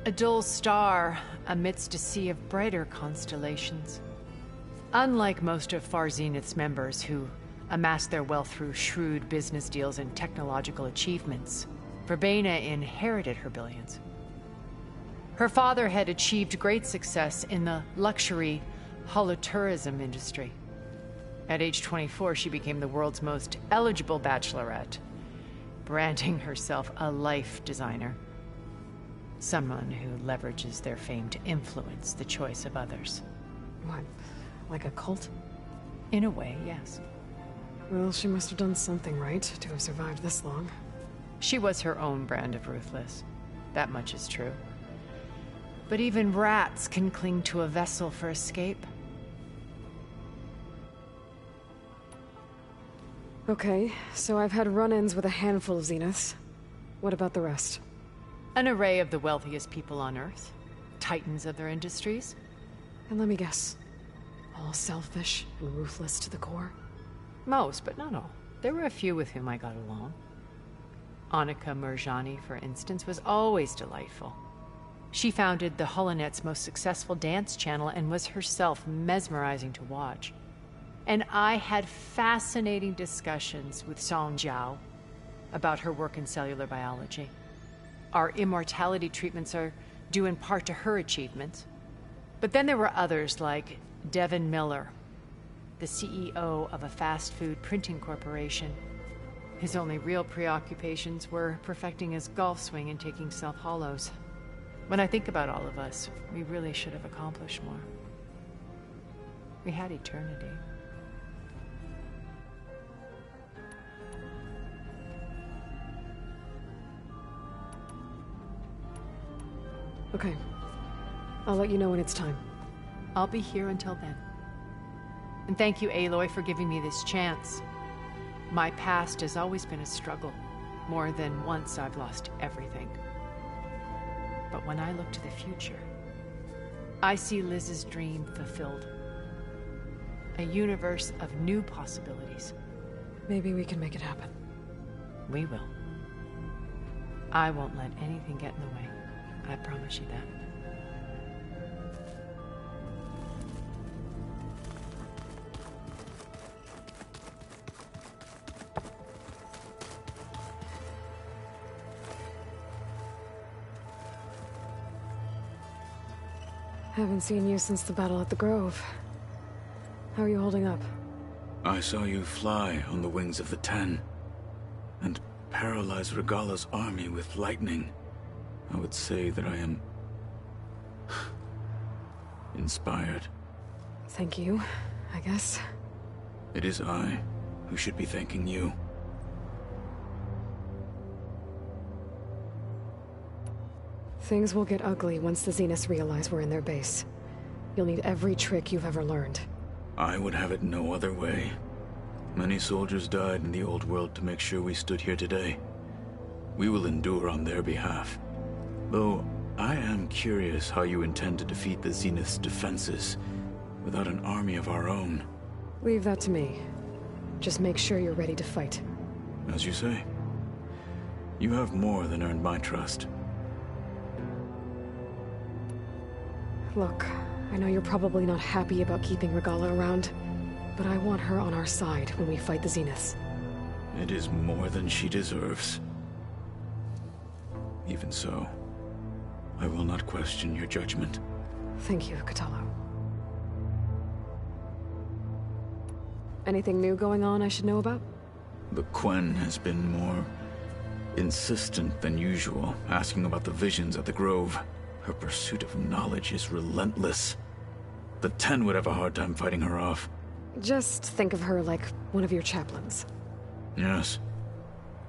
A dull star amidst a sea of brighter constellations. Unlike most of Far Zenith's members who amassed their wealth through shrewd business deals and technological achievements, Verbena inherited her billions. Her father had achieved great success in the luxury holotourism industry. At age 24, she became the world's most eligible bachelorette, branding herself a life designer. Someone who leverages their fame to influence the choice of others. What, like a cult? In a way, yes. Well, she must have done something right to have survived this long. She was her own brand of ruthless. That much is true. But even rats can cling to a vessel for escape. Okay, so I've had run-ins with a handful of Zeniths. What about the rest? An array of the wealthiest people on Earth. Titans of their industries. And let me guess. All selfish and ruthless to the core? Most, but not all. There were a few with whom I got along. Annika Murjani, for instance, was always delightful. She founded the HoloNet's most successful dance channel and was herself mesmerizing to watch. And I had fascinating discussions with Song Jiao about her work in cellular biology. Our immortality treatments are due in part to her achievements. But then there were others like Devin Miller, the CEO of a fast food printing corporation. His only real preoccupations were perfecting his golf swing and taking self-hollows. When I think about all of us, we really should have accomplished more. We had eternity. Okay. I'll let you know when it's time. I'll be here until then. And thank you, Aloy, for giving me this chance. My past has always been a struggle. More than once I've lost everything. But when I look to the future, I see Liz's dream fulfilled. A universe of new possibilities. Maybe we can make it happen. We will. I won't let anything get in the way. I promise you that. Haven't seen you since the battle at the Grove. How are you holding up? I saw you fly on the wings of the Ten, and paralyze Regala's army with lightning. I would say that I am inspired. Thank you, I guess. It is I who should be thanking you. Things will get ugly once the Zeniths realize we're in their base. You'll need every trick you've ever learned. I would have it no other way. Many soldiers died in the old world to make sure we stood here today. We will endure on their behalf. Though, I am curious how you intend to defeat the Zenith's defenses without an army of our own. Leave that to me. Just make sure you're ready to fight. As you say. You have more than earned my trust. Look, I know you're probably not happy about keeping Regala around, but I want her on our side when we fight the Zeniths. It is more than she deserves. Even so, I will not question your judgment. Thank you, Kotallo. Anything new going on I should know about? The Quen has been more insistent than usual, asking about the visions at the Grove. Her pursuit of knowledge is relentless. The Ten would have a hard time fighting her off. Just think of her like one of your chaplains. Yes.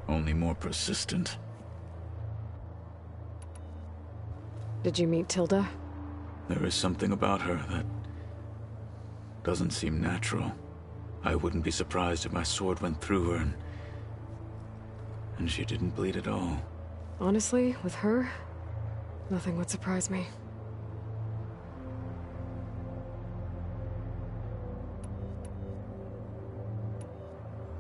Only more persistent. Did you meet Tilda? There is something about her that doesn't seem natural. I wouldn't be surprised if my sword went through her and she didn't bleed at all. Honestly, with her, nothing would surprise me.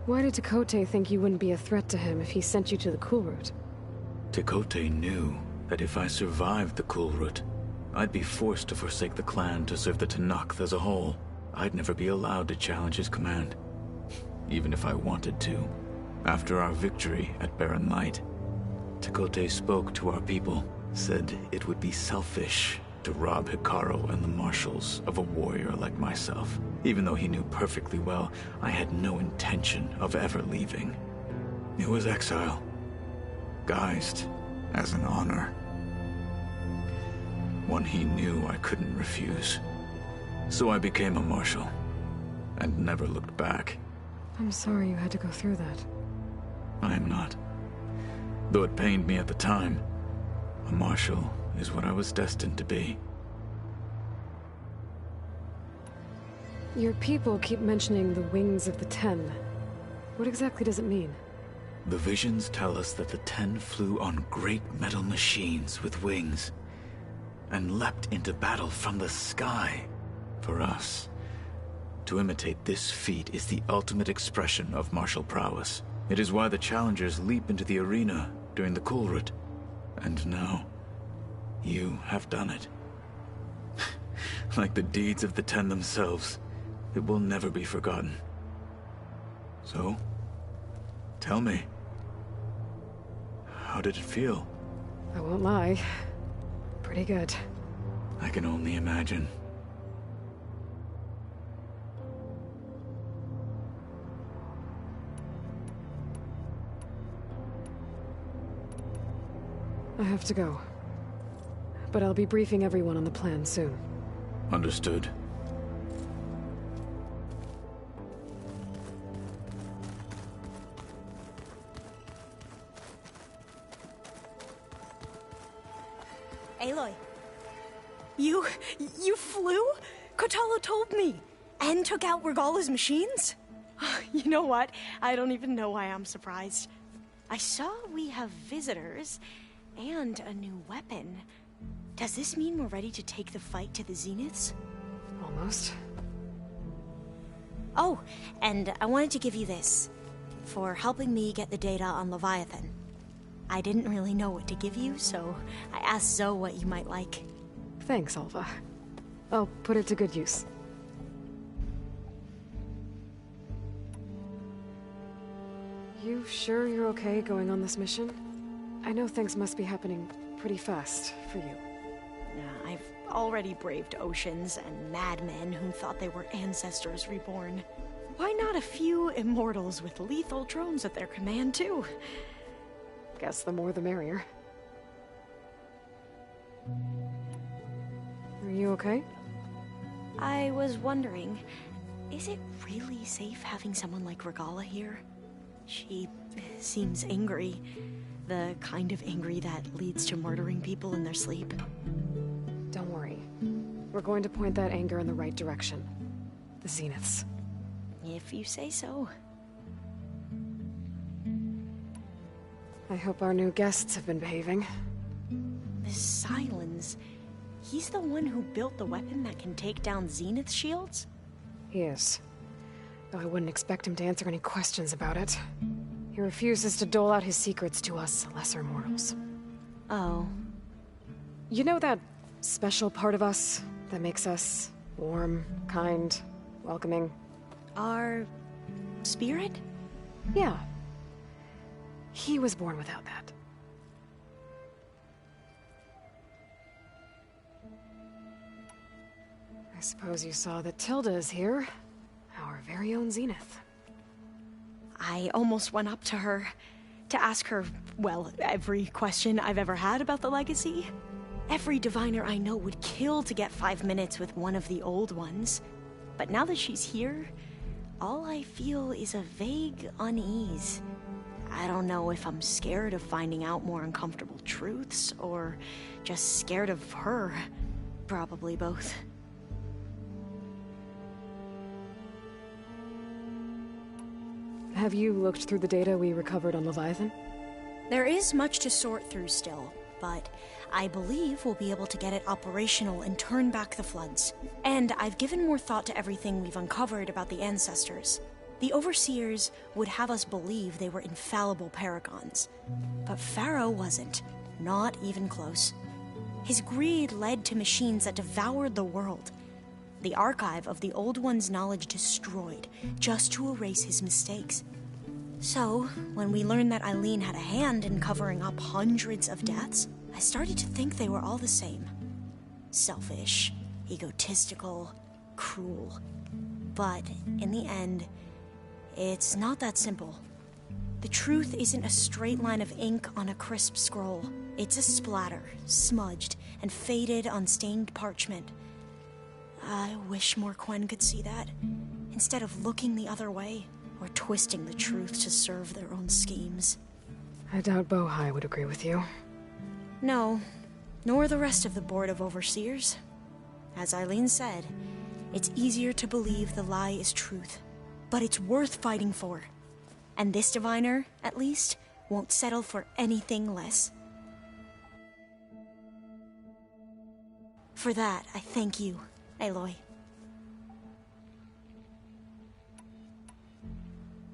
Why did Tekote think you wouldn't be a threat to him if he sent you to the Cool Route? Tekote knew that if I survived the Cool Route, I'd be forced to forsake the clan to serve the Tenakth as a whole. I'd never be allowed to challenge his command, even if I wanted to. After our victory at Barren Light, Tekote spoke to our people, said it would be selfish to rob Hikaru and the marshals of a warrior like myself, even though he knew perfectly well I had no intention of ever leaving. It was exile, guised as an honor. One he knew I couldn't refuse. So I became a marshal, and never looked back. I'm sorry you had to go through that. I am not. Though it pained me at the time, a marshal is what I was destined to be. Your people keep mentioning the wings of the Ten. What exactly does it mean? The visions tell us that the Ten flew on great metal machines with wings, and leapt into battle from the sky. For us, to imitate this feat is the ultimate expression of martial prowess. It is why the challengers leap into the arena during the Cool Route. And now, you have done it. Like the deeds of the Ten themselves, it will never be forgotten. So, tell me, how did it feel? I won't lie. Pretty good. I can only imagine. I have to go. But I'll be briefing everyone on the plan soon. Understood. Aloy. You flew? Kotallo told me. And took out Regala's machines? You know what? I don't even know why I'm surprised. I saw we have visitors and a new weapon. Does this mean we're ready to take the fight to the Zeniths? Almost. Oh, and I wanted to give you this, for helping me get the data on Leviathan. I didn't really know what to give you, so I asked Zoe what you might like. Thanks, Alva. I'll put it to good use. You sure you're okay going on this mission? I know things must be happening pretty fast for you. Yeah, I've already braved oceans and madmen who thought they were ancestors reborn. Why not a few immortals with lethal drones at their command, too? Guess the more the merrier. Are you okay? I was wondering, is it really safe having someone like Regala here? She seems angry. The kind of angry that leads to murdering people in their sleep. Don't worry. We're going to point that anger in the right direction. The Zeniths. If you say so. I hope our new guests have been behaving. This Silence, he's the one who built the weapon that can take down Zenith shields? He is. Though I wouldn't expect him to answer any questions about it. He refuses to dole out his secrets to us lesser mortals. Oh. You know that special part of us that makes us warm, kind, welcoming? Our spirit? Yeah. He was born without that. I suppose you saw that Tilda is here. Our very own Zenith. I almost went up to her to ask her, well, every question I've ever had about the legacy. Every diviner I know would kill to get 5 minutes with one of the old ones. But now that she's here, all I feel is a vague unease. I don't know if I'm scared of finding out more uncomfortable truths, or just scared of her. Probably both. Have you looked through the data we recovered on Leviathan? There is much to sort through still, but I believe we'll be able to get it operational and turn back the floods. And I've given more thought to everything we've uncovered about the ancestors. The Overseers would have us believe they were infallible paragons. But Pharaoh wasn't. Not even close. His greed led to machines that devoured the world. The archive of the Old One's knowledge destroyed, just to erase his mistakes. So, when we learned that Eileen had a hand in covering up hundreds of deaths, I started to think they were all the same. Selfish, egotistical, cruel. But, in the end, it's not that simple. The truth isn't a straight line of ink on a crisp scroll. It's a splatter, smudged, and faded on stained parchment. I wish more Quen could see that, instead of looking the other way, or twisting the truth to serve their own schemes. I doubt Bohai would agree with you. No, nor the rest of the Board of Overseers. As Eileen said, it's easier to believe the lie is truth, but it's worth fighting for. And this diviner, at least, won't settle for anything less. For that, I thank you, Aloy.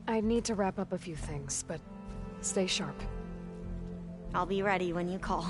I need to wrap up a few things, but stay sharp. I'll be ready when you call.